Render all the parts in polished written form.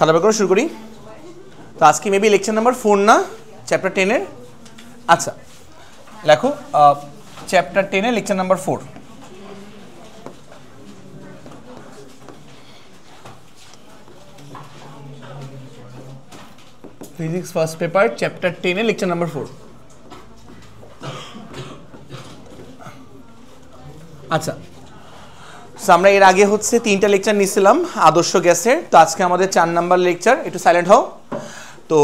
খাতা করে শুরু করি। তো আজকে মেবি লেকচার নাম্বার 4 না, চ্যাপ্টার 10 এর। আচ্ছা লেখো চ্যাপ্টার 10 এর lecture number 4। Physics first paper chapter 10 এর লেকচার নাম্বার 4। আচ্ছা আমরা এর আগে হচ্ছে 3টা লেকচার নিয়েছিলাম আদর্শ গ্যাসের। তো আজকে আমাদের 4 নাম্বার লেকচার, একটু সাইলেন্ট হও। তো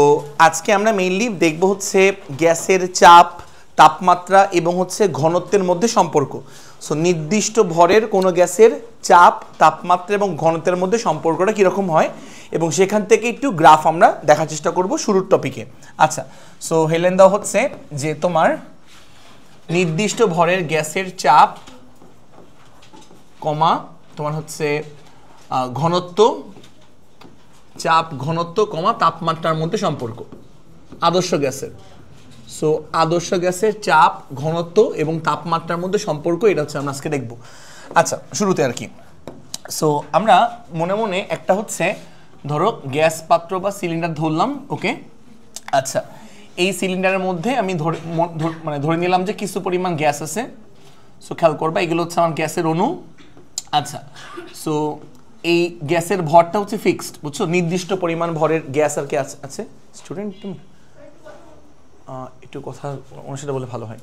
আজকে আমরা মেইনলি দেখব হচ্ছে গ্যাসের চাপ, তাপমাত্রা এবং হচ্ছে ঘনত্বের মধ্যে সম্পর্ক। সো নির্দিষ্ট ভরের কোনো গ্যাসের চাপ, তাপমাত্রা এবং ঘনত্বের মধ্যে সম্পর্কটা কীরকম হয় এবং সেখান থেকে একটু গ্রাফ আমরা দেখার চেষ্টা করব শুরুর টপিকে। আচ্ছা সো হেলেন দাও হচ্ছে যে তোমার নির্দিষ্ট ভরের গ্যাসের চাপ কমা তোমার হচ্ছে ঘনত্ব, চাপ ঘনত্ব কমা তাপমাত্রার মধ্যে সম্পর্ক আদর্শ গ্যাসের। সো আদর্শ গ্যাসের চাপ, ঘনত্ব এবং তাপমাত্রার মধ্যে সম্পর্ক, এটা হচ্ছে আমরা আজকে দেখব। আচ্ছা শুরুতে আর কি, সো আমরা মনে মনে একটা হচ্ছে ধরো গ্যাস পাত্র বা সিলিন্ডার ধরলাম, ওকে। আচ্ছা এই সিলিন্ডারের মধ্যে আমি ধরে নিলাম যে কিছু পরিমাণ গ্যাস আছে। সো খেয়াল করবা এগুলো হচ্ছে আমার গ্যাসের অণু। আচ্ছা সো এই গ্যাসের ভরটা হচ্ছে ফিক্সড, বুঝছো, নির্দিষ্ট পরিমাণ ভরের গ্যাস আর কি আছে। স্টুডেন্ট তুমি একটু কথা ওনার সাথে বলে ভালো হয়,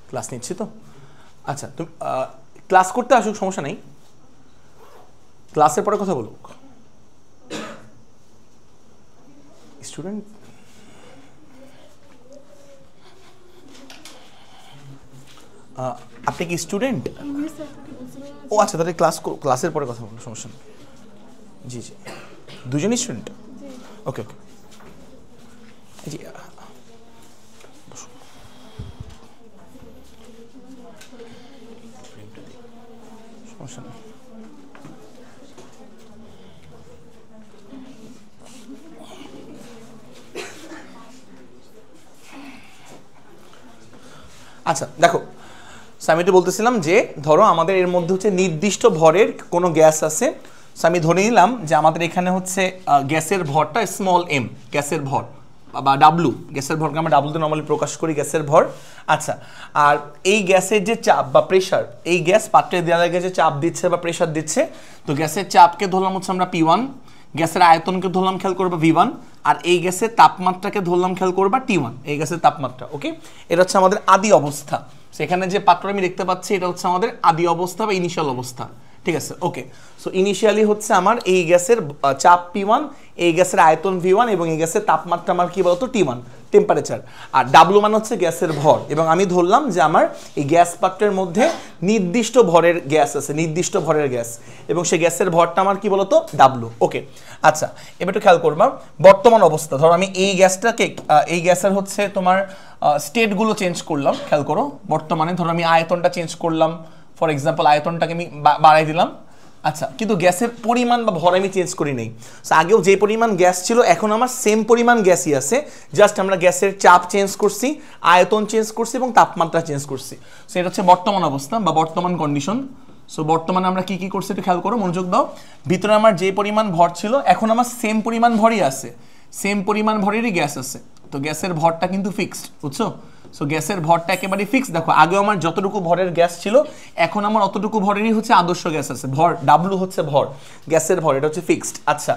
ক্লাস নিচ্ছি তো। আচ্ছা তুমি ক্লাস করতে আসুক, সমস্যা নেই, ক্লাসের পরে কথা বলুক। স্টুডেন্ট আপনি কি স্টুডেন্ট? ও আচ্ছা তাহলে ক্লাসের পরে কথা বলুন, সমস্যা নেই। জি জি দুজনই স্টুডেন্ট, ওকে ওকে জি সমস্যা নেই। আচ্ছা দেখো আমি একটু বলতেছিলাম যে ধরো আমাদের এর মধ্যে হচ্ছে নির্দিষ্ট ভরের কোনো গ্যাস আছে। সো আমি ধরে নিলাম যে আমাদের এখানে হচ্ছে গ্যাসের ভরটা স্মল এম, গ্যাসের ভর বা ডাব্লু, গ্যাসের ভরকে আমরা ডাব্লুতে নর্মালি প্রকাশ করি, গ্যাসের ভর। আচ্ছা আর এই গ্যাসের যে চাপ বা প্রেশার, এই গ্যাস পাত্রে দেওয়া লাগে যে চাপ দিচ্ছে বা প্রেশার দিচ্ছে, তো গ্যাসের চাপকে ধরলাম হচ্ছে আমরা P1, গ্যাসের আয়তনকে ধরলাম খেয়াল করবা V1, আর এই গ্যাসের তাপমাত্রাকে ধরলাম খেয়াল করবা T1, এই গ্যাসের তাপমাত্রা, ওকে। এটা হচ্ছে আমাদের আদি অবস্থা। সেখানে যে পাত্র আমি দেখতে পাচ্ছি এটা হচ্ছে আমাদের আদি অবস্থা বা ইনিশিয়াল অবস্থা, ঠিক আছে, ওকে। সো ইনিশিয়ালি হচ্ছে আমার এই গ্যাসের চাপ P1, এই গ্যাসের আয়তন V1 এবং এই গ্যাসের তাপমাত্রা আমার কি বলতো T1, টেম্পারেচার। আর ডাব্লু মানে হচ্ছে গ্যাসের ভর, এবং আমি ধরলাম যে আমার এই গ্যাস পাত্রের মধ্যে নির্দিষ্ট ভরের গ্যাস আছে, নির্দিষ্ট ভরের গ্যাস, এবং সেই গ্যাসের ভরটা আমার কি বলতো ডাব্লু, ওকে। আচ্ছা এবার একটু খেয়াল করবা বর্তমান অবস্থা। ধরো আমি এই গ্যাসটাকে, এই গ্যাসের হচ্ছে তোমার স্টেটগুলো চেঞ্জ করলাম, খেয়াল করো বর্তমানে। ধরো আমি আয়তনটা চেঞ্জ করলাম, ফর এক্সাম্পল আয়তনটাকে আমি বাড়াই দিলাম। আচ্ছা কিন্তু গ্যাসের পরিমাণ বা ভর আমি চেঞ্জ করি নাই। সো আগেও যে পরিমাণ গ্যাস ছিল এখন আমার সেম পরিমাণ গ্যাসই আছে, জাস্ট আমরা গ্যাসের চাপ চেঞ্জ করছি, আয়তন চেঞ্জ করছি এবং তাপমাত্রা চেঞ্জ করছি। সো এটা হচ্ছে বর্তমান অবস্থা বা বর্তমান কন্ডিশন। সো বর্তমানে আমরা কি কি করছি একটু খেয়াল করো, মনোযোগ দাও। ভিতরে আমার যে পরিমাণ ভর ছিল এখন আমার সেম পরিমাণ ভরই আছে, সেম পরিমাণ ভরেরই গ্যাস আছে। তো গ্যাসের ভরটা কিন্তু ফিক্সড, বুঝছো। সো গ্যাসের ভরটা একেবারে ফিক্সড। দেখো আগেও আমার যতটুকু ভরের গ্যাস ছিল এখন আমার অতটুকু ভরেরই হচ্ছে আদর্শ গ্যাস আছে। ভর ডাব্লু হচ্ছে ভর, গ্যাসের ভর, এটা হচ্ছে ফিক্সড। আচ্ছা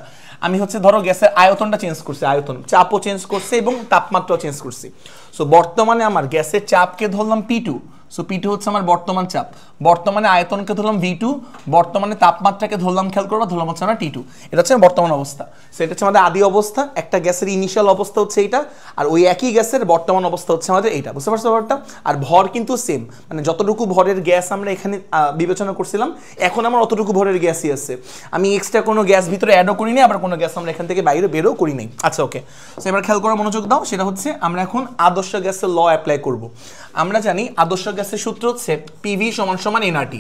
আমি হচ্ছে ধরো গ্যাসের আয়তনটা চেঞ্জ করছি, আয়তন, চাপও চেঞ্জ করছে এবং তাপমাত্রাও চেঞ্জ করছি। সো বর্তমানে আমার গ্যাসের চাপকে ধরলাম P2, সো P2 হচ্ছে আমার বর্তমান চাপ, বর্তমানে আয়তনকে ধরলাম V2, বর্তমানে তাপমাত্রাকে ধরলাম খেয়াল করবো ধরলাম হচ্ছে আমরা T2। এটা হচ্ছে বর্তমান অবস্থা। সো এটা হচ্ছে আমাদের আদি অবস্থা, একটা গ্যাসের ইনিশিয়াল অবস্থা হচ্ছে এইটা, আর ওই একই গ্যাসের বর্তমান অবস্থা হচ্ছে আমাদের এইটা, বুঝতে পারছো ব্যাপারটা। আর ভর কিন্তু সেম, মানে যতটুকু ভরের গ্যাস আমরা এখানে বিবেচনা করছিলাম এখন আমার অতটুকু ভরের গ্যাসই আছে। আমি এক্সট্রা কোনো গ্যাস ভিতরে অ্যাডও করি নাই, আবার কোনো গ্যাস আমরা এখান থেকে বাইরে বেরও করি নাই। আচ্ছা ওকে, সো এবার খেয়াল করার মনোযোগ দাও। সেটা হচ্ছে আমরা এখন আদর্শ গ্যাসের ল অ্যাপ্লাই করব। আমরা জানি আদর্শ গ্যাসের সূত্র হচ্ছে PV = nRT।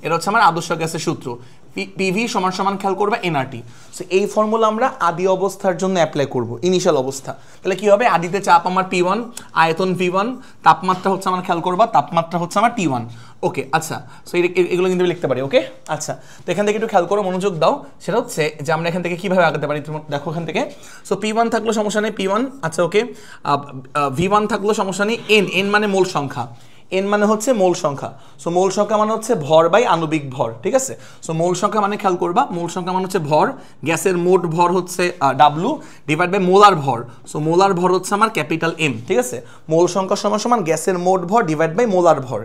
এটা হচ্ছে আমার আদর্শ গ্যাসের সূত্র। পিভি সমান সমান খেয়াল করবা এনআরটি। সো এই ফর্মুলা আমরা আদি অবস্থার জন্য অ্যাপ্লাই করব, ইনিশিয়াল অবস্থা। তাহলে কি হবে, আদিতে চাপ আমার P1, আয়তন V1, তাপমাত্রা হচ্ছে আমার খেয়াল করবা, তাপমাত্রা হচ্ছে আমার T1। ওকে, আচ্ছা, সো এগুলো কিন্তু লিখতে পারি। ওকে, আচ্ছা, তো এখান থেকে একটু খেয়াল করো, মনোযোগ দাও। সেটা হচ্ছে যে আমরা এখান থেকে কীভাবে আগাতে পারি, দেখো এখান থেকে। সো P1 থাকলো সমস্যা নেই, P1, আচ্ছা ওকে। V1 থাকলো সমস্যা নেই, এন মানে মূল সংখ্যা, এন মানে হচ্ছে মূল সংখ্যা। সো মূল সংখ্যা মানে হচ্ছে ভর বাই আণবিক ভর, ঠিক আছে। সো মূল সংখ্যা মানে খেয়াল করবা, মূল সংখ্যা মানে হচ্ছে ভর, গ্যাসের মোট ভর হচ্ছে ডাব্লু ডিভাইড বাই মোলার ভর। সো মোলার ভর হচ্ছে আমার ক্যাপিটাল এম, ঠিক আছে। মূল সংখ্যা সমান সমান গ্যাসের মোট ভর ডিভাইড বাই মোলার ভর।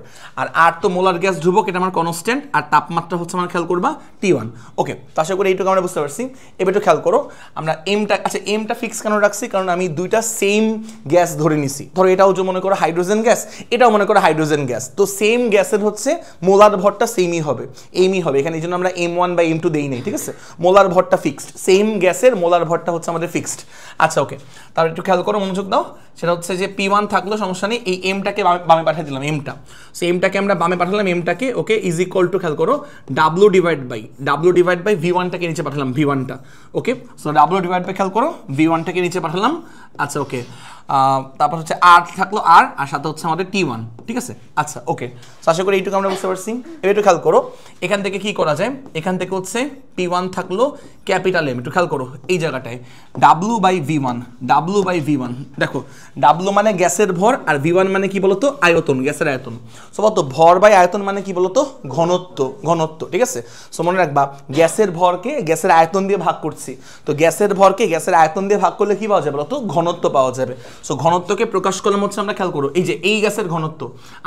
আর তো মোলার গ্যাস ধ্রুবক, এটা আমার কনস্ট্যান্ট, আর তাপমাত্রা হচ্ছে আমার খেয়াল করবা T1। ওকে, তো আশা করি এইটুকু আমরা বুঝতে পারছি। এবার একটু খেয়াল করো, আমরা এমটা, আচ্ছা এমটা ফিক্স কেন রাখছি, কারণ আমি দুইটা সেম গ্যাস ধরে নিছি। ধরো এটাও যে মনে করো হাইড্রোজেন গ্যাস, এটাও মনে করো হাইড্রোজেন গ্যাস, তো সেম গ্যাসের হচ্ছে মোলার ভরটা সেমই হবে, এমই হবে এখানে, এই জন্য আমরা M1 বা M2 দেই নাই, ঠিক আছে। মোলার ভরটা ফিক্সড, সেম গ্যাসের মোলার ভরটা হচ্ছে আমাদের ফিক্সড। আচ্ছা ওকে, তাহলে একটু খেয়াল করো, মনোযোগ দাও। সেটা হচ্ছে যে P1 থাকলো সমস্যা নেই, এই এমটাকে বামে পাঠিয়ে দিলাম, এমটা। সো এমটাকে আমরা বামে পাঠালাম, এমটাকে, ওকে, ইজ ইকুয়াল টু খেয়াল করো ডাব্লু ডিভাইড বাই V1টাকে নিচে পাঠালাম, V1টা, ওকে। সো ডাব্লু ডিভাইড বাই খেয়াল করো V1টাকে নিচে পাঠালাম, আচ্ছা ওকে। তারপর হচ্ছে আর থাকলো আর সাথে হচ্ছে আমাদের T1, ঠিক আছে। আচ্ছা ওকে, আশা করি এইটুকু আমরা বুঝতে পারছি। এবার একটু খেয়াল করো, এখান থেকে কি করা যায়, এখান থেকে হচ্ছে P1 থাকলো ক্যাপিটাল এম, একটু খেয়াল করো এই জায়গাটায় ডাব্লু বাই V1, দেখো ডাব্লু মানে গ্যাসের ভর, আর V1 মানে কি বলতো, আয়তন, গ্যাসের আয়তন। সো বলতো ভর বাই আয়তন মানে কি বলতো, ঘনত্ব, ঠিক আছে। সো মনে রাখবা, গ্যাসের ভরকে গ্যাসের আয়তন দিয়ে ভাগ করছি, তো গ্যাসের ভরকে গ্যাসের আয়তন দিয়ে ভাগ করলে কি পাওয়া যাবে বলতো, ঘনত্ব পাওয়া যাবে। সো ঘনত্বকে প্রকাশ করলাম হচ্ছে, আমরা খেয়াল করো এই যে এই গ্যাসের ঘনত্ব,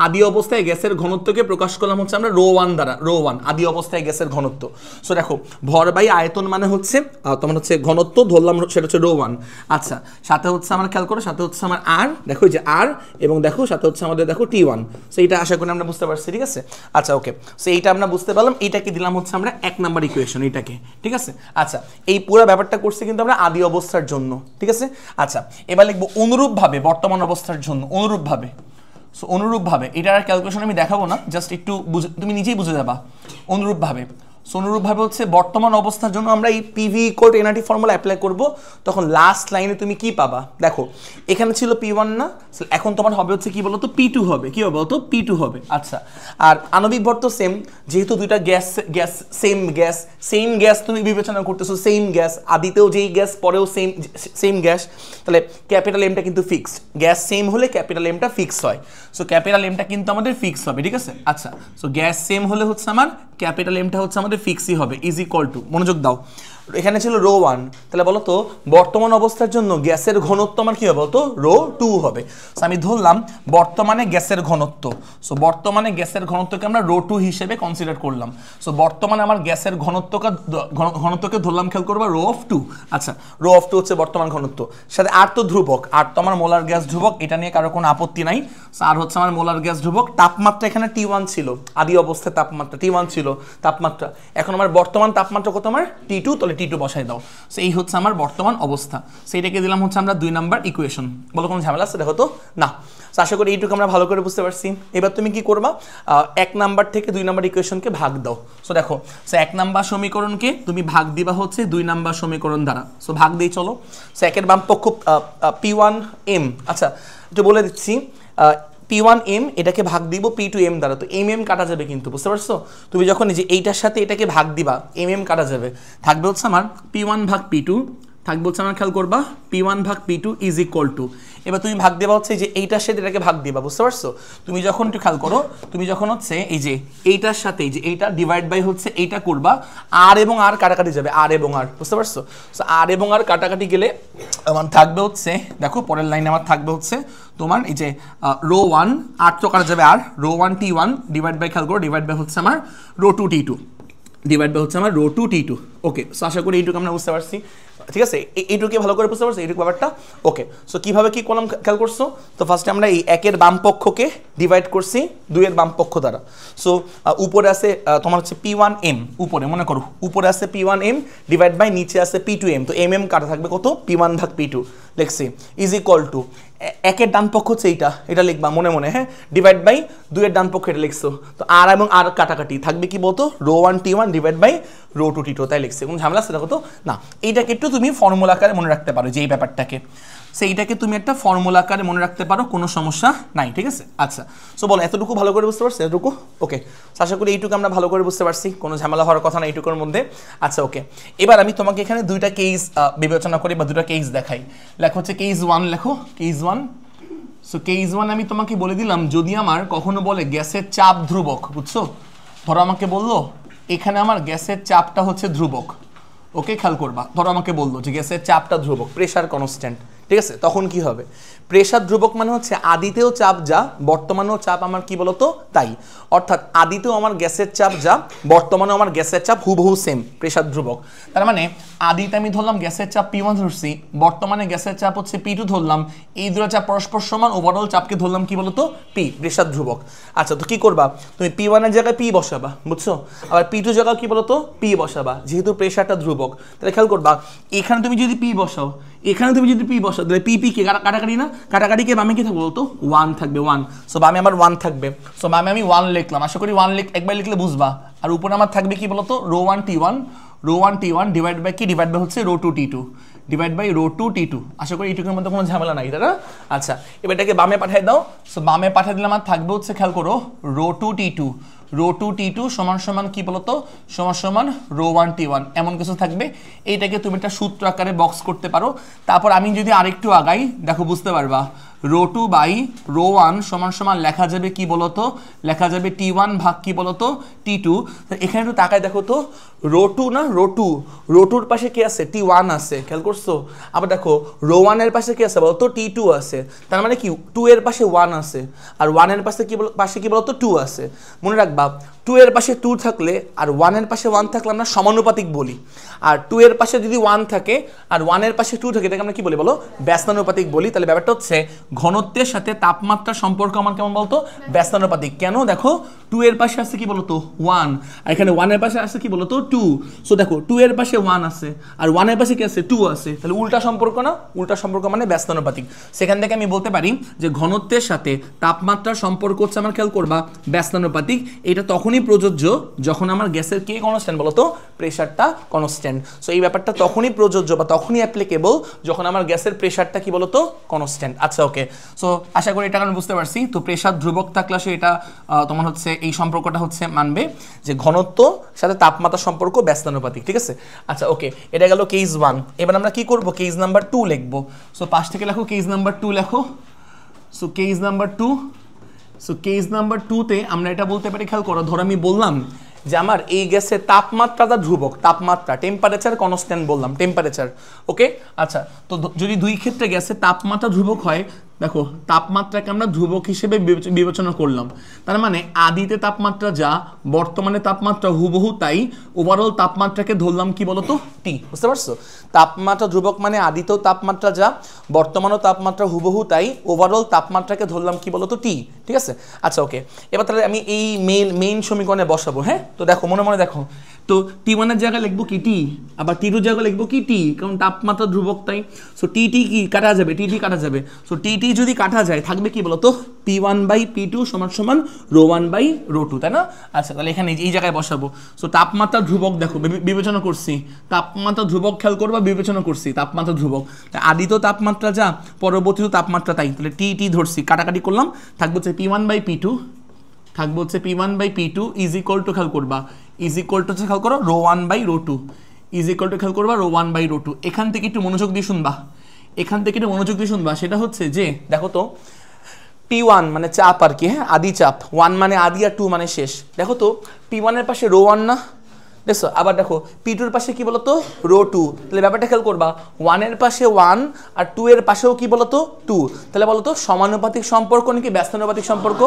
আদি অবস্থায় গ্যাসের ঘনত্বকে প্রকাশ করলাম হচ্ছে আমরা ρ1 দ্বারা, ρ1 আদি অবস্থায় গ্যাসের ঘনত্ব। সো দেখো ভর বাই আয়তন মানে হচ্ছে তোমার হচ্ছে ঘনত্ব ধরলাম, সেটা হচ্ছে ρ1। আচ্ছা, সাথে হচ্ছে আমার খেয়াল করো, সাথে হচ্ছে আমার আর, দেখো এই যে আর, এবং দেখো সাথে হচ্ছে আমাদের দেখো T1। সো এইটা আশা করি আমরা বুঝতে পারছি, ঠিক আছে। আচ্ছা ওকে, সো এইটা আমরা বুঝতে পারলাম, এইটাকে দিলাম হচ্ছে আমরা 1 নাম্বার ইকুয়েশন, এইটাকে, ঠিক আছে। আচ্ছা, এই পুরো ব্যাপারটা করছি কিন্তু আমরা আদি অবস্থার জন্য, ঠিক আছে। আচ্ছা, এবার লিখবো অনুরূপভাবে বর্তমান অবস্থার জন্য, অনুরূপভাবে। সো অনুরূপভাবে, এটার ক্যালকুলেশন আমি দেখাবো না, জাস্ট একটু তুমি নিজেই বুঝে যাবা। অনুরূপভাবে, সো অনুরূপভাবে হচ্ছে বর্তমান অবস্থার জন্য আমরা এই PV equal to nRT formula apply করব। তখন লাস্ট লাইনে তুমি কি পাবা, দেখো এখানে ছিল P1 না, এখন তোমার হবে হচ্ছে কি বলতো, P2 হবে, কি হবে বলতো, P2 হবে। আচ্ছা, আর আণবিক ভর তো সেম, যেহেতু দুইটা সেম গ্যাস তুমি বিবেচনা করতেছো, সেম গ্যাস, আদিতেও যেই গ্যাস, পরেও সেম গ্যাস, তাহলে ক্যাপিটাল এমটা কিন্তু ফিক্সড, গ্যাস সেম হলে ক্যাপিটাল এমটা ফিক্স হয়। সো ক্যাপিটাল এমটা কিন্তু আমাদের ফিক্স হবে, ঠিক আছে। আচ্ছা, সো গ্যাস সেম হলে হচ্ছে আমার ক্যাপিটাল এমটা হচ্ছে আমাদের ফিক্সই হবে, ইজ ইকুয়াল টু, মনোযোগ দাও, এখানে ছিল ρ1, তাহলে বলো তো বর্তমান অবস্থার জন্য গ্যাসের ঘনত্ব আমার কি হবে বলতো, ρ2 হবে। সো আমি ধরলাম বর্তমানে গ্যাসের ঘনত্ব, সো বর্তমানে গ্যাসের ঘনত্বকে আমরা ρ2 হিসেবে কনসিডার করলাম। সো বর্তমানে আমার গ্যাসের ঘনত্বকে ধরলাম, খেয়াল করবা ρ2। আচ্ছা, ρ2 হচ্ছে বর্তমান ঘনত্ব, সাথে আর তো ধ্রুবক, আর তো আমার মোলার গ্যাস ধ্রুবক, এটা নিয়ে কারো কোনো আপত্তি নাই। সো আর হচ্ছে আমার মোলার গ্যাস ধ্রুবক, তাপমাত্রা এখানে T1 ছিল, আদি অবস্থায় তাপমাত্রা T1 ছিল তাপমাত্রা, এখন আমার বর্তমান তাপমাত্রা কত আমার T2, তাহলে T2 বসাই দাও। সো এই হচ্ছে আমার বর্তমান অবস্থা, সেইটাকে দিলাম হচ্ছে আমরা 2 নাম্বার ইকুয়েশন। বলো কোনো ঝামেলা আছে, দেখো তো না। সো আশা করি এইটুকু আমরা ভালো করে বুঝতে পারছি। এবার তুমি কি করবা, 1 নাম্বার থেকে 2 নাম্বার ইকুয়েশনকে ভাগ দাও। সো দেখো, সো 1 নাম্বার সমীকরণকে তুমি ভাগ দিবা হচ্ছে 2 নাম্বার সমীকরণ দ্বারা। সো ভাগ দিই চলো। সো একের বাম পক্ষ P1M, আচ্ছা একটু বলে দিচ্ছি, P1M এটাকে ভাগ দিব P2M দ্বারা, তো M কাটা যাবে কিন্তু, বুঝতে পারছো। তুমি যখন এই যে এইটার সাথে এটাকে ভাগ দিবা, M কাটা যাবে, থাকবে হচ্ছে আমার P1 ভাগ P2, থাকবে হচ্ছে আমার খেয়াল করবা P1 ভাগ P2 ইজ ইকুয়াল টু, এবার তুমি ভাগ দেবা হচ্ছে যে এইটার সাথে এটাকে ভাগ দিবা, বুঝতে পারছো। তুমি যখন একটু খেয়াল করো, তুমি যখন হচ্ছে এই যে এইটার সাথে এই যে এইটা ডিভাইড বাই হচ্ছে এইটা করবা, আর এবং আর কাটাকাটি যাবে, আর এবং আর, বুঝতে পারছো। সো আর এবং আর কাটাকাটি গেলে আমার থাকবে হচ্ছে, দেখো পরের লাইনে আমার থাকবে হচ্ছে তোমার এই যে ρ1, আর তো কাটা যাবে, আর ρ1 T1 ডিভাইড বাই, খেয়াল করো ডিভাইড বাই হচ্ছে আমার ρ2 T2, ডিভাইড বাই হচ্ছে আমার ρ2 T2। ওকে, সো আশা করি এইটুকু আমরা বুঝতে পারছি, ঠিক আছে। এইটুকু ভালো করে বুঝতে পারছো, এইটুকু ব্যাপারটা। ওকে, সো কীভাবে কী করলাম খেয়াল করছো, তো ফার্স্টে আমরা এই 1 বাম পক্ষকে ডিভাইড করছি 2 বাম পক্ষ দ্বারা। সো উপরে আছে তোমার হচ্ছে P1M, উপরে মনে করো উপরে আছে P1M ডিভাইড বাই নিচে আছে P2M, তো M কাটা থাকবে কত, P1 ভাগ P2, লিখছি ইজ ইকুয়াল টু একের ডান পক্ষ হচ্ছে এটা লিখবা মনে মনে, হ্যাঁ, ডিভাইড বাই 2 এর ডান পক্ষ এটা লিখছো, তো আর এবং আর কাটাকাটি থাকবে কি বলতো ρ1 t1 ডিভাইড বাই ρ2 t2, তাই লিখছি, কোনো ঝামেলা আছে দেখো তো না। এইটাকে একটু তুমি ফর্মুলা আকারে মনে রাখতে পারো যে এই ব্যাপারটাকে, সেইটাকে তুমি একটা ফর্মুলা আকারে মনে রাখতে পারো, কোনো সমস্যা নাই, ঠিক আছে। আচ্ছা, সো বলো এতটুকু ভালো করে বুঝতে পারছি? এতটুকু ওকে, আশা করি এইটুকু আমরা ভালো করে বুঝতে পারছি, কোনো ঝামেলা হওয়ার কথা না এইটুকুর মধ্যে। আচ্ছা ওকে, এবার আমি তোমাকে এখানে দুইটা কেস বিবেচনা করি বা দুটা কেস দেখাই। লেখো হচ্ছে কেস 1, লেখো কেস 1। সো কেস 1 আমি তোমাকে বলে দিলাম, যদি আমার কখনো বলে গ্যাসের চাপ ধ্রুবক, বুঝছো, ধরো আমাকে বললো এখানে আমার গ্যাসের চাপটা হচ্ছে ধ্রুবক, ওকে খেয়াল করবা, ধরো আমাকে বললো যে গ্যাসের চাপটা ধ্রুবক, প্রেশার কনস্ট্যান্ট, ঠিক আছে, তখন কি হবে? প্রেশার ধ্রুবক মানে হচ্ছে আদিতেও চাপ যা বর্তমানেও চাপ আমার কি বলতো তাই, অর্থাৎ আদিতেও আমার গ্যাসের চাপ যা বর্তমানেও আমার গ্যাসের চাপ হুবহু সেম, প্রেশার ধ্রুবক। তার মানে আদিতে আমি ধরলাম গ্যাসের চাপ P1 ধরছি, বর্তমানে গ্যাসের চাপ হচ্ছে P2 ধরলাম, এই দুটো চাপ পরস্পর সমান, ওভারঅল চাপকে ধরলাম কি বলতো P, প্রেশার ধ্রুবক। আচ্ছা, তো কি করবা তুমি P1 এর জায়গায় P বসাবা, বুঝছো, আবার P2 জায়গায় কি বলতো P বসাবা, যেহেতু প্রেশারটা ধ্রুবক। তাহলে খেয়াল করবা এখানে তুমি যদি P বসাও, এখানে তুমি যদি P বসাও, তাহলে P কে কাটাকাটি না, কাটাকাটিকে বামে কি থাকবে বলতো 1 থাকবে, 1, সো বামে আমার 1 থাকবে, সো বামে আমি 1 লিখলাম, আশা করি 1 একবার লিখলে বুঝবা। আর উপরে আমার থাকবে কি বলতো ρ1 t1 ডিভাইড বাই কি, ডিভাইড বাই হচ্ছে ρ2 t2 ডিভাইড বাই ρ2 t2, আশা করি এইটুকুর মধ্যে কোনো ঝামেলা নাই, তাই না? আচ্ছা, এবার এটাকে বামে পাঠিয়ে দাও, সো বামে পাঠিয়ে দিলে আমার থাকবে হচ্ছে খেয়াল করো ρ2 t2 সমান সমান কি বলতো সমান সমান ρ1 t1, এমন কিছু থাকবে। এইটাকে তুমি একটা সূত্র আকারে বক্স করতে পারো। তারপর আমি যদি আরেকটু আগাই, দেখো বুঝতে পারবা ρ2 বাই ρ1 সমান সমান লেখা যাবে কি বলতো, লেখা যাবে t1 ভাগ কি বলতো t2। এখানে একটু তাকায় দেখো তো, ρ2 না ρ2র পাশে কি আছে t1 আছে, খেয়াল করছো? আবার দেখো ρ1 এর পাশে কি আছে বলতো t2 আছে, তার মানে কি 2 এর পাশে 1 আছে, আর 1 এর পাশে কি বলতো 2 আছে। মনে রাখবা 2 এর পাশে 2 থাকলে আর 1 এর পাশে 1 থাকলে আমরা সমানুপাতিক বলি, আর 2 এর পাশে যদি 1 থাকে আর 1 এর পাশে 2 থাকে এটাকে আমরা কি বলি বলো, ব্যস্তানুপাতিক বলি। তাহলে ব্যাপারটা হচ্ছে ঘনত্বের সাথে তাপমাত্রার সম্পর্ক আমার কেমন বলতো, ব্যস্তানুপাতিক। কেন? দেখো 2 এর পাশে আছে কি বলতো 1, আর এখানে 1 এর পাশে আছে কি বলতো 2, সো দেখো 2 এর পাশে 1 আছে আর 1 এর পাশে কি আছে 2 আছে, তাহলে উল্টা সম্পর্ক না, উল্টা সম্পর্ক মানে ব্যস্তানুপাতিক। সেখান থেকে আমি বলতে পারি যে ঘনত্বের সাথে তাপমাত্রার সম্পর্ক হচ্ছে আমার খেয়াল করবা ব্যস্তানুপাতিক। এটা তখনই প্রযোজ্য যখন আমার গ্যাসের কে কনস্ট্যান্ট বলতো, প্রেশারটা কনস্ট্যান্ট। সো এই ব্যাপারটা তখনই প্রযোজ্য বা তখনই অ্যাপ্লিকেবল যখন আমার গ্যাসের প্রেশারটা কি বলতো কনস্ট্যান্ট। আচ্ছা ওকে, সো আশা করি এটা আমি বুঝতে পারছি। তো প্রেশার ধ্রুবক থাকলে সে এটা তোমার হচ্ছে এই সম্পর্কটা হচ্ছে মানবে যে ঘনত্ব সাথে তাপমাত্রার সম্পর্ক ব্যস্তানুপাতিক, ঠিক আছে। আচ্ছা ওকে, এটা গেল কেস 1। এবার আমরা কি করব, কেস নাম্বার 2 লিখবো। সো পাশ থেকে লেখো কেস নাম্বার 2 লেখো। So case number 2, so case number 2তে আমরা এটা বলতে পারি, খেয়াল করো, ধরো আমি বললাম যে আমার এই গ্যাসের তাপমাত্রাটা ধ্রুবক, তাপমাত্রা টেম্পারেচার কনস্ট্যান্ট বললাম, টেম্পারেচার ওকে। আচ্ছা, তো যদি দুই ক্ষেত্রে গ্যাসের তাপমাত্রা ধ্রুবক হয়, দেখো তাপমাত্রাকে আমরা ধ্রুবক হিসেবে বিবেচনা করলাম, তার মানে আদিতে তাপমাত্রা যা বর্তমানে তাপমাত্রা হুবহু তাই, ওভারঅল তাপমাত্রাকে ধরলাম কি বলতো টি, বুঝতে পারছো? তাপমাত্রা ধ্রুবক মানে আদিতেও তাপমাত্রা যা বর্তমানেও তাপমাত্রা হুবহু তাই, ওভারঅল তাপমাত্রাকে ধরলাম কি বলতো টি, ঠিক আছে। আচ্ছা ওকে, এবার তাহলে আমি এই মেইন সমীকরণে বসাবো। হ্যাঁ, তো দেখো মনে মনে দেখো, তো T1 এর জায়গায় লিখবো কি টি, আবার T2 এর জায়গায় লিখবো কি টি, কারণ তাপমাত্রা ধ্রুবক তাই। সো টি কি কাটা যাবে, টি কাটা যাবে। সো টি যদি কাটা যায় থাকবে কি বলতো P1 বাই P2 সমান সমান ρ1 বাই ρ2, তাই না? আচ্ছা, তাহলে এখানে এই জায়গায় বসাবো। সো তাপমাত্রা ধ্রুবক দেখো বিবেচনা করছি, তাপমাত্রা ধ্রুবক খেয়াল করবা, বিবেচনা করছি তাপমাত্রা ধ্রুবক, আদিত তাপমাত্রা যা পরবর্তীত তাপমাত্রা তাই, তাহলে টি ধরছি, কাটাকাটি করলাম, থাকবে হচ্ছে P1 বাই P2, থাকবে হচ্ছে P1 by P2 is equal to, খেয়াল করবা, ইজ ইকুয়াল টু হচ্ছে খেয়াল করো ρ1 বাই ρ2, ইজ ইকুয়াল টু খেয়াল করবা ρ1 বাই ρ2। এখান থেকে একটু মনোযোগ দিয়ে শুনবা, এখান থেকে একটু মনোযোগ দিয়ে শুনবা, সেটা হচ্ছে যে দেখো তো P1 মানে চাপ আর কি, হ্যাঁ আদি চাপ, 1 মানে আদি আর 2 মানে শেষ। দেখো তো P1 এর পাশে ρ1 না, দেখছো, আবার দেখো P2 এর পাশে কি বলতো ρ2, তাহলে ব্যাপারটা খেয়াল করবা 1 এর পাশে 1 আর 2 এর পাশেও কি বলতো 2, তাহলে বলতো সমানুপাতিক সম্পর্ক নাকি ব্যস্তানুপাতিক সম্পর্ক,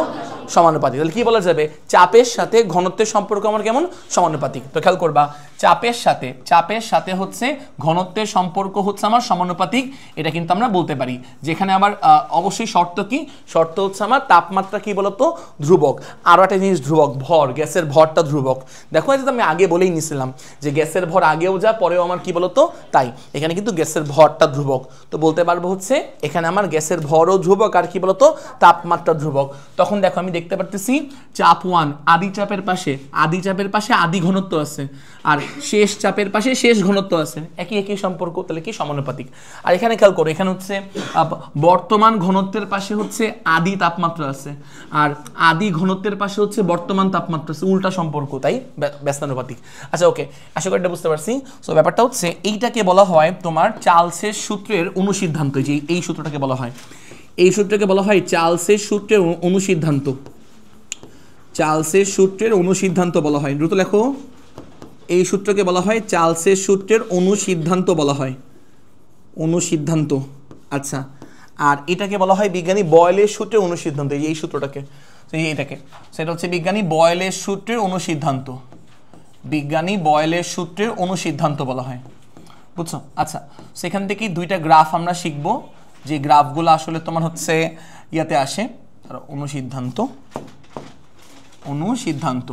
সমানুপাতিক। তাহলে কি বলা যাবে, চাপের সাথে ঘনত্বের সম্পর্ক আমার কেমন, সমানুপাতিক। তো খেয়াল করবা চাপের সাথে হচ্ছে ঘনত্বের সম্পর্ক হচ্ছে আমার সমানুপাতিক, এটা কিন্তু আমরা বলতে পারি। যেখানে আবার অবশ্যই শর্ত কি, শর্ত হচ্ছে আমার তাপমাত্রা কি বলতো ধ্রুবক, আরো একটা জিনিস ধ্রুবক, ভর, গ্যাসের ভরটা ধ্রুবক। দেখো এই যে আমি আগে বলে বলেই নিছিলাম যে গ্যাসের ভর আগেও যা পরেও আমার কি বলতো তাই, এখানে কিন্তু গ্যাসের ভরটা ধ্রুবক, তো বলতে পারবো হচ্ছে এখানে আমার গ্যাসের ভরও ধ্রুবক আর কি বলতো তাপমাত্রা ধ্রুবক। তখন দেখো আমি দেখতে পারতেছি চাপ 1 আদি চাপের পাশে আদি ঘনত্ব আছে, আর শেষ চাপের পাশে শেষ ঘনত্ব আছে, একই সম্পর্ক, তাহলে কি সমানুপাতিক। আর এখানে খেয়াল করো, এখানে হচ্ছে বর্তমান ঘনত্বের পাশে হচ্ছে আদি তাপমাত্রা আছে, আর আদি ঘনত্বের পাশে হচ্ছে বর্তমান তাপমাত্রা আছে, উল্টা সম্পর্ক, তাই ব্যস্তানুপাতিক। আচ্ছা ওকে, আশা করি এটা বুঝতে পারছি। সো ব্যাপারটা হচ্ছে এইটাকে বলা হয় তোমার চার্লসের সূত্রের অনুসিদ্ধান্ত, যে এই সূত্রটাকে বলা হয়, এই সূত্রকে বলা হয় চার্লসের সূত্রের অনুসিদ্ধান্ত, চার্লসের সূত্রের অনুসিদ্ধান্ত বলা হয়। দ্রুত লেখো, এই সূত্রকে বলা হয় চার্লসের সূত্রের অনুসিদ্ধান্ত বলা হয়, অনুসিদ্ধান্ত। আচ্ছা, আর এটাকে বলা হয় বিজ্ঞানী বয়েলের সূত্রের অনুসিদ্ধান্ত, এই সূত্রটাকে, এইটাকে, সেটা হচ্ছে বিজ্ঞানী বয়েলের সূত্রের অনুসিদ্ধান্ত, বিজ্ঞানী বয়েলের সূত্রের অনুসিদ্ধান্ত বলা হয়, বুঝছো? আচ্ছা, সেখান থেকেই দুইটা গ্রাফ আমরা শিখবো, যে গ্রাফগুলো আসলে তোমার হচ্ছে ইয়াতে আসে, অনুসিদ্ধান্ত, অনুসিদ্ধান্ত।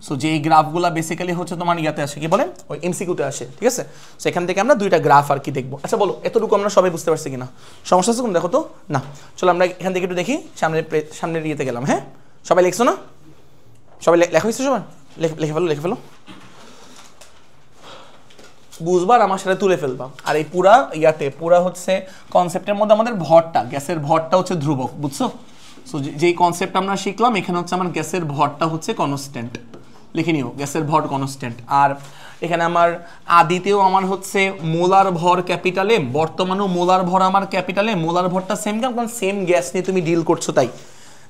সো যে গ্রাফগুলো বেসিক্যালি হচ্ছে তোমার ইয়াতে আসে, কি বলে, ওই এমসিকিউতে আসে, ঠিক আছে? সেখান থেকে আমরা দুইটা গ্রাফ আর কি দেখবো। আচ্ছা বলো, এতটুকু আমরা সবাই বুঝতে পারছি কিনা? সমস্যা আছে কোনো? দেখো তো না, চলো আমরা এখান থেকে একটু দেখি, সামনের ইয়েতে গেলাম। হ্যাঁ, সবাই লিখছো না? সবাই লেখা হয়েছে? সবার লিখে ফেলো, বুঝবার আমার সাথে তুলে ফেলবা। আর এই পুরা ইয়াতে পুরা হচ্ছে কনসেপ্টের মধ্যে আমাদের ভরটা, গ্যাসের ভরটা হচ্ছে ধ্রুবক, বুঝছো? সো যেই কনসেপ্ট আমরা শিখলাম, এখানে হচ্ছে আমার গ্যাসের ভরটা হচ্ছে কনস্ট্যান্ট, লিখে নিও গ্যাসের ভর কনস্ট্যান্ট। আর এখানে আমার আদিতেও আমার হচ্ছে মোলার ভর ক্যাপিটাল এম, বর্তমানেও মোলার ভর আমার ক্যাপিটাল এম, মোলার ভরটা সেম, কারণ সেম গ্যাস নিয়ে তুমি ডিল করছো, তাই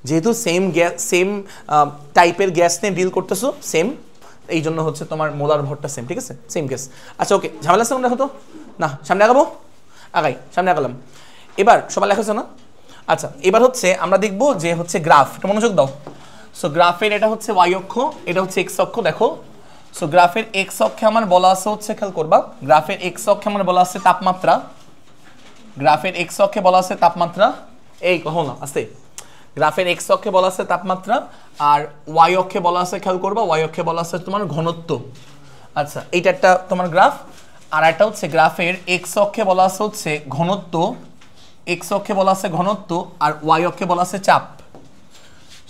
যেহেতু সেম গ্যাস, সেম টাইপের গ্যাস নিয়ে ডিল করতেছো, সেম, এই জন্য হচ্ছে তোমার মোলার ভরটা সেম, ঠিক আছে, সেম গ্যাস। আচ্ছা ওকে, ঝামেলা আছে দেখো তো না? সামনে আগাবো, সামনে আগালাম। এবার সবাই লেখাছো না? আচ্ছা, এবার হচ্ছে আমরা দেখবো যে হচ্ছে গ্রাফ, এটা মনোযোগ দাও। সো গ্রাফের এটা হচ্ছে ওয়াই অক্ষ, এটা হচ্ছে এক্স অক্ষ, দেখো। সো গ্রাফের এক্স অক্ষে আমার বলা আছে হচ্ছে, খেয়াল করবা, গ্রাফের এক্স অক্ষে আমার বলা আছে তাপমাত্রা, গ্রাফের এক্স অক্ষে বলা আছে তাপমাত্রা, এই কহ না আস্তে, গ্রাফের এক্স অক্ষে বলা আছে তাপমাত্রা, আর ওয়াই অক্ষে বলা আছে, খেয়াল করবা, ওয়াই অক্ষে বলা আছে তোমার ঘনত্ব। আচ্ছা, এইটা একটা তোমার গ্রাফ। আর একটা হচ্ছে গ্রাফের এক্স অক্ষে বলা আছে হচ্ছে ঘনত্ব, এক্স অক্ষে বলা আছে ঘনত্ব, আর ওয়াই অক্ষে বলা আছে চাপ।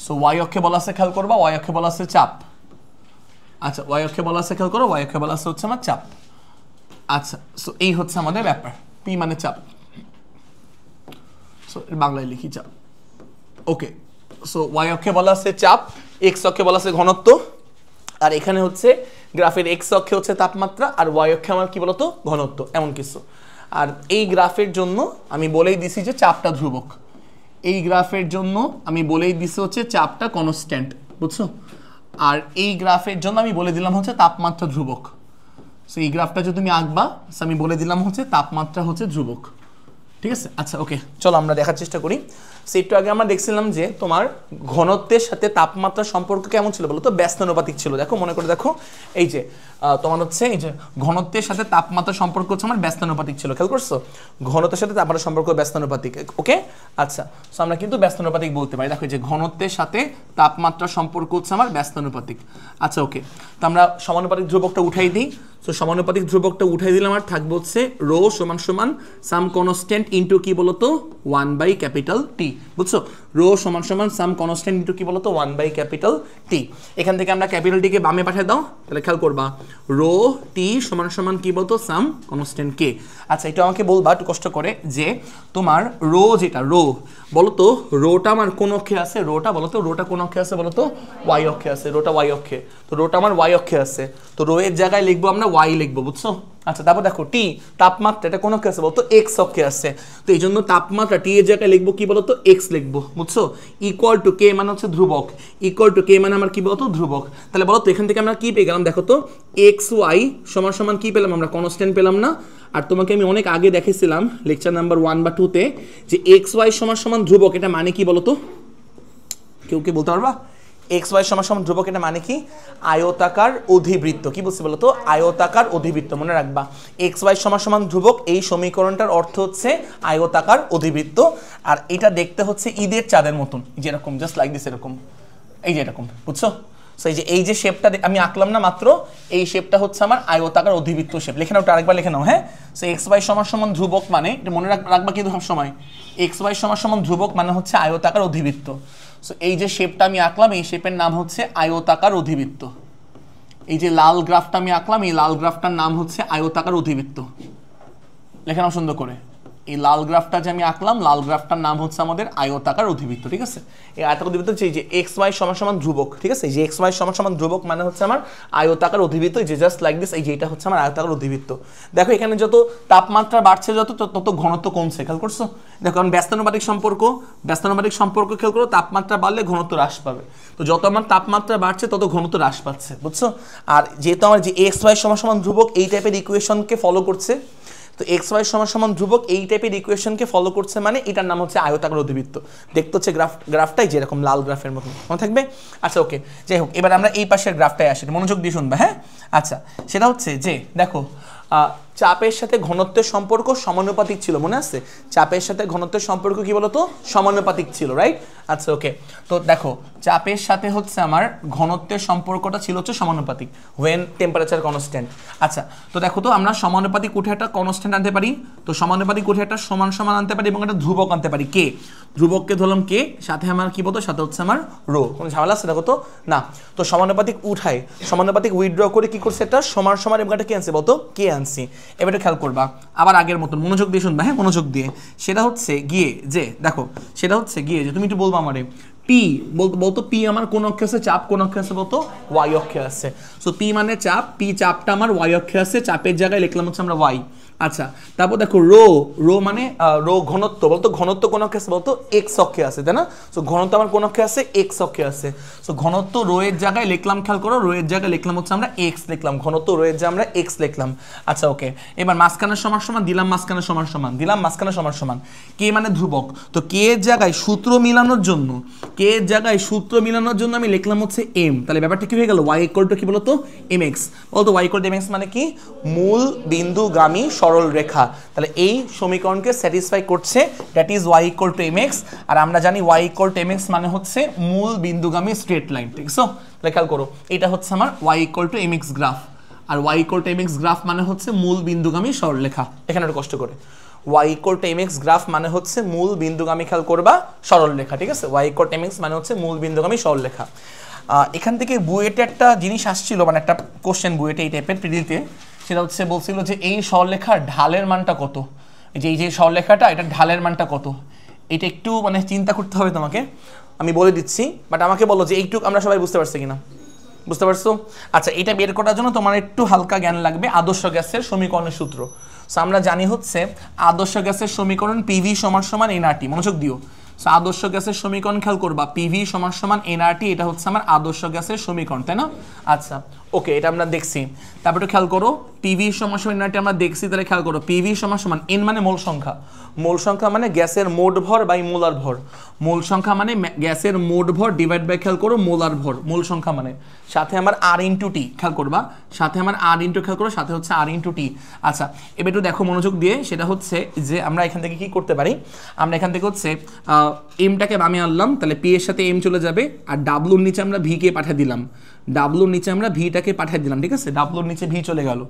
সো ওয়াই অক্ষে বলা আছে, খেয়াল করবা, ওয়াই অক্ষে বলা আছে চাপ। আচ্ছা, ওয়াই অক্ষে বলা আছে, খেয়াল করো, ওয়াই অক্ষে বলা আছে হচ্ছে আমার চাপ। আচ্ছা, সো এই হচ্ছে আমাদের ব্যাপার, পি মানে চাপ, সো বাংলায় লিখি চাপ। ওকে, সো ওয়াই অক্ষে বলা আছে চাপ, এক্স অক্ষে বলা আছে ঘনত্ব, আর এখানে হচ্ছে গ্রাফের এক্স অক্ষে হচ্ছে তাপমাত্রা, আর ওয়াই অক্ষে আমার কি বলতো ঘনত্ব, এমন কিছু। আর এই গ্রাফের জন্য আমি বলেই দিছি যে চাপটা ধ্রুবক, এই গ্রাফের জন্য আমি বলেই দিছি হচ্ছে চাপটা কনস্ট্যান্ট, বুঝছো? আর এই গ্রাফের জন্য আমি বলে দিলাম হচ্ছে তাপমাত্রা ধ্রুবক। সো এই গ্রাফটা যদি তুমি আঁকবা, আমি বলে দিলাম হচ্ছে তাপমাত্রা হচ্ছে ধ্রুবক, ঠিক আছে? আচ্ছা ওকে, চলো আমরা দেখার চেষ্টা করি। সো একটু আগে আমরা দেখছিলাম যে তোমার ঘনত্বের সাথে তাপমাত্রার সম্পর্ক কেমন ছিল বলো তো? ব্যস্তানুপাতিক ছিল। দেখো, মনে করে দেখো, এই যে তোমার হচ্ছে এই যে ঘনত্বের সাথে তাপমাত্রার সম্পর্ক হচ্ছে আমার ব্যস্তানুপাতিক ছিল, খেয়াল করছো? ঘনত্বের সাথে তাপমাত্রার সম্পর্ক ব্যস্তানুপাতিক, ওকে? আচ্ছা, সো আমরা কিন্তু ব্যস্তানুপাতিক বলতে পারি। দেখো, যে ঘনত্বের সাথে তাপমাত্রার সম্পর্ক হচ্ছে আমার ব্যস্তানুপাতিক। আচ্ছা ওকে, তো আমরা সমানুপাতিক ধ্রুবকটা উঠাই দিই। সো সমানুপাতিক ধ্রুবকটা উঠাই দিলে আমার থাকবে হচ্ছে রো সমান সমান সাম কনস্ট্যান্ট ইন্টু কি বলতো 1/T, বুঝছো? রো সমান সমান সাম কনস্ট্যান্ট ইন্টু কি বলতো 1/T। এখান থেকে আমরা ক্যাপিটাল টিকে বামে পাঠিয়ে দাও, তাহলে খেয়াল করবা রো টি সমান সমান কি বলতো সাম কনস্ট্যান্ট কে। আচ্ছা, এটা আমাকে বলবা একটু কষ্ট করে যে তোমার রো, যেটা রো বলতো, রোটা আমার কোন অক্ষে আছে? রোটা বলতো, রোটা কোন অক্ষে আছে বলতো? ওয়াই অক্ষে আছে, রোটা ওয়াই অক্ষে। তো রোটা আমার ওয়াই অক্ষে আছে, তো রো এর জায়গায় লিখবো আমরা ওয়াই লিখবো, বুঝছো? আচ্ছা, তারপর দেখো টি তাপমাত্রা, এটা কোন অক্ষে আছে বলতো? এক্স অক্ষে আছে। তো এই জন্য তাপমাত্রা টি এর জায়গায় লিখবো কি বলতো? এক্স লিখবো, বুঝছো? ইকুয়াল টু কে মানে হচ্ছে ধ্রুবক, ইকুয়াল টু কে মানে আমার কি বলতো? ধ্রুবক। তাহলে বলতো এখান থেকে আমরা কি পেয়ে গেলাম? দেখো তো, এক্স ওয়াই সমান সমান কি পেলাম আমরা? কনস্ট্যান্ট পেলাম না? আর তোমাকে আমি অনেক আগে দেখেছিলাম লেকচার নাম্বার 1 বা 2 তে যে এক্স ওয়াই সমান সমান ধ্রুবক, এটা মানে কি বলতো? কেউ কি বলতে পারবা? এক্স ওয়াই সমান সমান ধ্রুবক, এটা মানে কি? আয়তাকার অধিবৃত্ত। কি বলছি বলতো? আয়তাকার অধিবৃত্ত। মনে রাখবা, এক্স ওয়াই সমান সমান ধ্রুবক, এই সমীকরণটার অর্থ হচ্ছে আয়তাকার অধিবৃত্ত। আর এটা দেখতে হচ্ছে ঈদের চাঁদের মতন, যেরকম জাস্ট লাইক দিস, এরকম, এই যে এরকম, বুঝছো? সো এই যে শেপটা আমি আঁকলাম না মাত্র, এই শেপটা হচ্ছে আমার আয়তাকার অধিবৃত্ত শেপ। লিখে নাও, আরেকবার লিখে নাও, হ্যাঁ। সো এক্স ওয়াই সমান সমান ধ্রুবক মানে, এটা মনে রাখবা কিন্তু সব সময়, এক্স ওয়াই সমান সমান ধ্রুবক মানে হচ্ছে আয়তাকার অধিবৃত্ত। সো এই যে শেপটা আমি আঁকলাম, এই শেপের নাম হচ্ছে আয়তাকার অধিবৃত্ত। এই যে লাল গ্রাফটা আমি আঁকলাম, এই লাল গ্রাফটার নাম হচ্ছে আয়তাকার অধিবৃত্ত। লেখা নাও সুন্দর করে, এই লাল গ্রাফটা যে আমি আঁকলাম, লাল গ্রাফটার নাম হচ্ছে আমাদের আয়তাকার অধিবৃত্ত, ঠিক আছে। এই আয়তাকার অধিবৃত্ত হচ্ছে এই যে এক্স ওয়াই সমান সমান ধ্রুবক, ঠিক আছে। এই যে এক্স ওয়াই সমান সমান ধ্রুবক মানে হচ্ছে আমার আয়তাকার অধিবৃত্ত, যে জাস্ট লাইক দিস, এই যে এটা হচ্ছে আমার আয়তাকার অধিবৃত্ত। দেখো এখানে যত তাপমাত্রা বাড়ছে তত ঘনত্ব কমছে, খেয়াল করছো? দেখো কারণ ব্যস্তানুপাতিক সম্পর্ক খেয়াল করো, তাপমাত্রা বাড়লে ঘনত্ব হ্রাস পাবে। তো যত আমার তাপমাত্রা বাড়ছে তত ঘনত্ব হ্রাস পাচ্ছে, বুঝছো? আর যেহেতু আমার যে এক্স ওয়াই সমান সমান ধ্রুবক এই টাইপের ইকুয়েশনকে ফলো করছে, তো এক্স ওয়াই সমান সমান ধ্রুবক এই টাইপের ইকুয়েশনকে ফলো করছে মানে এটার নাম হচ্ছে আয়তাকার অধিবৃত্ত। দেখতে হচ্ছে গ্রাফটাই যেরকম লাল গ্রাফের মতো মনে থাকবে। আচ্ছা ওকে, যাই হোক, এবার আমরা এই পাশের গ্রাফটায় আসি, মনোযোগ দিয়ে শুনবা, হ্যাঁ। আচ্ছা, সেটা হচ্ছে যে দেখো চাপের সাথে ঘনত্বের সম্পর্ক সমানুপাতিক ছিল, মনে আছে? চাপের সাথে ঘনত্বের সম্পর্ক কি বলতো? সমানুপাতিক ছিল, রাইট? আচ্ছা ওকে, তো দেখো চাপের সাথে হচ্ছে আমার ঘনত্বের সম্পর্কটা ছিল হচ্ছে সমানুপাতিক, ওয়েন টেম্পারেচার কনস্ট্যান্ট। আচ্ছা, তো দেখো তো আমরা সমানুপাতিক উঠে একটা কনস্ট্যান্ট আনতে পারি, তো সমানুপাতিক উঠে একটা সমান সমান আনতে পারি এবং একটা ধ্রুবক আনতে পারি, কে। ধ্রুবককে ধরলাম কে, সাথে আমার কি বলতো? সাথে হচ্ছে আমার রো। কোনো ঝামেলা আছে দেখো তো? না। তো সমানুপাতিক উঠাই, সমানুপাতিক উইথড্র করে কি করছে? একটা সমান সমান এবং একটা কে আনছে বলতো? কে আনছি। এবারে খেয়াল করবা, আবার আগের মতন মনোযোগ দিয়ে শুনবা, হ্যাঁ, মনোযোগ দিয়ে। সেটা হচ্ছে গিয়ে যে দেখো, সেটা হচ্ছে গিয়ে যে তুমি একটু বলবো আমারে, পি বলতো, পি আমার কোন অক্ষে আছে? চাপ কোন অক্ষে আছে বলতো? ওয়াই অক্ষে আছে। সো পি মানে চাপ, পি চাপটা আমার ওয়াই অক্ষে আছে, চাপের জায়গায় লিখলাম হচ্ছে আমরা ওয়াই। আচ্ছা, তারপর দেখো রো মানে রো ঘনত্ব, বলতো ঘনত্ব কোন অক্ষে আছে বলতো? এক্স অক্ষে আছে, তাই না? সো ঘনত্ব আমার কোন অক্ষে আছে? এক্স অক্ষে আছে। সো ঘনত্ব রো এর জায়গায় লিখলাম, খেয়াল করো, রো এর জায়গায় লিখলাম হচ্ছে আমরা এক্স লিখলাম, ঘনত্ব রো এর জায়গায় আমরা এক্স লিখলাম। আচ্ছা ওকে, এবার মাঝখানের সমান সমান দিলাম, মাঝখানের সমান সমান দিলাম, মাঝখানের সমান সমান, কে মানে ধ্রুবক, তো কে এর জায়গায় সূত্র মিলানোর জন্য, কে এর জায়গায় সূত্র মিলানোর জন্য আমি লিখলাম হচ্ছে এম। তাহলে ব্যাপারটা কি হয়ে গেল? ওয়াই ইকুয়াল টু কি বলতো? M X. বলতো Y equal to M x মানে কি? মূল বিন্দুগামী সরল রেখা। তাহলে এই সমীকরণকে স্যাটিসফাই করছে, that is Y equal to M X. আর আমরা জানি Y equal to M x মানে হচ্ছে মূল বিন্দুগামী স্ট্রেট লাইন, ঠিক আছে? তাহলে খেয়াল করো, এটা হচ্ছে আমার y equal to M x graph, আর y equal to M x graph মানে হচ্ছে মূল বিন্দুগামী সরলরেখা। এখানে একটু কষ্ট করে, y equal to M x graph মানে হচ্ছে মূল বিন্দুগামী, খেয়াল করবা, সরলরেখা, ঠিক আছে? Y equal to M x মানে হচ্ছে মূল বিন্দুগামী সরলরেখা। এখান থেকে বুয়েটে একটা জিনিস আসছিল, মানে একটা কোশ্চেন বুয়েটে এই টাইপের প্রিলিতে, সেটা হচ্ছে বলছিল যে এই সরলরেখার ঢালের মানটা কত, এই যে সরলরেখাটা, এটা ঢালের মানটা কত, এটা একটু মানে চিন্তা করতে হবে তোমাকে, আমি বলে দিচ্ছি, বাট আমাকে বলো যে এইটুকু আমরা সবাই বুঝতে পারছি কিনা, বুঝতে পারছো? আচ্ছা, এটা বের করার জন্য তোমার একটু হালকা জ্ঞান লাগবে, আদর্শ গ্যাসের সমীকরণের সূত্র। সো আমরা জানি হচ্ছে আদর্শ গ্যাসের সমীকরণ পিভি সমান সমান এনআরটি, মনোযোগ দিও। সো আদর্শ গ্যাসের সমীকরণ খেয়াল করবা, পিভি সমান সমান এনআরটি, এটা হচ্ছে আমার আদর্শ গ্যাসের সমীকরণ, তাই না? আচ্ছা ওকে, এটা আমরা দেখছি। তারপর একটু খেয়াল করো, পিভি সমান সমান এনআরটি আমরা দেখছি, তাহলে খেয়াল করো, পিভি সমান সমান এন মানে মোল সংখ্যা, মোল সংখ্যা মানে গ্যাসের মোট ভর বাই মোলার ভর, মোল সংখ্যা মানে গ্যাসের মোট ভর ডিভাইড বাই, খেয়াল করো, মোলার ভর, মোল সংখ্যা মানে, সাথে আমার আর ইন্টু টি, খেয়াল করবা, সাথে আমার আর ইন্টু, খেয়াল করো, সাথে হচ্ছে আর ইন্টু টি। আচ্ছা, এবার একটু দেখো মনোযোগ দিয়ে, সেটা হচ্ছে যে আমরা এখান থেকে কি করতে পারি, আমরা এখান থেকে হচ্ছে এমটাকে বামে আনলাম, তাহলে পি এর সাথে এম চলে যাবে, আর ডাব্লুর নিচে আমরা ভি কে পাঠিয়ে দিলাম, ডাব্লুর নিচে আমরা ভিটাকে পাঠিয়ে দিলাম, ঠিক আছে? ডাব্লুর নিচে ভি চলে গেল,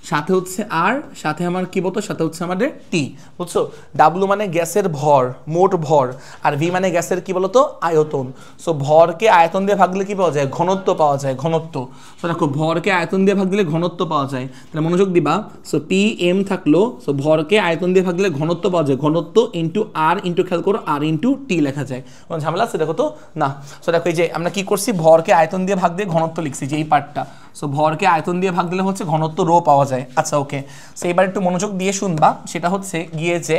সাথে হচ্ছে আর, সাথে আমার কি বলতো? সাথে হচ্ছে আমাদের টি, বুঝছো? ডাব্লু মানে গ্যাসের ভর, মোট ভর, আর ভি মানে গ্যাসের কি বলতো? আয়তন। সো ভরকে আয়তন দিয়ে ভাগ দিলে কি পাওয়া যায়? ঘনত্ব পাওয়া যায়, ঘনত্ব। সো দেখো, ভরকে আয়তন দিয়ে ভাগ দিলে ঘনত্ব পাওয়া যায়, তাহলে মনোযোগ দিবা। সো পি এম থাকলো, সো ভরকে আয়তন দিয়ে ভাগ দিলে ঘনত্ব পাওয়া যায়, ঘনত্ব ইন্টু আর ইন্টু, খেয়াল করো, আর ইন্টু টি লেখা যায়। কোনো ঝামেলা আছে দেখো তো? না। সো দেখো, এই যে আমরা কি করছি, ভরকে আয়তন দিয়ে ভাগ দিয়ে ঘনত্ব লিখছি, যে এই পার্টটা। সো ভরকে আয়তন দিয়ে ভাগ দিলে হচ্ছে ঘনত্ব রো পাওয়া যায়। আচ্ছা ওকে, সো এবার একটু মনোযোগ দিয়ে শুনবা, সেটা হচ্ছে গিয়ে যে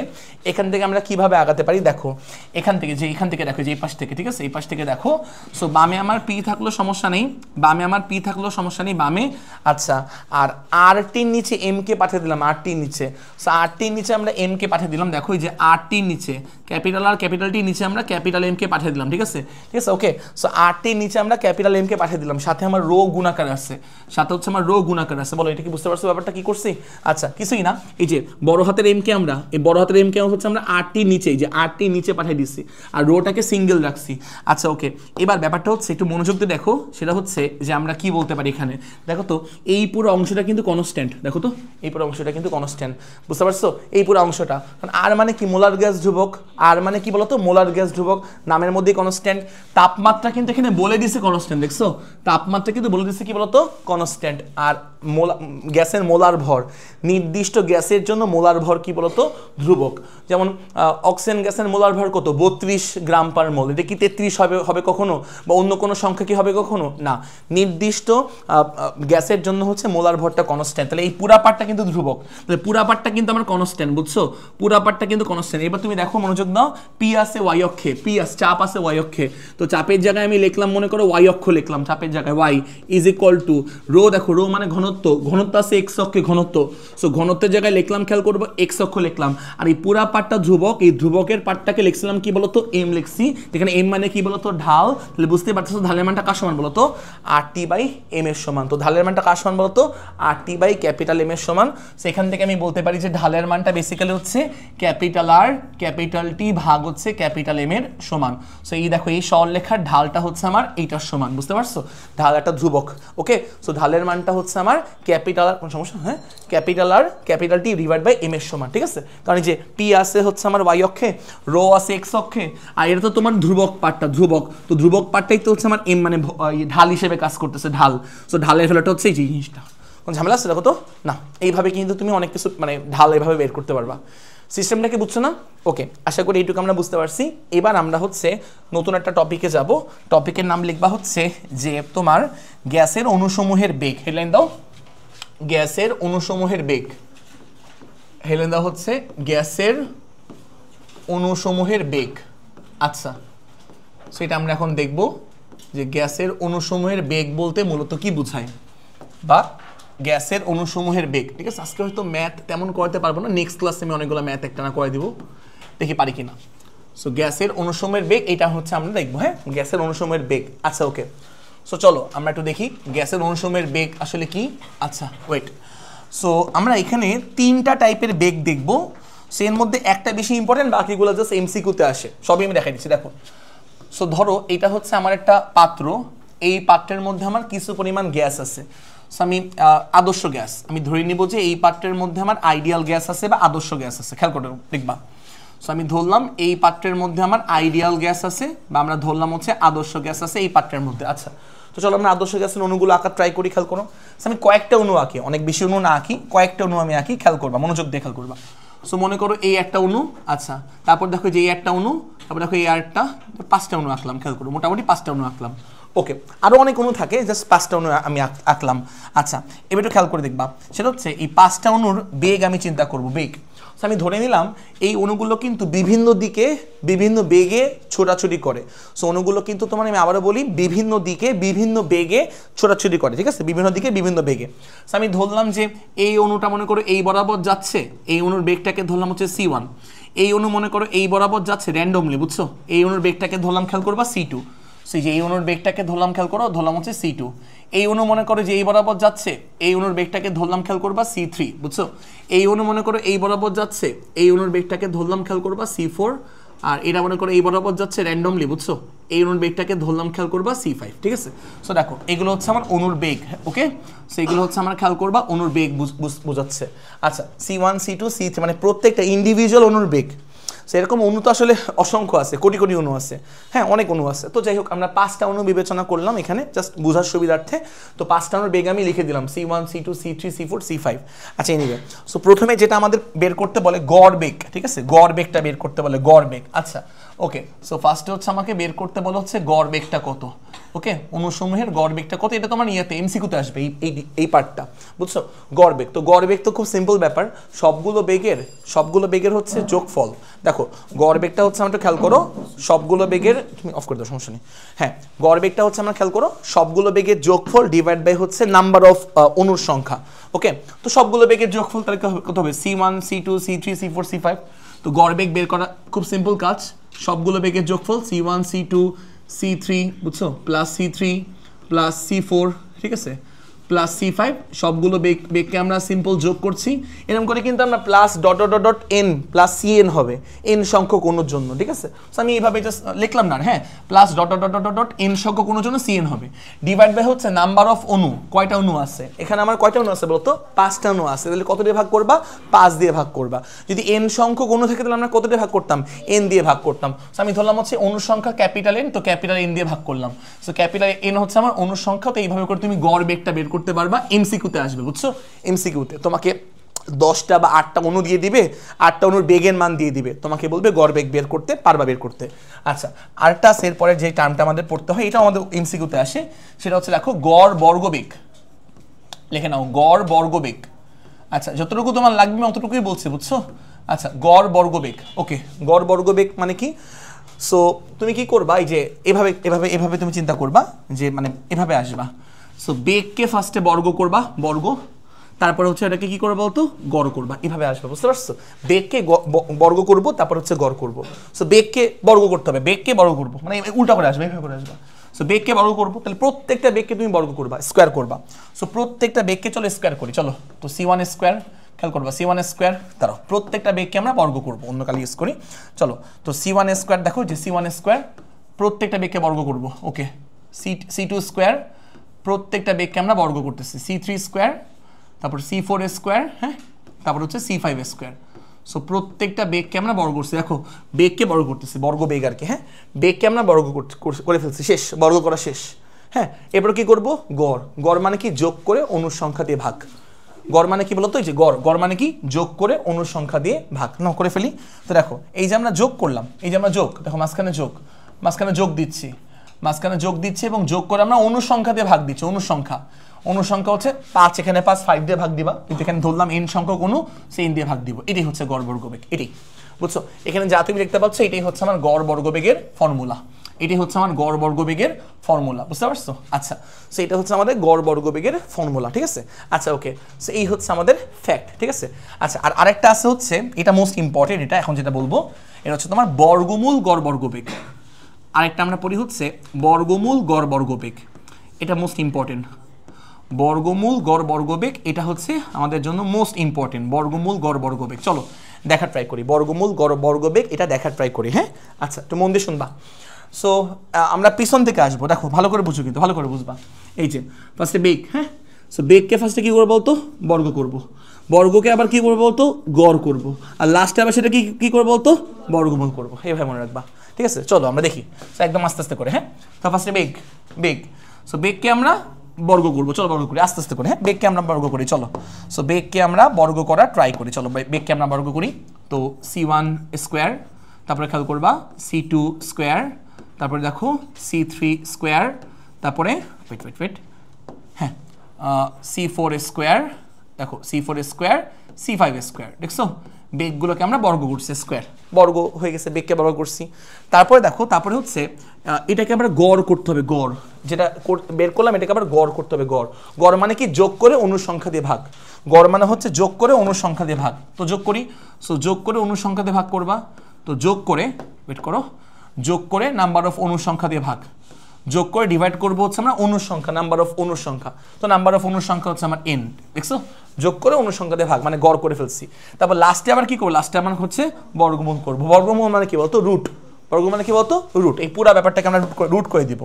এখান থেকে আমরা কিভাবে আগাতে পারি। দেখো এখান থেকে দেখো, যে এই পাশ থেকে, ঠিক আছে? এই পাশ থেকে দেখো, সো বামে আমার পি থাকলো, সমস্যা নেই, বামে আমার পি থাকলো, সমস্যা নেই, বামে। আচ্ছা, আর আর টির নিচে এম কে পাঠিয়ে দিলাম, আর টির নিচে, সো আর টির নিচে আমরা এম কে পাঠিয়ে দিলাম। দেখো এই যে আর টির নিচে ক্যাপিটাল আর ক্যাপিটাল টির নিচে আমরা ক্যাপিটাল এম কে পাঠিয়ে দিলাম, ঠিক আছে? ঠিক আছে ওকে, সো আর টির নিচে আমরা ক্যাপিটাল এম কে পাঠিয়ে দিলাম, সাথে সাথে আমার রো গুণাকার আছে, সাথে হচ্ছে আমার রো গুণাকার আছে। বলো এটা কি বুঝতে পারছো ব্যাপারটা কি করছি? আচ্ছা কিছুই না, এই যে বড় হাতের এম কে আমরা এই বড় হাতের এম কে হচ্ছে আমরা আরটি নিচে, যে আরটি নিচে পাঠিয়ে দিচ্ছি আর রোটাকে সিঙ্গেল রাখছি। আচ্ছা ওকে, এবার ব্যাপারটা হচ্ছে একটু মনোযোগ দিয়ে দেখো, সেটা হচ্ছে যে আমরা কি বলতে পারি এখানে, দেখো তো এই পুরো অংশটা কিন্তু কনস্ট্যান্ট, দেখো তো এই পুরো অংশটা কিন্তু কনস্ট্যান্ট, বুঝতে পারছো? এই পুরো অংশটা, কারণ আর মানে কি মোলার গ্যাস ধ্রুবক, আর মানে কি বলতো মোলার গ্যাস ধ্রুবক, নামের মধ্যে কনস্ট্যান্ট। তাপমাত্রা কিন্তু এখানে বলে দিছে কনস্ট্যান্ট, দেখছো তাপমাত্রা কিন্তু বলে দিছে কি বলতো কনস্ট্যান্ট। আর গ্যাসের মোলার ভর, নির্দিষ্ট গ্যাসের জন্য মোলার ভর কি বলতো ধ্রুবক। যেমন অক্সিজেন গ্যাসের মোলার ভর কত 32 গ্রাম পার মোল, এটা কি 33 হবে কখনো, বা অন্য কোনো সংখ্যা কি হবে কখনো না, নির্দিষ্ট গ্যাসের জন্য হচ্ছে মোলার ভরটা কনস্ট্যান্ট। তাহলে এই পুরা পার্টটা কিন্তু ধ্রুবক, তাহলে পুরা পার্টটা কিন্তু আমার কনস্ট্যান্ট, বুঝছো? পুরা পার্টটা কিন্তু কনস্ট্যান্ট। এবার তুমি দেখো মনোযোগ দাও, পি আছে ওয়াই অক্ষে, পি আছে চাপ আছে ওয়াই অক্ষে, তো চাপের জায়গায় আমি লিখলাম মনে করো ওয়াই অক্ষ লিখলাম, চাপের জায়গায় y is equal to rho, দেখো রো মানে ঘনত্ব, ঘনত্ব আছে এক্স অক্ষে ঘনত্ব, সো ঘনত্বের জায়গায় লিখলাম খেয়াল করবো এক্স অক্ষ লিখলাম, আর এই পুরা পার্টটা ধ্রুবক, এই ধ্রুবকের পার্টটাকে লিখছিলাম কি বলতো এম লিখছি, এখানে এম মানে কি বলতো ঢাল, তাহলে বুঝতে পারতেছো ঢালের মানটা কার সমান বলতো আর টি বাই এম এর সমান। তো ঢালের মানটা কার সমান বলতো আর টি বাই ক্যাপিটাল এম এর সমান। সেখান থেকে আমি বলতে পারি যে ঢালের মানটা বেসিক্যালি হচ্ছে ক্যাপিটাল আর ক্যাপিটাল টি ভাগ হচ্ছে ক্যাপিটাল এম এর সমান। সো এই দেখো এই সরলরেখার ঢালটা হচ্ছে আমার এইটার সমান, বুঝতে পারছো? ঢাল একটা ধ্রুবক, ওকে। সো ঢালের মানটা হচ্ছে আমার ক্যাপিটাল আর, কোনো সমস্যা হ্যাঁ, capital R capital T divide by M এর সমান, ঠিক আছে? কারণ এই যে পি আছে হচ্ছে আমার ওয়াই অক্ষে, রো আছে এক্স অক্ষে, আর এটা তো তোমার ধ্রুবক পার্টটা, ধ্রুবক, তো ধ্রুবক পার্টটাই তো হচ্ছে আমার এম মানে ঢাল হিসেবে কাজ করতেছে, ঢাল। সো ঢালের ভ্যালুটা হচ্ছে এই জিনিসটা, কোনো ঝামেলা আছে দেখো তো না? এইভাবে কিন্তু তুমি অনেক কিছু মানে ঢাল এভাবে বের করতে পারবা। সিস্টেমটাকে বুঝছো না? ওকে, আশা করি এইটুকু আমরা বুঝতে পারছি। এবার আমরা হচ্ছে নতুন একটা টপিকে যাব, টপিকের নাম লিখবা হচ্ছে যে তোমার গ্যাসের অণুসমূহের বেগ। হেডলাইন দাও গ্যাসের অণুসমূহের বেগ, হেডলাইন দাও হচ্ছে গ্যাসের অণুসমূহের বেগ। আচ্ছা, সেটা আমরা এখন দেখব যে গ্যাসের অণুসমূহের বেগ বলতে মূলত কি বোঝায়, বা গ্যাসের অণুসমূহের বেগ। ঠিক আছে, আজকে হয়তো ম্যাথ তেমন করতে পারবো না, নেক্সট ক্লাসে আমি অনেকগুলো ম্যাথ একটা না করে দিব, দেখি পারি কিনা। সো গ্যাসের অণুসমূহের বেগ এটা হচ্ছে আমরা দেখবো, হ্যাঁ গ্যাসের অণুসমূহের বেগ। আচ্ছা ওকে, সো চলো আমরা একটু দেখি গ্যাসের অণুসমূহের বেগ আসলে কি। আচ্ছা ওয়েট, সো আমরা এখানে তিনটা টাইপের বেগ দেখবো, সের মধ্যে একটা বেশি ইম্পর্টেন্ট, বাকিগুলো জাস্ট এমসিকিউতে আসে, সবই আমি দেখাই দিচ্ছি। দেখো, সো ধরো এটা হচ্ছে আমার একটা পাত্র, এই পাত্রের মধ্যে আমার কিছু পরিমাণ গ্যাস আছে। সো আমি আদর্শ গ্যাস আমি ধরে নিব যে এই পাত্রের মধ্যে আমার আইডিয়াল গ্যাস আছে বা আদর্শ গ্যাস আছে, খেয়াল করে দেখবা। সো আমি ধরলাম এই পাত্রের মধ্যে আমার আইডিয়াল গ্যাস আছে, বা আমরা ধরলাম হচ্ছে আদর্শ গ্যাস আছে এই পাত্রের মধ্যে। আচ্ছা, তো চলো আমরা আদর্শ গ্যাসের অণুগুলো আঁকা ট্রাই করি, খেয়াল করো। সো আমি কয়েকটা অণু আঁকি, অনেক বেশি অণু না আঁকি, কয়েকটা অণু আমি আঁকি, খেয়াল করবা, মনোযোগ দিয়ে খেয়াল করবা। সো মনে করো এই একটা অণু, আচ্ছা তারপর দেখো যে এই একটা অণু, তারপর দেখো এই আরেকটা, 5টা অণু আঁকলাম, খেয়াল করো মোটামুটি 5টা অণু আঁকলাম। ওকে, আরও অনেক অণু থাকে, জাস্ট 5টা অণু আমি আঁকলাম। আচ্ছা এবার একটু খেয়াল করে দেখবা, সেটা হচ্ছে এই 5টা অণুর বেগ আমি চিন্তা করব, বেগ। সো আমি ধরে নিলাম এই অণুগুলো কিন্তু বিভিন্ন দিকে বিভিন্ন বেগে ছোটাছুটি করে। সো অণুগুলো কিন্তু তোমার আমি আবারও বলি বিভিন্ন দিকে বিভিন্ন বেগে ছোটাছুটি করে, ঠিক আছে, বিভিন্ন দিকে বিভিন্ন বেগে। সো আমি ধরলাম যে এই অণুটা মনে করো এই বরাবর যাচ্ছে, এই অণুর বেগটাকে ধরলাম হচ্ছে C1, এই অণু মনে করো এই বরাবর যাচ্ছে র্যান্ডমলি, বুঝছো, এই অণুর বেগটাকে ধরলাম খেয়াল করবা C2, সেই যে এই অণুর বেগটাকে ধরলাম খেয়াল করো, ধরলাম হচ্ছে C2। এই অণু মনে করো যে এই বরাবর যাচ্ছে, এই অণুর বেগটাকে ধরলাম খেয়াল করবা C3, বুঝছো। এই অণু মনে করো এই বরাবর যাচ্ছে, এই অণুর বেগটাকে ধরলাম খেয়াল করবা C4, আর এটা মনে করো এই বরাবর যাচ্ছে র্যান্ডমলি, বুঝছো, এই অণুর বেগটাকে ধরলাম খেয়াল করবা C5, ঠিক আছে। সো দেখো এগুলো হচ্ছে আমার অণুর বেগ, ওকে। সো এগুলো হচ্ছে আমার খেয়াল করবা অণুর বেগ বোঝাচ্ছে। আচ্ছা C1 C2 C3 মানে প্রত্যেকটা ইন্ডিভিজুয়াল অণুর বেগ। সেরকম অণু তো আসলে অসংখ্য আছে, কোটি কোটি অণু আছে, হ্যাঁ অনেক অণু আছে। তো যাই হোক আমরা 5টা অণু বিবেচনা করলাম এখানে জাস্ট বোঝার সুবিধার্থে। তো 5টা অণুর বেগ আমি লিখে দিলাম C1 C2 C3 C4 C5। আচ্ছা এনিওয়ে, সো প্রথমে যেটা আমাদের বের করতে বলে গড় বেগ, ঠিক আছে, গড় বেগটা বের করতে বলে, গড় বেগ। আচ্ছা ওকে, সো ফার্স্টে হচ্ছে আমাকে বের করতে বলা হচ্ছে গড় বেগটা কত, ওকে, অণুসমূহের গড় বেগটা কত, এটা তোমার ইয়েতে এমসিকিউতে আসবে এই পার্টটা, বুঝছো। গড় বেগ, তো গড় বেগ তো খুব সিম্পল ব্যাপার, সবগুলো বেগের হচ্ছে যোগফল। দেখো গড় বেগটা হচ্ছে আমরা খেয়াল করো, সবগুলো বেগের, তুমি অফ করে দাও সমস্যা নেই, হ্যাঁ গড় বেগটা হচ্ছে আমরা খেয়াল করো সবগুলো বেগের যোগফল ডিভাইড বাই হচ্ছে নাম্বার অফ অণুর সংখ্যা, ওকে। তো সবগুলো বেগের যোগফল তাহলে কত হবে C1 C2 C3 C4 C5। তো গড় বেগ বের করা খুব সিম্পল কাজ, সবগুলো বেগের যোগফল C1 C2 C3, বুঝছো, প্লাস C3 প্লাস C4, ঠিক আছে, প্লাস C5, সবগুলো বেগকে আমরা সিম্পল যোগ করছি। এরকম করে কিন্তু আমরা plus dot dot dot dot N plus CN হবে এন সংখ্যক অণুর জন্য, ঠিক আছে। সো আমি এইভাবে জাস্ট লিখলাম না, হ্যাঁ, plus dot dot dot dot dot N সংখ্যক অণুর জন্য CN হবে, ডিভাইড বাই হচ্ছে নাম্বার অফ অণু, কয়টা অণু আছে এখানে আমার, কয়টা অণু আছে বলতো, 5টা অণু আছে, তাহলে কত দিয়ে ভাগ করবা, 5 দিয়ে ভাগ করবা। যদি এন সংখ্যক অণু থাকে তাহলে আমরা কত দিয়ে ভাগ করতাম, এন দিয়ে ভাগ করতাম। সো আমি ধরলাম হচ্ছে অণুর সংখ্যা ক্যাপিটাল এন, তো ক্যাপিটাল এন দিয়ে ভাগ করলাম। সো ক্যাপিটাল এন হচ্ছে আমার অণুর সংখ্যা, তো এইভাবে করে তুমি গড় বেগটা বের করতে পারবা। এমসিকিউতে আসবে, বুঝছো, এমসিকিউতে তোমাকে 10টা বা 8টা অণু দিয়ে দিবে, 8টা অণুর বেগের মান দিয়ে দিবে, তোমাকে বলবে গড় বেগ বের করতে পারবা, বের করতে। আচ্ছা, আরেকটা আছে এরপরে যে টার্মটা আমাদের পড়তে হয়, এটা আমাদের এমসিকিউতে আসে, সেটা হচ্ছে দেখো গড় বর্গবেগ, লিখে নাও গড় বর্গবেগ। আচ্ছা, যতটুকু তোমার লাগবে আমি অতটুকুই বলছি, বুঝছো। আচ্ছা, গড় বর্গবেগ, ওকে, গড় বর্গবেগ মানে কি? সো তুমি কি করবা, এই যে এভাবে এভাবে এভাবে তুমি চিন্তা করবা যে মানে এভাবে আসবা। সো বেগকে ফার্স্টে বর্গ করবা, বর্গ, তারপরে হচ্ছে এটাকে কি করবো বলতো, গড় করবা, এভাবে আসবে, বুঝতে পারছো। বেগকে বর্গ করব, তারপর হচ্ছে গড় করব। সো বেগকে বর্গ করতে হবে, বেগকে বর্গ করব, মানে উল্টা করে আসবে, এইভাবে করে আসবা। সো বেগকে বর্গ করবো, তাহলে প্রত্যেকটা বেগকে তুমি বর্গ করবা, স্কোয়ার করবা। সো প্রত্যেকটা বেগকে চলো স্কোয়ার করি, চলো। তো C1 স্কোয়ার, খেয়াল করবা C1 স্কোয়ার, তারও প্রত্যেকটা বেগকে আমরা বর্গ করবো, অন্য কালি ইউজ করি, চলো। তো C1 স্কোয়ার, দেখো যে C1 স্কোয়ার প্রত্যেকটা বেগকে বর্গ করব, ওকে। C2 স্কোয়ার প্রত্যেকটা বেগকে আমরা বর্গ করতেছি, C3 স্কোয়ার, তারপর C4 স্কোয়ার, হ্যাঁ, তারপর হচ্ছে C5 স্কোয়ার। সো প্রত্যেকটা বেগকে আমরা বর্গ করছি, দেখো বেগকে বর্গ করতেছি, বর্গ বেগ আর কি, হ্যাঁ, বেগকে আমরা বর্গ করে ফেলছি, শেষ, বর্গ করা শেষ, হ্যাঁ। এরপর কি করব, গড়, গড় মানে কি, যোগ করে অণুর সংখ্যা দিয়ে ভাগ। গড় মানে কি বলতো, এই যে গড়, গড় মানে কি, যোগ করে অণুর সংখ্যা দিয়ে ভাগ, না করে ফেলি। তো দেখো এই যে আমরা যোগ করলাম, এই যে আমরা যোগ, দেখো মাঝখানে যোগ, মাঝখানে যোগ দিচ্ছি, মাঝখানে যোগ দিচ্ছি এবং যোগ করে আমরা অণুর সংখ্যা দিয়ে ভাগ দিচ্ছি, অণুর সংখ্যা, অণুর সংখ্যা হচ্ছে 5, এখানে 5, 5 দিয়ে ভাগ দিবা, কিন্তু এখানে ধরলাম এন সংখ্যক অণু, সেই এন দিয়ে ভাগ দিব, এটাই হচ্ছে গড় বর্গবেগ, এটাই, বুঝছো। এখানে যা তুমি দেখতে পাচ্ছ এটাই হচ্ছে আমার গড় বর্গবেগের ফর্মুলা, এটাই হচ্ছে আমার গড় বর্গবেগের ফর্মুলা, বুঝতে পারছো। আচ্ছা, সো এটা হচ্ছে আমাদের গড় বর্গবেগের ফর্মুলা, ঠিক আছে। আচ্ছা, ওকে, সো এই হচ্ছে আমাদের ফ্যাক্ট, ঠিক আছে। আচ্ছা, আর আরেকটা আছে হচ্ছে, এটা মোস্ট ইম্পর্টেন্ট, এটা এখন যেটা বলবো, এটা হচ্ছে তোমার বর্গমূল গড় বর্গবেগ। আরেকটা আমরা পড়ি হচ্ছে বর্গমূল গড় বর্গবেগ, এটা মোস্ট ইম্পর্টেন্ট, বর্গমূল গড় বর্গবেগ, এটা হচ্ছে আমাদের জন্য মোস্ট ইম্পর্টেন্ট, বর্গমূল গড় বর্গবেগ। চলো দেখা ট্রাই করি, বর্গমূল গড় বর্গবেগ, এটা দেখা ট্রাই করি, হ্যাঁ। আচ্ছা, একটু মন দিয়ে শুনবা। সো আমরা পিছন থেকে আসবো, দেখো ভালো করে বুঝো, কিন্তু ভালো করে বুঝবা। এই যে ফার্স্টে বেগ, হ্যাঁ, সো বেগকে ফার্স্টে কী করবো বলতো, বর্গ করব, বর্গকে আবার কী করবো বলতো, গড় করব, আর লাস্টে আবার সেটা কী করবো বলতো, বর্গমূল করবো, এইভাবে মনে রাখবা, ঠিক আছে। চলো আমরা দেখি, সো একদম আস্তে আস্তে করে, হ্যাঁ। তো ফার্স্টে বেগ, বেগ, সো বেগকে আমরা বর্গ করবো, চলো বর্গ করি আস্তে আস্তে করে, হ্যাঁ, বেগকে আমরা বর্গ করি, চলো। সো বেগকে আমরা বর্গ করা ট্রাই করি, চলো বেগকে আমরা বর্গ করি। তো C1 স্কোয়ার, তারপরে খেয়াল করবা C2 স্কোয়ার, তারপরে দেখো C3 স্কোয়ার, তারপরে ওয়েট, হ্যাঁ, C4 স্কোয়ার, দেখো C4 স্কোয়ার, C5 স্কোয়ার, দেখছো বেগগুলোকে আমরা বর্গ করছি, স্কোয়ার বর্গ হয়ে গেছে, বেগকে বর্গ করছি। তারপরে দেখো, তারপরে হচ্ছে এটাকে আমরা গড় করতে হবে, গড় যেটা বের করলাম এটাকে আবার গড় করতে হবে, গড়, গড় মানে কি, যোগ করে অণুর সংখ্যা দিয়ে ভাগ, গড় মানে হচ্ছে যোগ করে অণুর সংখ্যা দিয়ে ভাগ। তো যোগ করি, সো যোগ করে অণুর সংখ্যা দিয়ে ভাগ করবা, তো যোগ করে, ওয়েট করো, যোগ করে নাম্বার অফ অণুর সংখ্যা দিয়ে ভাগ, যোগ করে ডিভাইড করবো হচ্ছে আমরা অণুর সংখ্যা, নাম্বার অফ অণুর সংখ্যা, তো নাম্বার অফ অণুর সংখ্যা হচ্ছে আমার n, দেখছো, যোগ করে অণুর সংখ্যা দিয়ে ভাগ, মানে গড় করে ফেলছি। তারপর লাস্টে আবার কি করবো, লাস্টে আমার হচ্ছে বর্গমূল করবো, বর্গমূল মানে কি বলতো, রুট, বর্গ মানে কি বলতো, রুট। এই পুরা ব্যাপারটাকে আমরা রুট করে দিব,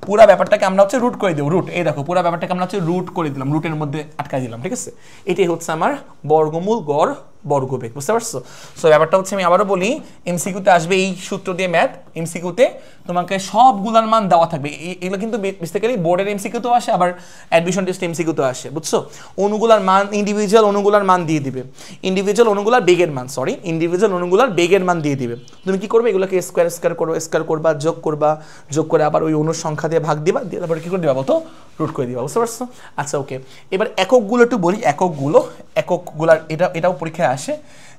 পুরা ব্যাপারটাকে আমরা হচ্ছে রুট করে দিব, রুট, এই দেখো পুরা ব্যাপারটাকে আমরা হচ্ছে রুট করে দিলাম, রুটের মধ্যে আটকাই দিলাম, ঠিক আছে। এটাই হচ্ছে আমার বর্গমূল গড় বর্গবেগ, বুঝতে পারছো। সো ব্যাপারটা হচ্ছে, আমি আবারও বলি, এমসিকিউতে আসবে এই সূত্র দিয়ে ম্যাথ, এমসিকিউতে তোমাকে সবগুলার মান দেওয়া থাকবে, এগুলো কিন্তু বেসিক্যালি বোর্ডের এমসিকিউতেও আসে, আবার অ্যাডমিশন টেস্ট এমসিকিউতেও আসে, বুঝছো। অনুগুলার মান, ইন্ডিভিজুয়াল অনুগুলার মান দিয়ে দিবে, ইন্ডিভিজুয়াল অনুগুলার বেগের মান, সরি ইন্ডিভিজুয়াল অনুগুলার বেগের মান দিয়ে দিবে। তুমি কি করবে, এগুলোকে স্কোয়ার স্কোয়ার করবা, যোগ করবা, যোগ করে আবার ওই অনুর সংখ্যা দিয়ে ভাগ দিবা, দিয়ে তারপরে কি করে দিবা বলতো, রুট করে দিবা, বুঝতে পারছো। আচ্ছা, ওকে, এবার এককগুলো একটু বলি, এককগুলার এটাও পরীক্ষায় আসে,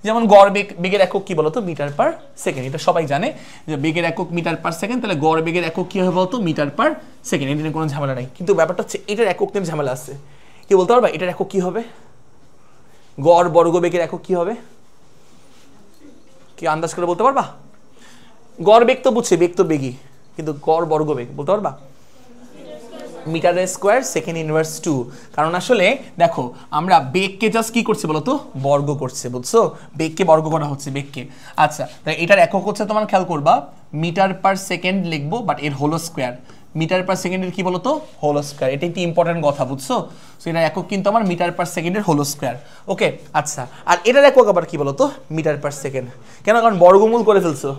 যেমন গড় বেগের একক কি বলতো, মিটার পার সেকেন্ড, এটা সবাই জানে যে বেগের একক মিটার পার সেকেন্ড, তাহলে গড় বেগের একক কি হবে বলতো, মিটার পার সেকেন্ড, এটা নিয়ে কোনো ঝামেলা নাই। কিন্তু ব্যাপারটা হচ্ছে এটার একক নিয়ে ঝামেলা আছে, কি বলতে পারবা, এটার একক কি হবে, গড় বর্গবেগের একক কি হবে, কি আন্দাজ করে বলতে পারবা? গড় বেগ তো বুঝছে, বেগ তো বেগই, কিন্তু গড় বর্গবেগ বলতে পারবা? মিটারের স্কোয়ার সেকেন্ড ইনভার্স 2, কারণ আসলে দেখো আমরা বেগকে জাস্ট কি করছি বলো তো, বর্গ করছে, বুঝছো, বেগকে বর্গ করা হচ্ছে বেগকে। আচ্ছা, তাই এটার একক হচ্ছে তোমার খেয়াল করবা মিটার পার সেকেন্ড লিখবো, বাট এর হোল স্কোয়ার, মিটার পার সেকেন্ডের কি বলতো, হোল স্কোয়ার। এটা একটি ইম্পর্টেন্ট কথা, বুঝছো। সো এটার একক কিন্তু আমার মিটার পার সেকেন্ডের হোল স্কোয়ার। ওকে, আচ্ছা, আর এটার একক আবার কি বলতো, মিটার পার সেকেন্ড। কেন? কারণ বর্গমূল করে ফেলছো,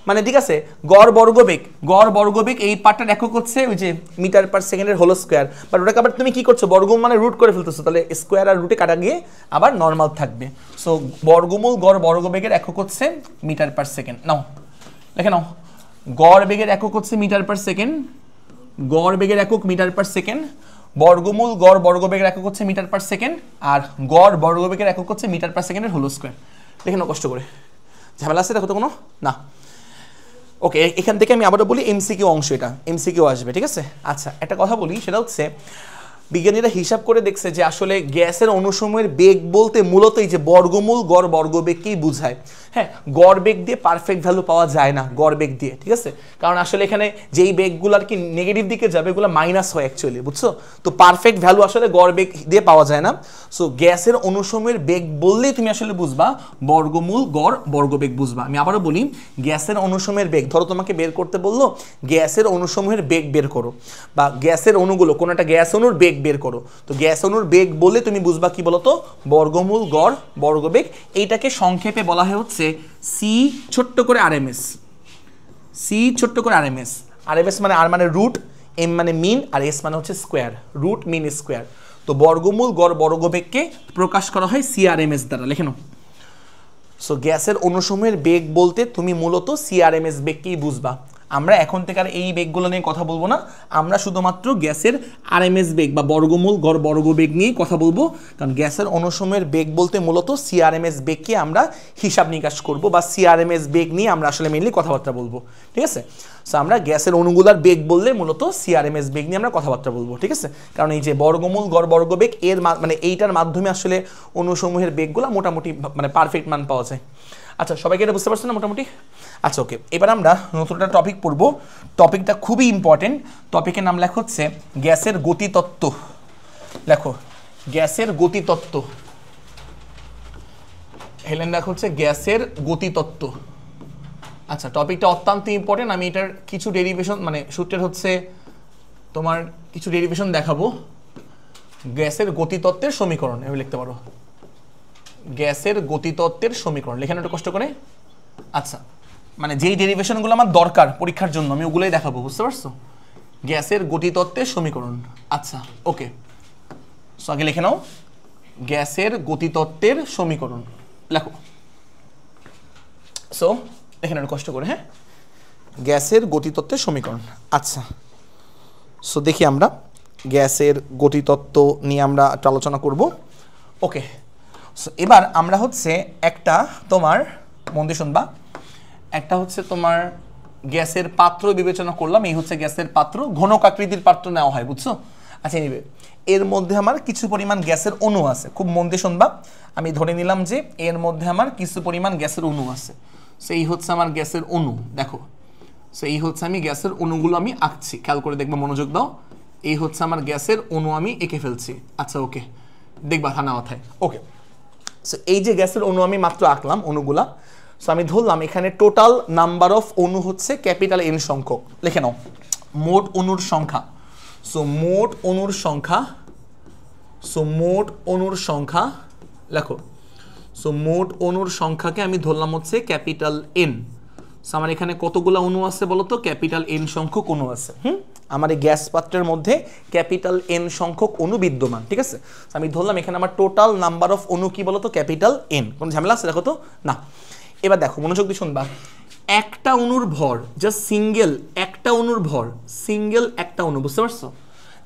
মানে ঠিক আছে, গড় বর্গবেগ এই পার্টটার একক হচ্ছে ওই যে মিটার পার সেকেন্ডের হোল স্কোয়ার, বাট ওটাকে আবার তুমি কি করছো, বর্গমূল মানে রুট করে ফেলতেছো, তাহলে স্কোয়ার আর রুটে কাটা গিয়ে আবার নর্মাল থাকবে। সো বর্গমূল গড় বর্গবেগের একক হচ্ছে মিটার পার সেকেন্ড। নাও দেখে নাও, গড় বেগের একক হচ্ছে মিটার পার সেকেন্ড, গড় বেগের একক মিটার পার সেকেন্ড, বর্গমূল গড় বর্গবেগের একক হচ্ছে মিটার পার সেকেন্ড, আর গড় বর্গবেগের একক হচ্ছে মিটার পার সেকেন্ডের হোল স্কোয়ার। দেখে নাও কষ্ট করে, ঝামেলা আছে দেখো তো কোনো না। ওকে, এখান থেকে আমি আবারও বলি এমসিকিউ অংশ, এটা এমসিকিউ আসবে, ঠিক আছে। আচ্ছা, একটা কথা বলি, সেটা হচ্ছে বিজ্ঞানীরা হিসাব করে দেখছে যে আসলে গ্যাসের অণুসমূহের বেগ বলতে মূলত এই যে বর্গমূল গড় বর্গবেগকেই বোঝায়। হ্যাঁ, গড় বেগ দিয়ে পারফেক্ট ভ্যালু পাওয়া যায় না, গড় বেগ দিয়ে, ঠিক আছে, কারণ আসলে এখানে যেই বেগগুলো আর কি নেগেটিভ দিকে যাবে এগুলো মাইনাস হয় অ্যাকচুয়ালি, বুঝছো। তো পারফেক্ট ভ্যালু আসলে গড় বেগ দিয়ে পাওয়া যায় না। সো গ্যাসের অণুসমূহের বেগ বললেই তুমি আসলে বুঝবা বর্গমূল গড় বর্গবেগ বুঝবা। আমি আবারও বলি, গ্যাসের অণুসমূহের বেগ, ধরো তোমাকে বের করতে বললো গ্যাসের অণুসমূহের বেগ বের করো, বা গ্যাসের অণুগুলো কোনো একটা গ্যাস অণুর বেগ বের করো, তো গ্যাস অণুর বেগ বললে তুমি বুঝবা কি বলতো, বর্গমূল গড় বর্গবেগ। এইটাকে সংক্ষেপে বলা হয় হচ্ছে সি ছোট্ট করে আরএমএস, সি ছোট্ট করে আরএমএস। আরএমএস মানে আর মানে রুট, এম মানে মিন, আর এস মানে হচ্ছে স্কোয়ার, রুট মিন স্কোয়ার। তো বর্গমূল গড় বর্গবেগকে প্রকাশ করা হয় সিআরএমএস দ্বারা, লিখে নাও। সো গ্যাসের অণুসমূহের বেগ বলতে তুমি মূলত সিআরএমএস বেগকেই বুঝবা। আমরা এখন থেকে আর এই বেগগুলো নিয়ে কথা বলবো না, আমরা শুধুমাত্র গ্যাসের আরএমএস বেগ বা বর্গমূল গড় বর্গবেগ নিয়েই কথা বলবো, কারণ গ্যাসের অণুসমূহের বেগ বলতে মূলত সিআরএমএস বেগকে আমরা হিসাব নিকাশ করব, বা সিআরএমএস বেগ নিয়ে আমরা আসলে মেইনলি কথাবার্তা বলবো, ঠিক আছে। সো আমরা গ্যাসের অণুগুলার বেগ বললে মূলত সিআরএমএস বেগ নিয়ে আমরা কথাবার্তা বলবো, ঠিক আছে, কারণ এই যে বর্গমূল গড় বর্গবেগ এর মানে এইটার মাধ্যমে আসলে অণুসমূহের বেগগুলো মোটামুটি মানে পারফেক্ট মান পাওয়া যায়। আচ্ছা, সবাইকে এটা বুঝতে পারছো না মোটামুটি? আচ্ছা, ওকে, এবার আমরা নতুন একটা টপিক পড়বো। টপিকটা খুবই ইম্পর্টেন্ট, টপিকের নাম লেখা হচ্ছে গ্যাসের গতিতত্ত্ব। লেখো গ্যাসের গতিতত্ত্ব, হেলেন লেখা হচ্ছে গ্যাসের গতিতত্ত্ব। আচ্ছা, টপিকটা অত্যন্ত ইম্পর্টেন্ট। আমি এটার কিছু ডেরিভেশন মানে সূত্রের হচ্ছে তোমার কিছু ডেরিভেশন দেখাবো। গ্যাসের গতিতত্ত্বের সমীকরণ আমি লিখতে পারো, গ্যাসের গতিতত্ত্বের সমীকরণ, লেখানো একটু কষ্ট করে। আচ্ছা, মানে যেই ডেরিভেশনগুলো আমার দরকার পরীক্ষার জন্য আমি ওগুলোই দেখাবো, বুঝতে পারছো? গ্যাসের গতিতত্ত্বের সমীকরণ। আচ্ছা, ওকে, সো আগে লিখে নাও গ্যাসের গতিতত্ত্বের সমীকরণ, লেখো। সো দেখেন একটু কষ্ট করে, হ্যাঁ, গ্যাসের গতিতত্ত্বের সমীকরণ। আচ্ছা, সো দেখি আমরা গ্যাসের গতিতত্ত্ব নিয়ে আমরা একটা আলোচনা করব। ওকে, সো এবার আমরা হচ্ছে একটা তোমার মন দিয়ে শুনবা, একটা হচ্ছে তোমার গ্যাসের পাত্র বিবেচনা করলাম। এই হচ্ছে গ্যাসের পাত্র, ঘনক আকৃতির পাত্র নেওয়া হয়, বুঝছো? আচ্ছা, নিবে এর মধ্যে আমার কিছু পরিমাণ গ্যাসের অণু আছে, খুব মন দিয়ে শুনবা। আমি ধরে নিলাম যে এর মধ্যে আমার কিছু পরিমাণ গ্যাসের অণু আছে, সেই হচ্ছে আমার গ্যাসের অণু। দেখো, সো এই হচ্ছে আমি গ্যাসের অণুগুলো আমি আঁকছি, খেয়াল করে দেখবা, মনোযোগ দাও। এই হচ্ছে আমার গ্যাসের অণু, আমি এঁকে ফেলছি। আচ্ছা, ওকে, দেখবা ঠান্ডা মাথায়। ওকে, সো এই যে গ্যাসের অণু আমি মাত্র আঁকলাম অণুগুলা, সো আমি ধরলাম এখানে টোটাল নাম্বার অফ অণু হচ্ছে ক্যাপিটাল এন সংখ্যক। লিখে নাও মোট অণুর সংখ্যা। সো মোট অণুর সংখ্যা, সো মোট অণুর সংখ্যা লেখো। সো মোট অণুর সংখ্যাকে আমি ধরলাম হচ্ছে ক্যাপিটাল এন। সো আমার এখানে কতগুলো অণু আছে বলো তো? ক্যাপিটাল এন সংখ্যক অণু আছে। আমার এই গ্যাস পাত্রের মধ্যে ক্যাপিটাল এন সংখ্যক অণু বিদ্যমান, ঠিক আছে। আমি ধরলাম এখানে আমার টোটাল নাম্বার অফ অণু কি বলো তো? Capital N. কোনো ঝামেলা আছে দেখো তো? না। এবার দেখো, মনোযোগ দিয়ে শুনবা। একটা অণুর ভর, জাস্ট সিঙ্গেল একটা অণুর ভর, সিঙ্গেল একটা অণু, বুঝতে পারছো?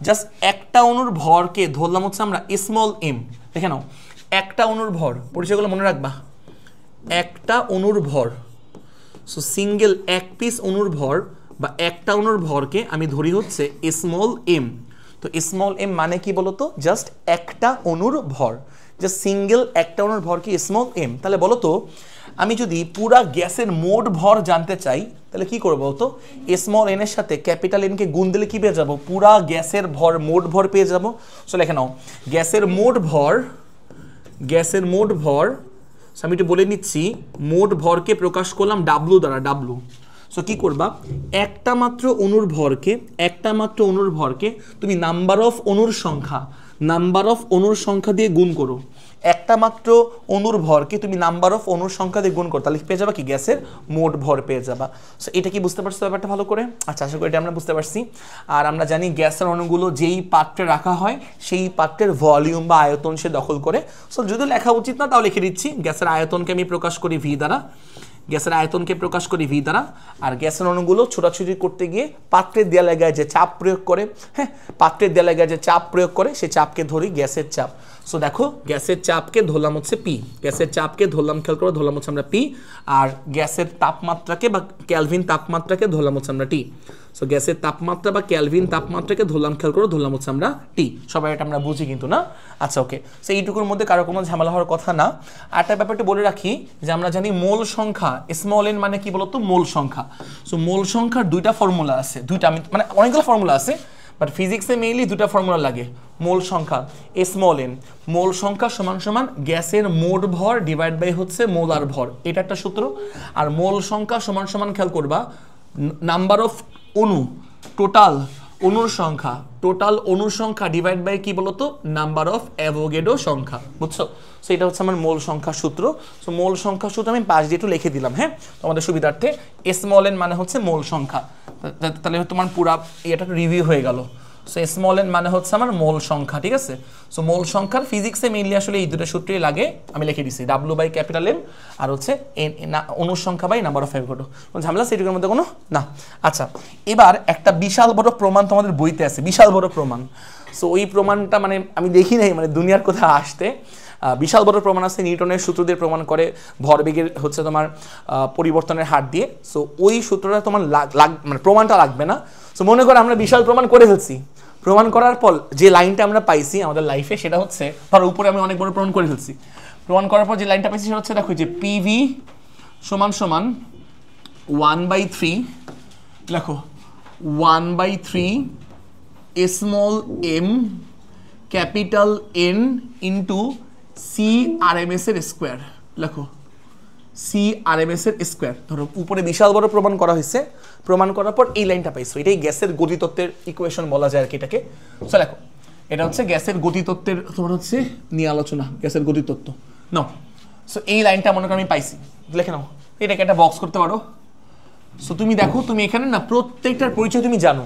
জাস্ট একটা অণুর ভরকে ধরলাম হচ্ছে আমরা স্মল এম। দেখে নাও, একটা অণুর ভর, পরিচয়গুলো মনে রাখবা। একটা অণুর ভর, সো সিঙ্গেল এক পিস অণুর ভর বা একটা অণুর ভরকে আমি ধরি হচ্ছে স্মল এম। তো স্মল এম মানে কি বলতো? জাস্ট একটা অণুর ভর, জাস্ট সিঙ্গেল একটা অণুর ভর কি স্মল এম। তাহলে বলো তো, আমি যদি পুরা গ্যাসের মোট ভর জানতে চাই তাহলে কি করবো তো স্মল এন এর সাথে ক্যাপিটাল এন কে গুণ দিলে কি পেয়ে যাবো পুরা গ্যাসের ভর মোট ভর পেয়ে যাবো সো লেখে নাও গ্যাসের মোট ভর আমি একটু বলে নিচ্ছি মোট ভরকে প্রকাশ করলাম ডাব্লু দ্বারা ডাব্লু সো কি করবা একটা মাত্র অণুর ভরকে তুমি নাম্বার অফ অণুর সংখ্যা দিয়ে গুণ করো একটা মাত্র অণুর ভরকে তুমি নাম্বার অফ অণুর সংখ্যা দিয়ে গুণ করো তাহলে পেয়ে যাবা কি গ্যাসের মোট ভর পেয়ে যাবা সো এটা কি বুঝতে পারছো ব্যাপারটা ভালো করে আচ্ছা আশা করি এটা আমরা বুঝতে পারছি আর আমরা জানি গ্যাসের অণুগুলো যেই পাত্রে রাখা হয় সেই পাত্রের ভলিউম বা আয়তন সে দখল করে সো যদি লেখা উচিত না তাও লিখে দিচ্ছি গ্যাসের আয়তনকে আমি প্রকাশ করি ভি দ্বারা আর গ্যাসের অণুগুলো ছোটাছুটি করতে গিয়ে পাত্রের দেয়ালে গায়ে যে চাপ প্রয়োগ করে সেই চাপকে ধরি গ্যাসের চাপ সো দেখো গ্যাসের চাপকে ধরলাম হচ্ছে পি খেয়াল করে ধরলাম হচ্ছে আমরা পি আর গ্যাসের তাপমাত্রাকে বা ক্যালভিন তাপমাত্রাকে ধরলাম হচ্ছে আমরা টি সো গ্যাসের তাপমাত্রা বা ক্যালভিন তাপমাত্রাকে ধরলাম খেয়াল করে ধরলাম হচ্ছে আমরা টি সবাই এটা আমরা বুঝি কিন্তু না আচ্ছা ওকে সো এইটুকুর মধ্যে কারো কোনো ঝামেলা হওয়ার কথা না আরেকটা ব্যাপারটা বলে রাখি যে আমরা জানি মোল সংখ্যা স্মল এন মানে কি বলতো মোল সংখ্যা সো মোল সংখ্যার দুইটা ফর্মুলা আছে মানে অনেকগুলো ফর্মুলা আছে বাট ফিজিক্সে মেইনলি দুটা ফর্মুলা লাগে মোল সংখ্যা স্মল এন মোল সংখ্যা সমান সমান গ্যাসের মোট ভর ডিভাইড বাই হচ্ছে মোলার ভর এটা একটা সূত্র আর মোল সংখ্যা সমান সমান খেয়াল করবা নাম্বার অফ অণু টোটাল অণুর সংখ্যা ডিভাইড বাই কি বলতো নাম্বার অফ অ্যাভোগাড্রো সংখ্যা বুঝছো সো এটা হচ্ছে আমার মোল সংখ্যা সূত্র সো মোল সংখ্যা সূত্র আমি পাশ দিয়ে একটু লিখে দিলাম হ্যাঁ তোমাদের সুবিধার্থে স্মল এন মানে হচ্ছে মোল সংখ্যা তাহলে তোমার পুরা এটা রিভিউ হয়ে গেল সো স্মল এন মানে হচ্ছে আমার মোল সংখ্যা ঠিক আছে সো মোল সংখ্যার ফিজিক্সে মেইনলি আসলে এই দুটো সূত্রই লাগে আমি লিখে দিছি W by capital M R হচ্ছে অণুর সংখ্যা বাই নাম্বার অফ অ্যাভোগাড্রো কোনো ঝামেলা সেটুকুর মধ্যে কোনো না আচ্ছা এবার একটা বিশাল বড় প্রমাণ তোমাদের বইতে আছে বিশাল বড় প্রমাণ সো ওই প্রমাণটা মানে আমি দেখি নাই মানে দুনিয়ার কোথাও আসতে বিশাল বড় প্রমাণ আছে নিউটনের সূত্র দিয়ে প্রমাণ করে ভরবেগের হচ্ছে তোমার পরিবর্তনের হার দিয়ে সো ওই সূত্রটা তোমার মানে প্রমাণটা লাগবে না সো মনে করো আমরা বিশাল প্রমাণ করে ফেলছি প্রমাণ করার পর যে লাইনটা আমরা পাইছি আমাদের লাইফে সেটা হচ্ছে ধরো উপরে আমি অনেক বড় প্রমাণ করে ফেলছি প্রমাণ করার পর যে লাইনটা পাইছি সেটা হচ্ছে দেখো যে পিভি সমান 1/3 লেখো 1/3 small m capital N into CRMS এর স্কোয়ার লেখো CRMS এর স্কোয়ার ধরো উপরে বিশাল বড় প্রমাণ করা হয়েছে প্রমাণ করার পর এই লাইনটা পাইছো এটাই গ্যাসের গতিতত্ত্বের ইকুয়েশন বলা যায় আর কি এটাকে সো লেখো এটা হচ্ছে গ্যাসের গতিতত্ত্বের তোমার হচ্ছে নিয়ে আলোচনা গ্যাসের গতিতত্ত্ব নাও সো এই লাইনটা মনে করো আমি পাইছি লিখে নাও এটাকে একটা বক্স করতে পারো সো তুমি দেখো তুমি এখানে না প্রত্যেকটার পরিচয় তুমি জানো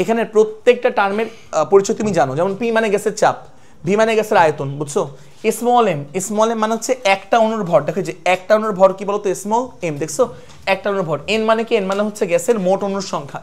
এখানে প্রত্যেকটা টার্মের পরিচয় তুমি জানো যেমন পি মানে গ্যাসের চাপ ভি মানে গ্যাসের আয়তন বুঝছো স্মল এম মানে হচ্ছে একটা অণুর ভর দেখো যে একটা অণুর ভর কি বলতো স্মল এম দেখছো একটা অণুর ভর এন মানে কি এন মানে হচ্ছে গ্যাসের মোট অণুর সংখ্যা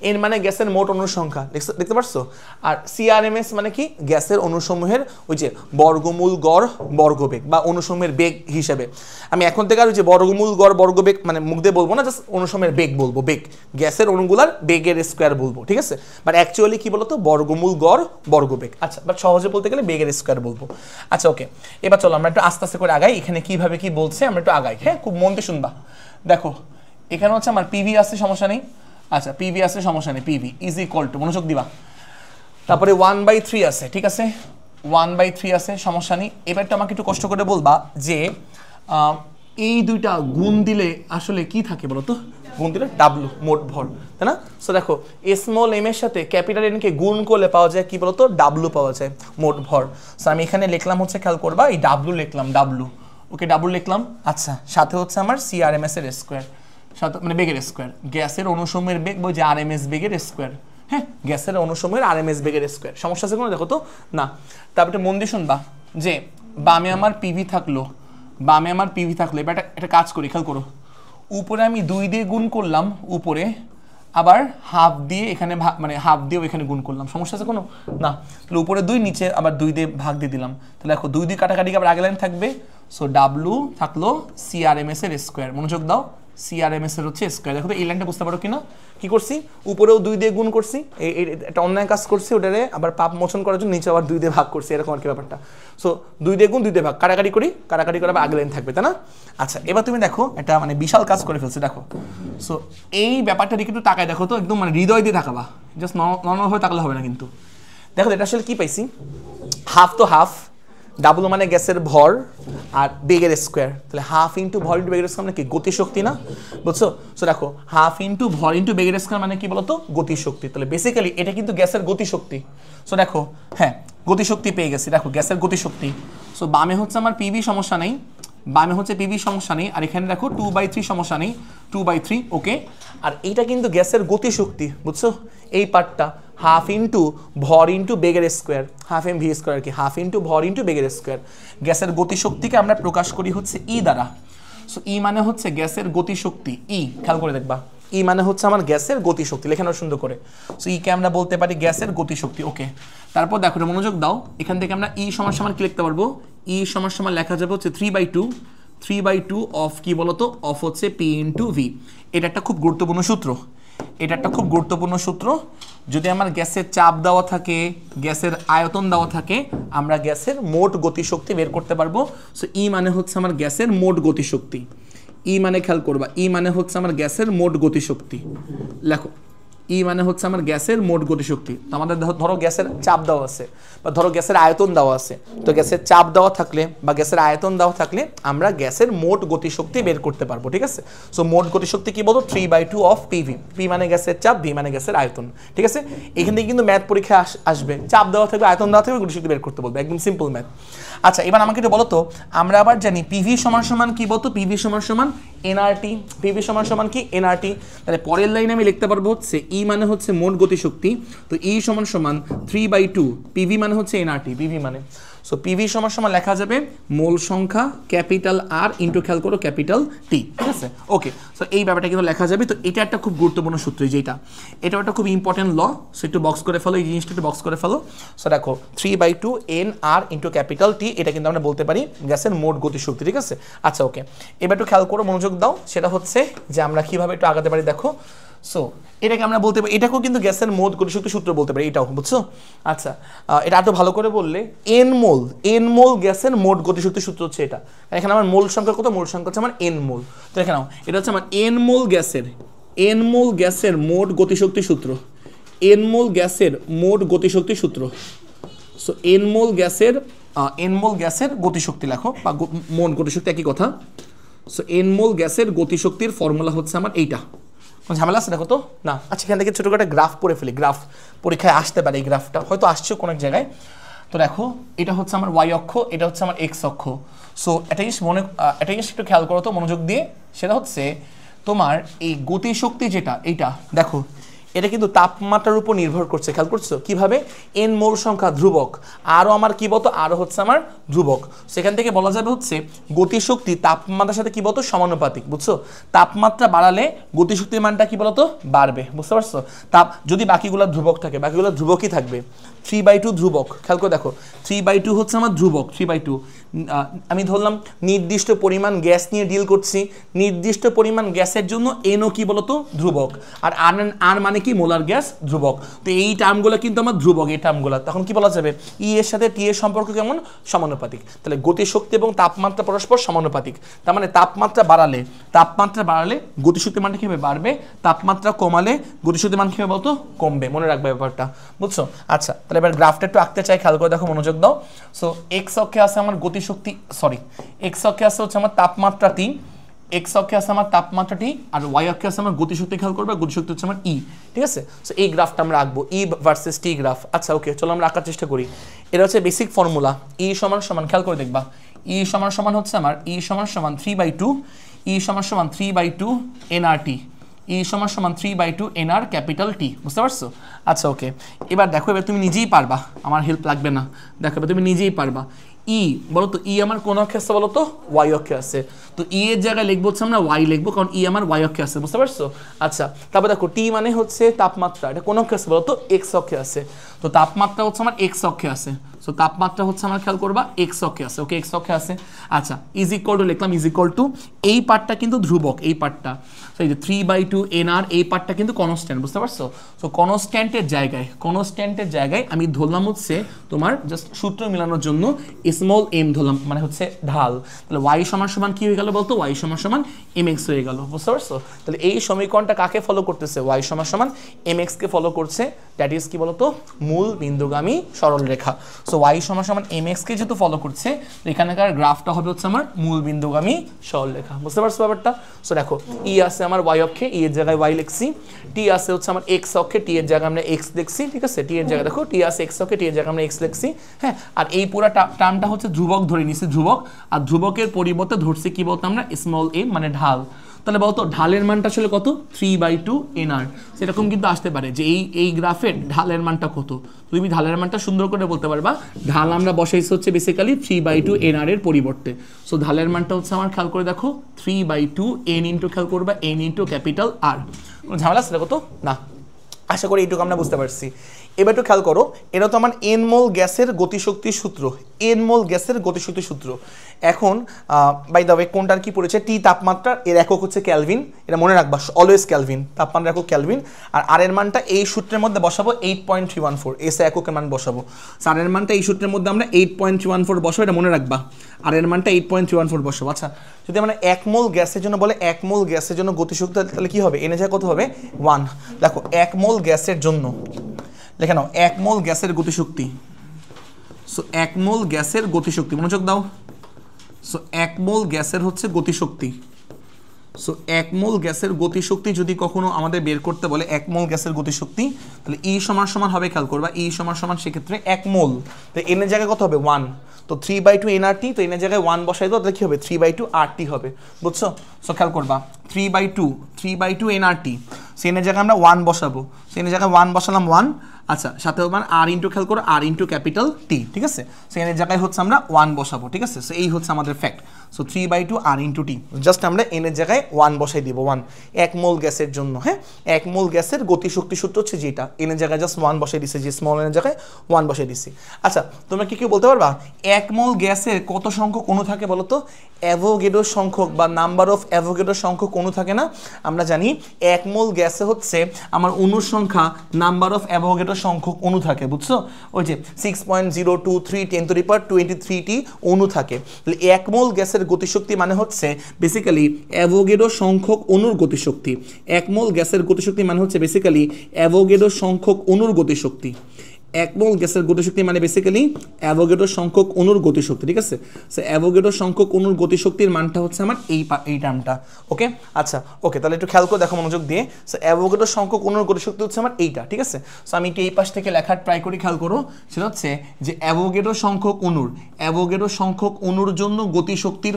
এন মানে গ্যাসের মোট অণুর সংখ্যা দেখতে পারছো আর CRMS মানে কি গ্যাসের অণুসমূহের ওই যে বর্গমূল গড় বর্গবেগ বা অণুসমূহের বেগ হিসেবে আমি এখন থেকে আর ওই যে বর্গমূল গড় বর্গবেগ মানে মুখ দিয়ে বলবো না জাস্ট অণুসমূহের বেগ বলবো বেগ গ্যাসের অণুগুলার বেগের স্কোয়ার বলবো ঠিক আছে বাট অ্যাকচুয়ালি কি বলতো বর্গমূল গড় বর্গবেগ আচ্ছা বাট সহজে বলতে গেলে বেগের স্কোয়ার বলবো আচ্ছা ওকে এবার চলো আমরা একটু আস্তে আস্তে করে আগাই এখানে কিভাবে কি বলছে আমরা একটু আগাই হ্যাঁ খুব মন দিয়ে শুনবা দেখো এখানে হচ্ছে আমার পিভি আছে সমস্যা নেই আচ্ছা পিভি আছে সমস্যা নেই পিভি ইজ ইকুয়াল টু মনোযোগ দিবা তারপরে 1/3 আছে ঠিক আছে 1/3 আছে সমস্যা নেই এবার তো আমাকে একটু কষ্ট করে বলবা যে এই দুইটা গুণ দিলে আসলে কি থাকে বলো তো গুণ দিলে ডাব্লু মোট ভর তাই না সো দেখো স্মল এম এর সাথে ক্যাপিটাল এন কে গুণ করলে পাওয়া যায় কি বলতো ডাব্লু পাওয়া যায় মোট ভর সো আমি এখানে লিখলাম হচ্ছে খেয়াল করবা এই ডাব্লু লিখলাম ডাব্লু ওকে ডাব্লু লিখলাম আচ্ছা সাথে হচ্ছে আমার CRMS এর স্কোয়ার সাথে মানে বেগের স্কোয়ার গ্যাসের অণুসমূহের বেগ বই যে RMS বেগের স্কোয়ার হ্যাঁ গ্যাসের অণুসমূহের RMS বেগের স্কোয়ার সমস্যা আছে কোনো দেখো তো না তারপরে মন দিয়ে শুনবা যে বামে আমার পিভি থাকলো এবার একটা কাজ করি খেয়াল করো উপরে আমি 2 দিয়ে গুণ করলাম উপরে আবার হাফ দিয়ে এখানে মানে হাফ দিয়েও এখানে গুণ করলাম সমস্যা আছে কোনো না তাহলে উপরে 2 নিচে আবার 2 দিয়ে ভাগ দিয়ে দিলাম তাহলে দেখো 2 কাটাকাটি আবার আগে লাইন থাকবে সো ডাব্লু থাকলো CRMS এর স্কোয়ার মনোযোগ দাও CRMS এর হচ্ছে স্কয়ার। দেখো তো এই লাইনটা বুঝতে পারো কিনা? কি করছি, উপরেও 2 দিয়ে গুণ করছি, একটা অন্যায় কাজ করছি, ওটারে আবার পাপ মোচন করার জন্য নিচে আবার 2 দিয়ে ভাগ করছি, এরকম আর কি ব্যাপারটা। সো 2 দিয়ে গুণ 2 দিয়ে ভাগ, কাটাকাটি করি, কাটাকাটি করে আবার আগের লাইন থাকবে, তাই না? আচ্ছা, এবার তুমি দেখো একটা মানে বিশাল কাজ করে ফেলছে, দেখো। সো এই ব্যাপারটা দিকে একটু তাকায় দেখো তো, একদম মানে হৃদয় দিয়ে তাকাবা, জাস্ট নর্মালভাবে তাকালে হবে না কিন্তু। দেখো এটা আসলে কি পাইছি, হাফ তো হাফ, ডাবল মানে গ্যাসের ভর আর বেগের স্কোয়ার, তাহলে হাফ ইন্টু ভর ইন্টু বেগের স্কোয়ার মানে কি গতিশক্তি না, বুঝছো? সো দেখো হাফ ইন্টু ভর ইন্টু বেগের স্কোয়ার মানে কি বলতো, গতিশক্তি। তাহলে বেসিক্যালি এটা কিন্তু গ্যাসের গতিশক্তি। সো দেখো হ্যাঁ, গতিশক্তি পেয়ে গেছি, দেখো গ্যাসের গতিশক্তি। সো বামে হচ্ছে আমার পিভি, সমস্যা নেই, বামে হচ্ছে পিভি, সমস্যা নেই, আর এখানে দেখো 2/3 সমস্যা নেই, 2/3 ওকে। আর এইটা কিন্তু গ্যাসের গতিশক্তি, বুঝছো? এই পার্টটা হাফ ইন্টু ভর ইন্টু বেগের square, half M V square আর কি, হাফ ইন্টু ভর ইন্টু বেগের স্কোয়ার। গ্যাসের গতিশক্তিকে আমরা প্রকাশ করি হচ্ছে ই দ্বারা। সো ই মানে হচ্ছে গ্যাসের গতিশক্তি, ই খেয়াল করে দেখবা, ই মানে হচ্ছে আমার গ্যাসের গতিশক্তি, লেখানো সুন্দর করে। সো ইকে আমরা বলতে পারি গ্যাসের গতিশক্তি, ওকে। তারপর দেখো মনোযোগ দাও, এখান থেকে আমরা ই সমান সমান কি লিখতে পারবো, ই সমান সমান লেখা যাবে হচ্ছে 3/2 অফ কি বলতো, অফ হচ্ছে পি ইন্টু ভি। এটা একটা খুব গুরুত্বপূর্ণ সূত্র, এটা একটা খুব গুরুত্বপূর্ণ সূত্র। যদি আমার গ্যাসের চাপ দেওয়া থাকে, গ্যাসের আয়তন দেওয়া থাকে, আমরা গ্যাসের মোট গতিশক্তি বের করতে পারবো। সো ই মানে হচ্ছে আমার গ্যাসের মোট গতিশক্তি, ই মানে খেয়াল করবা, ই মানে হচ্ছে আমার গ্যাসের মোট গতিশক্তি। লেখো, ই মানে হচ্ছে আমার গ্যাসের মোট গতিশক্তি। তো আমাদের ধরো গ্যাসের চাপ দেওয়া আছে, বা ধরো গ্যাসের আয়তন দেওয়া আছে, তো গ্যাসের চাপ দেওয়া থাকলে বা গ্যাসের আয়তন দেওয়া থাকলে আমরা গ্যাসের মোট গতিশক্তি বের করতে পারবো, ঠিক আছে? সো মোট গতিশক্তি কি বলতো, 3/2 অফ পিভি, পি মানে গ্যাসের চাপ, ভি মানে গ্যাসের আয়তন, ঠিক আছে? এখান থেকে কিন্তু ম্যাথ পরীক্ষা আসবে, চাপ দেওয়া থাকবে, আয়তন দেওয়া থাকবে, গতিশক্তি বের করতে বলবে, একদম সিম্পল ম্যাথ। আচ্ছা, এবার আমাকে একটু বলো তো, আমরা আবার জানি পিভি সমান সমান কি বলতো, পিভি সমান সমান এনআরটি, পিভি সমান সমান কি এনআরটি। তাহলে পরের লাইনে আমি লিখতে পারবো হচ্ছে ই মানে হচ্ছে মোট গতিশক্তি, তো ই সমান সমান 3/2, পিভি মানে হচ্ছে এনআরটি, পিভি মানে, সো পিভি সমান সমান লেখা যাবে মোল সংখ্যা ক্যাপিটাল আর ইন্টু খেয়াল করো ক্যাপিটাল টি, ঠিক আছে? ওকে, সো এই ব্যাপারটা কিন্তু লেখা যাবে। তো এটা একটা খুব গুরুত্বপূর্ণ সূত্র, যেটা এটাও একটা খুব ইম্পর্টেন্ট ল। সো একটু বক্স করে ফেলো, এই জিনিসটা একটু বক্স করে ফেলো। সো দেখো 3/2 এন আর ইন্টু ক্যাপিটাল টি, এটা কিন্তু আমরা বলতে পারি গ্যাসের মোট গতিশক্তি, ঠিক আছে? আচ্ছা ওকে, এবার একটু খেয়াল করো, মনোযোগ দাও, সেটা হচ্ছে যে আমরা কিভাবে একটু আগাতে পারি, দেখো। সো এটাকে আমরা বলতে পারি, এটাকেও কিন্তু গ্যাসের মোট গতিশক্তি সূত্র বলতে পারি, এটাও, বুঝছো? আচ্ছা, এটা আরো ভালো করে বললে এন মোল গ্যাসের মোট গতিশক্তি সূত্র হচ্ছে এটা। এখানে আমার মোল সংখ্যা কত, মোল সংখ্যা হচ্ছে আমার এন মোল। তো এখানে এটা হচ্ছে আমার এন মোল গ্যাসের মোট গতিশক্তি সূত্র, এন মোল গ্যাসের মোট গতিশক্তি সূত্র। সো এন মোল গ্যাসের গতিশক্তি লেখো, বা মোট গতিশক্তি একই কথা। সো এন মোল গ্যাসের গতিশক্তির ফর্মুলা হচ্ছে আমার এইটা। ঝামেলা আছে দেখো তো না? আচ্ছা, এখান থেকে ছোটো একটা গ্রাফ পড়ে ফেলি, গ্রাফ পরীক্ষায় আসতে পারে, এই গ্রাফটা হয়তো আসছে কোনো এক জায়গায়। তো দেখো এটা হচ্ছে আমার ওয়াই অক্ষ, এটা হচ্ছে আমার এক্স অক্ষ। সো এটা জিনিস একটু খেয়াল করো তো মনোযোগ দিয়ে, সেটা হচ্ছে তোমার এই গতিশক্তি যেটা, এইটা দেখো এটা কিন্তু তাপমাত্রার উপর নির্ভর করছে, খেয়াল করছো কিভাবে? এন মোল সংখ্যা ধ্রুবক, আরও আমার কি বলতো, আরও হচ্ছে আমার ধ্রুবক। সেখান থেকে বলা যাবে হচ্ছে গতিশক্তি তাপমাত্রার সাথে কি বলতো, সমানুপাতিক, বুঝছো? তাপমাত্রা বাড়ালে গতিশক্তির মানটা কি বলতো, বাড়বে, বুঝতে পারছো? যদি বাকিগুলো ধ্রুবক থাকে, বাকিগুলো ধ্রুবকই থাকবে। 3/2 ধ্রুবক, খেয়াল করে দেখো 3/2 হচ্ছে আমার ধ্রুবক, 3/2। আমি ধরলাম নির্দিষ্ট পরিমাণ গ্যাস নিয়ে ডিল করছি, নির্দিষ্ট পরিমাণ গ্যাসের জন্য এনও কি বলতো, ধ্রুবক, আর আর মানে কি, মোলার গ্যাস ধ্রুবক। তো এই টার্মগুলো কিন্তু আমার ধ্রুবক, এই টার্মগুলো তখন কি বলা যাবে, ই এর সাথে টি এর সম্পর্ক কেমন, সমানুপাতিক। তাহলে গতিশক্তি এবং তাপমাত্রা পরস্পর সমানুপাতিক, তার মানে তাপমাত্রা বাড়ালে গতিশক্তির মানটা কিভাবে বাড়বে, তাপমাত্রা কমালে গতিশক্তির মান কিভাবে বলতো, কমবে। মনে রাখবে ব্যাপারটা, বুঝছো? আচ্ছা, তাহলে এবার গ্রাফটা একটু আঁকতে চাই, খেয়াল করে দেখো, মনোযোগ দাও। সো এক্স অক্ষে আছে আমার গতিশক্তি, এক্স অক্ষে আছে হচ্ছে আমার তাপমাত্রা টি, এক্স অক্ষে আছে আমার তাপমাত্রাটি, আর ওয়াই অক্ষে আছে আমার গতিশক্তি, খেয়াল করবে গতিশক্তি হচ্ছে আমার ই, ঠিক আছে? সো এই গ্রাফটা আমরা আঁকবো, ই ভার্সেস টি গ্রাফ। আচ্ছা ওকে, চলো আমরা আঁকার চেষ্টা করি। এটা হচ্ছে বেসিক ফর্মুলা, ই সমান সমান, খেয়াল করে দেখবা, ই সমান সমান হচ্ছে আমার ই সমান সমান 3/2, ই সমান সমান 3/2 এনআরটি, ই সমান সমান 3/2 এনআর ক্যাপিটাল টি, বুঝতে পারছো? আচ্ছা ওকে, এবার দেখো, এবার তুমি নিজেই পারবা, আমার হেল্প লাগবে না। দেখো এবার তুমি নিজেই পারবা। ই বলো তো, ই আমার কোন অক্ষে আছে বলো তো, ওয়াই অক্ষে আছে। তো ই এর জায়গায় লিখবো হচ্ছে আমরা ওয়াই লিখবো, কারণ ই আমার ওয়াই অক্ষে আছে, বুঝতে পারছো? আচ্ছা, তারপর দেখো টি মানে হচ্ছে তাপমাত্রা, এটা কোন অক্ষে আছে বলো তো, এক্স অক্ষে আছে। তো তাপমাত্রা হচ্ছে আমার এক্স অক্ষে আছে, সো তাপমাত্রা হচ্ছে আমার খেয়াল করবা এক্স অক্ষে আছে, ওকে এক্স অক্ষে আছে। আচ্ছা ইজ ইকুয়াল টু লিখলাম, ইজ ইকুয়াল টু এই পার্টটা কিন্তু ধ্রুবক, এই পার্টটা এই যে 3/2 nr, এই পার্টটা কিন্তু কনস্ট্যান্ট, বুঝতে পারছো? সো কনস্ট্যান্টের জায়গায় আমি ধরলাম হচ্ছে তোমার জাস্ট সূত্র মেলানোর জন্য স্মল এম ধরলাম, মানে হচ্ছে ঢাল। তাহলে ওয়াই সমান সমান কি হয়ে গেল বলতো? ওয়াই সমান সমান mx হয়ে গেল, বুঝতে পারছো? তাহলে এই সমীকরণটা কাকে ফলো করতেছে? ওয়াই সমান সমান mx কে ফলো করছে, দ্যাট ইজ কি বলতো? মূল বিন্দুগামী সরলরেখা। সো ওয়াই সমান সমান mx কে যেহেতু ফলো করছে, এখানকার গ্রাফটা হবে হচ্ছে আমার মূল বিন্দুগামী সরলরেখা, বুঝতে পারছো ব্যাপারটা? সো দেখো ই আছে আমার ওয়াই অক্ষে, ই এর জায়গায় ওয়াই লিখছি, টি আছে হচ্ছে আমার এক্স অক্ষে, টি এর জায়গায় আমরা এক্স লিখছি, ঠিক আছে? টি এর জায়গায় দেখো টি আছে এক্স অক্ষে, টি এর জায়গায় আমরা এক্স লিখছি, হ্যাঁ। আর এই পুরো টার্মটা হচ্ছে ধ্রুবক ধরে নিছি, ধ্রুবক, আর ধ্রুবকের পরিবর্তে ধরছি কি বলতো আমরা? স্মল এম, মানে ঢাল। তাহলে বলতো ঢালের মানটা আসলে কত? 3/2 nr। সেরকম কিন্তু আসতে পারে যে এই গ্রাফের ঢালের মানটা কত, তুমি ঢালের মানটা সুন্দর করে বলতে পারবা। ঢাল আমরা বসাইছি হচ্ছে বেসিক্যালি 3/2 nr এর পরিবর্তে। সো ঢালের মানটা হচ্ছে আমার খেয়াল করে দেখো 3/2 n ইন্টু খেয়াল করবা n ইন্টু ক্যাপিটাল আর। কোনো ঝামেলা আছে কত না? আশা করি এইটুকু আমরা বুঝতে পারছি। এবার একটু খেয়াল করো, এটা তো আমার এন মোল গ্যাসের গতিশক্তির সূত্র, এন মোল গ্যাসের গতিশক্তির সূত্র। এখন বাই দ্য ওয়ে কোনটার কি পড়েছে? টি তাপমাত্রা, এর একক হচ্ছে ক্যালভিন, এটা মনে রাখবা, অলওয়েজ ক্যালভিন, তাপমাত্রার একক ক্যালভিন। আর আর এর মানটা এই সূত্রের মধ্যে বসাবো 8.314, এস এককের মান বসাবো। আর এর মানটা এই সূত্রের মধ্যে আমরা 8.314 বসাবো, এটা মনে রাখবা। আর এর মানটা 8.314 বসাবো। আচ্ছা যদি আমরা 1 মোল গ্যাসের জন্য বলে 1 মোল গ্যাসের জন্য গতিশক্তি, তাহলে কি হবে? এনে যায় কত হবে? 1। দেখো 1 মোল গ্যাসের জন্য দেখে নাও, 1 মোল গ্যাসের গতিশক্তি। সো 1 মোল গ্যাসের গতিশক্তি, মনোযোগ দাও। সো 1 মোল গ্যাসের হচ্ছে গতিশক্তি। সো 1 মোল গ্যাসের গতিশক্তি যদি কখনো আমাদের বের করতে বলে 1 মোল গ্যাসের গতিশক্তি, তাহলে ই সমান সমান হবে, খেয়াল করবা, ই সমান সমান সেক্ষেত্রে 1 মোল, তো এন এর জায়গায় কত হবে? 1। তো 3/2 nRT, তো এন এর জায়গায় 1 বসাই দাও, তাহলে কি হবে? 3/2 RT হবে, বুঝছো? সো খেয়াল করবা 3/2 nRT, সো এন এর জায়গায় আমরা 1 বসাবো, সো এন এর জায়গায় 1 বসালাম 1। আচ্ছা সাথে মানে আর ইন্টু খেয়াল করো আর ইন্টু ক্যাপিটাল টি, ঠিক আছে? সো এর জায়গায় হচ্ছে আমরা 1 বসাবো, ঠিক আছে? সো এই হচ্ছে আমাদের ফ্যাক্ট। সো 3/2 আর ইন্টু টি, জাস্ট আমরা এন এর জায়গায় 1 বসাই দিব, 1 1 মোল গ্যাসের জন্য, হ্যাঁ। 1 মোল গ্যাসের গতিশক্তি সূত্র হচ্ছে যেটা, এন এর জায়গায় জাস্ট 1 বসাই দিছি, যে স্মল এন এর জায়গায় 1 বসাই দিছি। আচ্ছা তোমরা কি বলতে পারবা 1 মোল গ্যাসের কত সংখ্যক অণু থাকে বলো তো? অ্যাভোগাড্রো সংখ্যক বা নাম্বার অফ অ্যাভোগাড্রো সংখ্যক অণু থাকে না? আমরা জানি 1 মোল গ্যাসে হচ্ছে আমার অণুর সংখ্যা, নাম্বার অফ অ্যাভোগাড্রো সংখ্যক অণু থাকে, বুঝছো? ওই যে 6.023 10⁻23টি অণু থাকে। তাহলে 1 মোল গ্যাসের গতিশক্তি মানে হচ্ছে বেসিক্যালি অ্যাভোগাড্রো সংখ্যক অণুর গতিশক্তি। 1 মোল গ্যাসের গতিশক্তি মানে হচ্ছে বেসিক্যালি অ্যাভোগাড্রো সংখ্যক অণুর গতিশক্তি। 1 মোল গ্যাসের গতিশক্তি মানে বেসিক্যালি অ্যাভোগাড্রো সংখ্যক অণুর গতিশক্তি, ঠিক আছে? সো অ্যাভোগাড্রো সংখ্যক অণুর গতিশক্তির মানটা হচ্ছে আমার এই টার্মটা, ওকে? আচ্ছা ওকে, তাহলে একটু খেয়াল করে দেখো মনোযোগ দিয়ে। সো অ্যাভোগাড্রো সংখ্যক অণুর গতিশক্তি হচ্ছে আমার এইটা, ঠিক আছে? সো আমি একটু এই পাশ থেকে লেখার ট্রাই করি, খেয়াল করো। সেটা হচ্ছে যে অ্যাভোগাড্রো সংখ্যক অণুর জন্য গতিশক্তির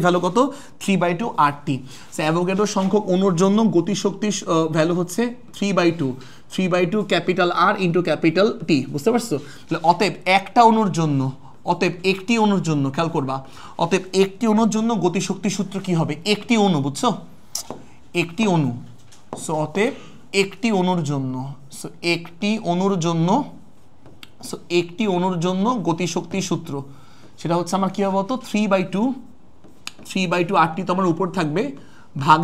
ভ্যালু কত? 3/2 RT। সো অ্যাভোগাড্রো সংখ্যক অণুর জন্য গতিশক্তির ভ্যালু হচ্ছে 3/2 capital R into capital T, বুঝতে পারছো? তাহলে অতএব একটা অণুর জন্য, একটি অণুর জন্য খেয়াল করবা, অতএব একটি অণুর জন্য গতিশক্তি সূত্র কি হবে? একটি অণু, বুঝছো? একটি অণু। সো অতএব একটি অণুর জন্য গতিশক্তি সূত্র সেটা হচ্ছে আমার কি হবে বলতো? 3/2 RT তো আমার উপর থাকবে, ভাগ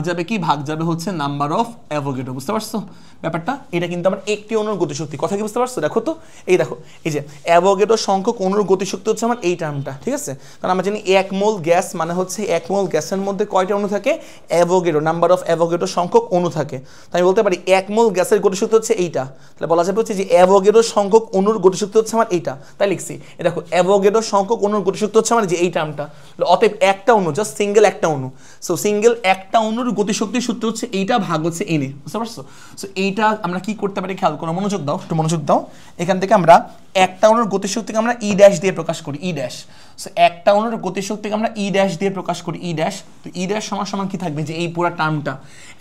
যাবে হচ্ছে নাম্বার অফ অ্যাভোগাড্রো, বুঝতে পারছো ব্যাপারটা? এটা কিন্তু আমার একটি অণুর গতিশক্তি, কথা কি বুঝতে পারছো? দেখো তো, এই দেখো, এই যে অ্যাভোগাড্রো সংখ্যক অণুর গতিশক্তি হচ্ছে আমার এই টার্মটা, ঠিক আছে? কারণ আমরা জানি 1 মোল গ্যাস মানে হচ্ছে 1 মোল গ্যাসের মধ্যে কয়টা অণু থাকে? অ্যাভোগাড্রো, নাম্বার অফ অ্যাভোগাড্রো সংখ্যক অণু থাকে। তাই আমি বলতে পারি 1 মোল গ্যাসের গতিশক্তি হচ্ছে এইটা, তাহলে বলা যাবে হচ্ছে যে অ্যাভোগাড্রো সংখ্যক অণুর গতিশক্তি হচ্ছে আমার এইটা, তাই লিখছি। এই দেখো অ্যাভোগাড্রো সংখ্যক অণুর গতিশক্তি হচ্ছে আমার যে এই টার্মটা। অতএব একটা অণু, জাস্ট সিঙ্গেল একটা অণু, সো সিঙ্গেল একটা অণুর গতিশক্তির সূত্র হচ্ছে এইটা ভাগ হচ্ছে এনে, বুঝতে পারছো? সো এইটা আমরা কি করতে পারি খেয়াল করো, মনোযোগ দাও, একটু মনোযোগ দাও। এখান থেকে আমরা একটা অণুর গতিশক্তিকে আমরা ই ড্যাশ দিয়ে প্রকাশ করি, ই ড্যাশ। সো একটা অণুর গতিশক্তিকে আমরা ই ড্যাশ দিয়ে প্রকাশ করি, ই ড্যাশ। তো ই ড্যাশ সমান সমান কি থাকবে? যে এই পুরো টার্মটা।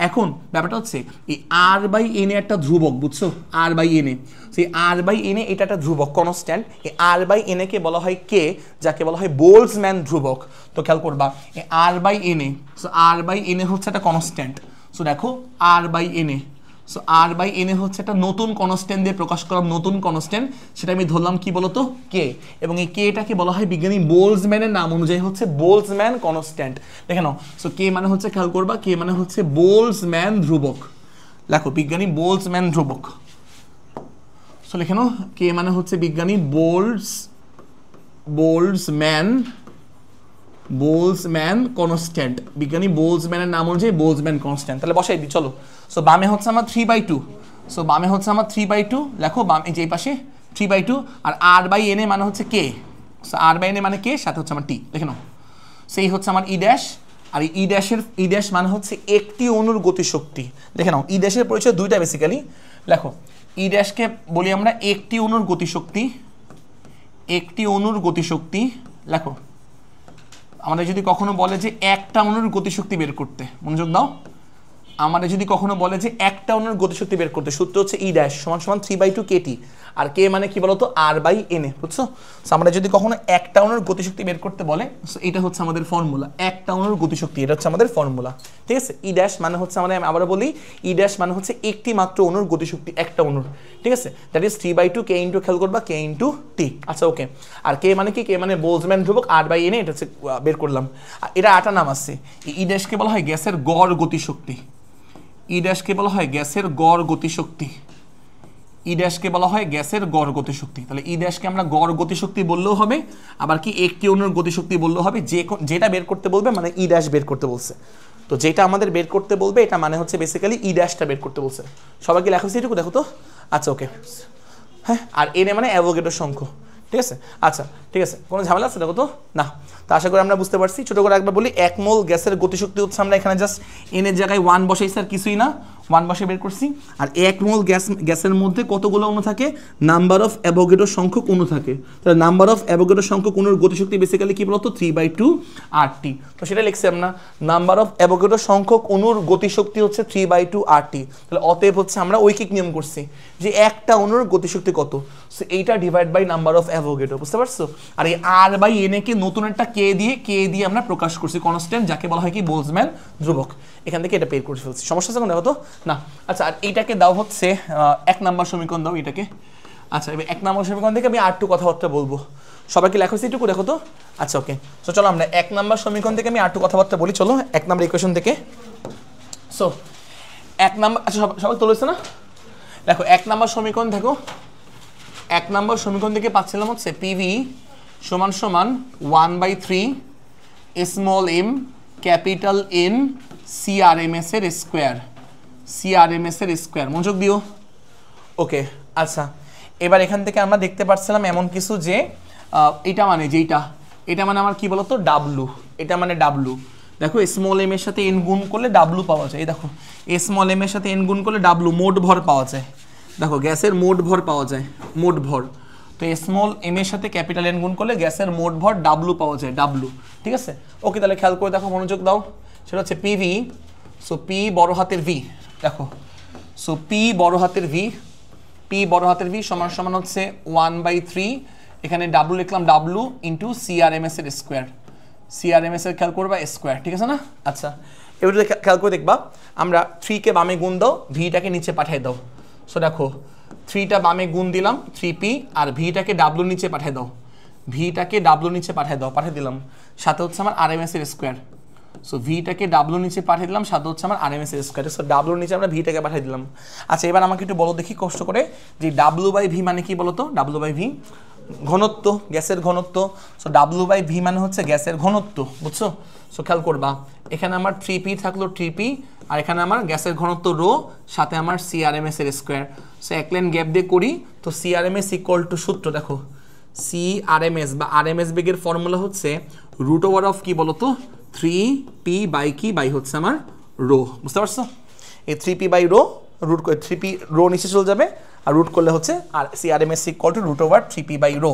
এখন ব্যাপারটা হচ্ছে এই R/N একটা ধ্রুবক, বুঝছো? R/N, সেই R/N এটা একটা ধ্রুবক, কনস্ট্যান্ট। এই R/N কে বলা হয় কে, যাকে বলা হয় বোলজম্যান ধ্রুবক। তো খেয়াল করবা এই R/N, সো R/N হচ্ছে একটা কনস্ট্যান্ট। সো দেখো R/N, so R by N এ হচ্ছে একটা নতুন কনস্ট্যান্ট দিয়ে প্রকাশ করলাম, নতুন কনস্ট্যান্ট, সেটা আমি ধরলাম কি বলতো কে, এবং এই কেটাকে বলা হয় বিজ্ঞানী বোলজম্যানের নাম অনুযায়ী হচ্ছে বোলজম্যান কনস্ট্যান্ট। দেখে নাও, সো কে মানে হচ্ছে, খেয়াল করবা, কে মানে হচ্ছে বোলজম্যান ধ্রুবক। দেখো বিজ্ঞানী বোলজম্যান ধ্রুবক। সো লিখে নাও, কে মানে হচ্ছে বিজ্ঞানী বোলজম্যান কনস্ট্যান্ট, বিজ্ঞানী বোলজম্যানের নাম অনুযায়ী বোলজম্যান কনস্ট্যান্ট। তাহলে বসাই দিই চলো। সো বামে হচ্ছে আমার 3/2, সো বামে হচ্ছে আমার 3/2, লেখো বামে যে পাশে 3/2, আর আর বাই এন এ মানে হচ্ছে K, so R by N A মানে কে, সাথে হচ্ছে আমার টি, দেখে নাও। সেই হচ্ছে আমার ই ড্যাশ, আর ই ড্যাশ মানে হচ্ছে একটি অণুর গতিশক্তি। দেখে নাও, ই ড্যাশের পরিচয় দুইটা বেসিক্যালি, লেখো ই ড্যাশকে বলি আমরা একটি অণুর গতিশক্তি, একটি অণুর গতিশক্তি। লেখো আমাদের যদি কখনো বলে যে একটা অণুর গতিশক্তি বের করতে, মনোযোগ দাও, আমাদের যদি কখনো বলে যে একটা অণুর গতিশক্তি বের করতে, সূত্র হচ্ছে ই ড্যাশ সমান সমান 3/2 কেটি, আর কে মানে কি বলতো আর বাই এন এ, বুঝছো? সো আমরা যদি কখনো একটা অণুর গতিশক্তি বের করতে বলে, সো এটা হচ্ছে আমাদের ফর্মুলা, একটা অণুর গতিশক্তি, এটা হচ্ছে আমাদের ফর্মুলা, ঠিক আছে? ই ড্যাশ মানে হচ্ছে আমাদের, আমি আবারও বলি, ই ড্যাশ মানে হচ্ছে একটি মাত্র অণুর গতিশক্তি, একটা অণুর, ঠিক আছে? দ্যাট ইজ 3/2 কে ইন্টু, খেয়াল করবা, কে ইন্টু টি। আচ্ছা ওকে, আর কে মানে কি, কে মানে বোলজম্যান ধ্রুবক, আর বাই এন এ, এটা হচ্ছে বের করলাম। এটা আটা নাম আছে। ই ড্যাশকে বলা হয় গ্যাসের গড় গতিশক্তি, ই ড্যাশকে বলা হয় গ্যাসের গড় গতিশক্তি, ই ড্যাশকে বলা হয় গ্যাসের গড় গতিশক্তি। তাহলে ই ড্যাশকে আমরা গড় গতিশক্তি বললেও হবে, আবার কি একটি অণুর গতিশক্তি বললেও হবে, যেটা বের করতে বলবে মানে ই ড্যাশ বের করতে বলছে, তো যেটা আমাদের বের করতে বলবে এটা মানে হচ্ছে বেসিক্যালি ই ড্যাশটা বের করতে বলছে। সবাইকে লেখা হচ্ছে এটুকু, দেখো তো। আচ্ছা ওকে, হ্যাঁ, আর এন এ মানে অ্যাভোগাড্রো সংখ্যা, ঠিক আছে? আচ্ছা ঠিক আছে, কোনো ঝামেলা আছে দেখো তো না? তো আশা করি আমরা বুঝতে পারছি। ছোটো করে একবার বলি, 1 মোল গ্যাসের গতিশক্তি হচ্ছে, আমরা এখানে জাস্ট এনের জায়গায় 1 বসাইছি আর কিছুই না, 1 বসে বের করছি। আর 1 মোল গ্যাসের মধ্যে কতগুলো অণু থাকে, নাম্বার অফ অ্যাভোগাড্রো সংখ্যক অণু থাকে। তাহলে নাম্বার অফ অ্যাভোগাড্রো সংখ্যক অণুর গতিশক্তি বেসিক্যালি কি বলতো 3/2 RT। তো সেটা লিখছি আমরা, নাম্বার অফ অ্যাভোগাড্রো সংখ্যক অণুর গতিশক্তি হচ্ছে 3/2 RT। তাহলে অতএব হচ্ছে আমরা ঐকিক নিয়ম করছি যে একটা অণুর গতিশক্তি কত, সো এইটা divide by number of Avogadro, বুঝতে পারছো? আর এই আর বাই এন এ কে নতুন একটা কে দিয়ে আমরা প্রকাশ করছি কনস্ট্যান্ট, যাকে বলা হয় কি বোলজম্যান ধ্রুবক। এখান থেকে এটা বের করে ফেলছি, সমস্যা আছে কোনো দেখো তো না? আচ্ছা, আর এইটাকে দাও হচ্ছে 1 নাম্বার সমীকরণ দাও এটাকে। আচ্ছা, এবার 1 নাম্বার সমীকরণ থেকে আমি আরেকটু কথাবার্তা বলবো, সবাইকে লেখো এটুকু দেখো তো। আচ্ছা ওকে, সো চলো আমরা 1 নাম্বার সমীকরণ থেকে আমি আরেকটু কথাবার্তা বলি, চলো 1 নাম্বার ইকুয়েশন থেকে। সো 1 নাম্বার, আচ্ছা সবাই তুলেছে না? দেখো 1 নাম্বার সমীকরণ, দেখো 1 নাম্বার সমীকরণ থেকে পাচ্ছিলাম হচ্ছে পিভি সমান সমান 1/3 small m capital N CRMS এর স্কোয়ার, সিআরএমএস এর স্কোয়ার, মনোযোগ দিও। ওকে আচ্ছা, এবার এখান থেকে আমরা দেখতে পাচ্ছিলাম এমন কিছু যে এটা মানে যেইটা, এটা মানে আমার কি বলতো ডাব্লু, এটা মানে ডাব্লু। দেখো স্মল এম এর সাথে এন গুণ করলে ডাব্লু পাওয়া যায়, এই দেখো স্মল এম এর সাথে এন গুণ করলে ডাব্লু মোট ভর পাওয়া যায়, দেখো গ্যাসের মোট ভর পাওয়া যায়, মোট ভর। তো স্মল এম এর সাথে ক্যাপিটাল এন গুণ করলে গ্যাসের মোট ভর ডাব্লু পাওয়া যায়, ডাব্লু, ঠিক আছে? ওকে, তাহলে খেয়াল করে দেখো, মনোযোগ দাও, সেটা হচ্ছে পিভি, সো পি বড় হাতের ভি, দেখো সো পি বড় হাতের ভি, পি বড় হাতের ভি সমান সমান হচ্ছে 1/3, এখানে ডাব্লু লিখলাম, ডাব্লু ইন্টু সিআরএমএস এর স্কোয়ার, সিআরএমএস এর খেয়াল করবা স্কোয়ার, ঠিক আছে না? আচ্ছা, এবার খেয়াল করে দেখবা, আমরা 3 কে বামে গুণ দাও, ভিটাকে নিচে পাঠিয়ে দাও। সো দেখো 3টা বামে গুণ দিলাম 3p, আর ভিটাকে ডাব্লু নিচে পাঠিয়ে দাও, ভিটাকে ডাব্লু নিচে পাঠিয়ে দাও, পাঠিয়ে দিলাম, সাথে হচ্ছে আমার আরএমএস এর স্কোয়ার। সো ভিটাকে ডাব্লু নিচে পাঠিয়ে দিলাম, সাথে হচ্ছে আমার আরএমএস এর স্কোয়ার। সো ডাব্লুর নিচে আমরা ভিটাকে পাঠিয়ে দিলাম। আচ্ছা, এবার আমাকে একটু বলো দেখি কষ্ট করে, যে ডাব্লু বাই ভি মানে কি বলো তো? ডাব্লু বাই ভি ঘনত্ব, গ্যাসের ঘনত্ব। সো ডাব্লু বাই ভি মানে হচ্ছে গ্যাসের ঘনত্ব, বুঝছো? সো খেয়াল করবা, এখানে আমার 3p থাকলো 3p, আর এখানে আমার গ্যাসের ঘনত্ব রো, সাথে আমার সিআরএমএস এর স্কোয়ার। সো এক লাইন গ্যাপ দিয়ে করি, তো সিআরএমএস ইকুয়াল টু সূত্র দেখো, সিআরএমএস বা আরএমএস বেগের ফর্মুলা হচ্ছে রুট ওভার অফ কি বলতো 3p বাই কি বাই হচ্ছে আমার রো, বুঝতে পারছো? এই 3p by rho, root 3p rho নিচে চলে যাবে, আর রুট করলে হচ্ছে আর CRMS equal to root over 3p by rho.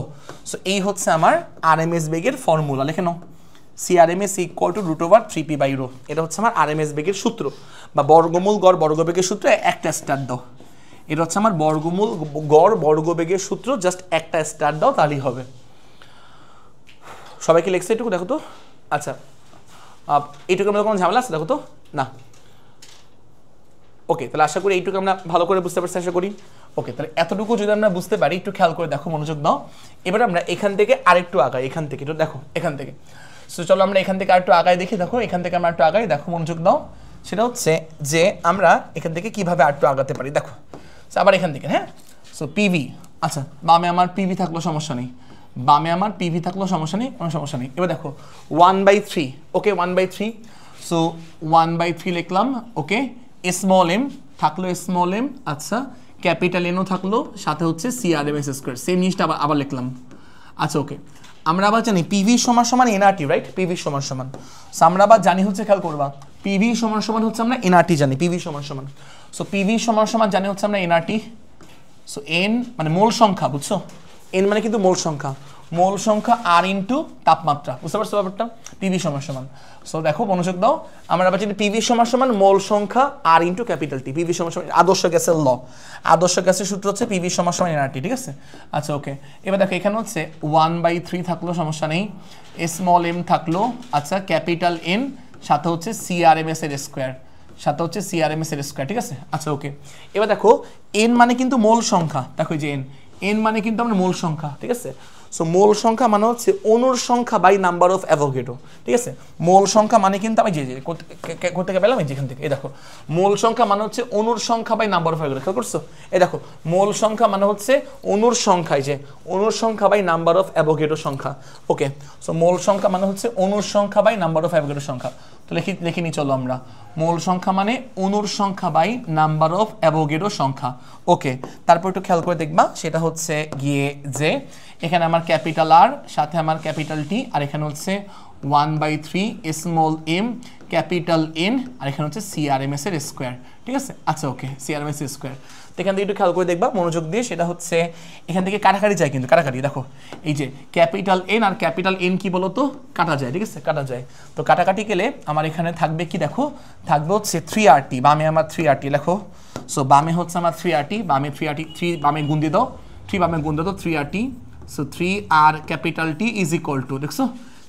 So এই হচ্ছে আমার আরএমএস বেগের ফর্মুলা, লিখে নাও, CRMS equal to root over 3p by rho. এটা হচ্ছে আমার আরএমএস বেগের সূত্র, বা বর্গমূল গড় বর্গবেগের সূত্র, একটা স্টার দাও। এটা হচ্ছে আমার বর্গমূল গড় বর্গবেগের সূত্র, জাস্ট একটা স্টার দাও তাহলেই হবে। সবাইকে লেখছে এটুকু দেখো তো। আচ্ছা, এটুকুর মধ্যে কোনো ঝামেলা আছে দেখো তো? না। ওকে, তাহলে আশা করি এইটুকু আমরা ভালো করে বুঝতে পারছি, আশা করি। ওকে, তাহলে এতটুকু যদি আমরা বুঝতে পারি, একটু খেয়াল করে দেখো, মনোযোগ দাও। এবার আমরা এখান থেকে আরেকটু আগাই, এখান থেকে একটু দেখো, এখান থেকে। সো চলো আমরা এখান থেকে আরেকটু আগাই দেখি, দেখো এখান থেকে আমরা একটু আগাই, দেখো মনোযোগ দাও। সেটা হচ্ছে যে আমরা এখান থেকে কিভাবে আরেকটু আগাতে পারি, দেখো আবার এখান থেকে। হ্যাঁ, সো পিভি, আচ্ছা বামে আমার পিভি থাকলো সমস্যা নেই, বামে আমার পিভি থাকলো সমস্যা নেই, কোনো সমস্যা নেই। এবার দেখো 1/3, ওকে 1/3, সো 1/3 লিখলাম। ওকে, স্মল এম থাকলো, স্মল এম, আচ্ছা ক্যাপিটাল এনও থাকলো, সাথে হচ্ছে CRMS স্কোয়ার, সেম জিনিসটা আবার লিখলাম। আচ্ছা ওকে, আমরা আবার জানি পিভি সমান সমান এনআরটি, রাইট? পিভি সমান সমান, সো আমরা আবার জানি হচ্ছে, খেয়াল করবা, পিভি সমান সমান হচ্ছে আমরা এনআরটি জানি, পিভি সমান সমান, সো পিভি সমান সমান জানি হচ্ছে আমরা এনআরটি। সো এন মানে মোল সংখ্যা, বুঝছো? এন মানে কিন্তু মোল সংখ্যা, মোল সংখ্যা আর ইন্টু তাপমাত্রা, বুঝতে পারছো ব্যাপারটা? পিভি সমান সমান। সো দেখো মনোযোগ দাও, আমরা আবার জানি পিভি সমান সমান মোল সংখ্যা আর ইন্টু ক্যাপিটাল টি, পিভি সমান সমান আদর্শ গ্যাসের ল, আদর্শ গ্যাসের সূত্র হচ্ছে পিভি সমান সমান এনআরটি, ঠিক আছে? আচ্ছা ওকে, এবার দেখো এখানে হচ্ছে 1/3 থাকলো, সমস্যা নেই, স্মল এম থাকলো, আচ্ছা ক্যাপিটাল এন, সাথে হচ্ছে CRMS এর স্কোয়ার, সাথে হচ্ছে CRMS এর স্কোয়ার, ঠিক আছে? আচ্ছা ওকে, এবার দেখো এন মানে কিন্তু মোল সংখ্যা, দেখো যে এন মানে কিন্তু আমরা মোল সংখ্যা, ঠিক আছে? সো মোল সংখ্যা মানে হচ্ছে অণুর সংখ্যা বাই নাম্বার অফ অ্যাভোগাড্রো, ঠিক আছে? মোল সংখ্যা মানে কিন্তু আমি যে কোথা থেকে পেলাম, এই যেখান থেকে, এই দেখো মোল সংখ্যা মানে হচ্ছে অণুর সংখ্যা বাই নাম্বার অফ অ্যাভোগাড্রো, খেয়াল করছো? এই দেখো মোল সংখ্যা মানে হচ্ছে অণুর সংখ্যা, এই যে অণুর সংখ্যা বাই নাম্বার অফ অ্যাভোগাড্রো সংখ্যা। ওকে, সো মোল সংখ্যা মানে হচ্ছে অণুর সংখ্যা বাই নাম্বার অফ অ্যাভোগাড্রো সংখ্যা। তো লিখে নিই চলো আমরা, মোল সংখ্যা মানে অণুর সংখ্যা বাই নাম্বার অফ অ্যাভোগাড্রো সংখ্যা। ওকে, তারপর একটু খেয়াল করে দেখবা, সেটা হচ্ছে গিয়ে যে এখানে আমার ক্যাপিটাল আর, সাথে আমার ক্যাপিটাল টি, আর এখানে হচ্ছে 1/3 স্মল এম ক্যাপিটাল এন, আর এখানে হচ্ছে CRMS এর স্কোয়ার, ঠিক আছে? আচ্ছা ওকে, CRMS এর স্কোয়ার। তো এখান থেকে একটু খেয়াল করে দেখবা মনোযোগ দিয়ে, সেটা হচ্ছে এখান থেকে কাটাকাটি যায়, কিন্তু কাটাকাটি দেখো, এই যে ক্যাপিটাল এন আর ক্যাপিটাল এন কি বলতো, কাটা যায়, ঠিক আছে? কাটা যায়। তো কাটাকাটি গেলে আমার এখানে থাকবে কি, দেখো থাকবে হচ্ছে 3RT, বামে আমার 3RT লেখো। সো বামে হচ্ছে আমার 3RT, বামে 3RT, 3 বামে গুণ দিয়ে দাও, 3 বামে গুণ দিয়ে দাও, 3RT। So 3R capital T is equal two, দেখছো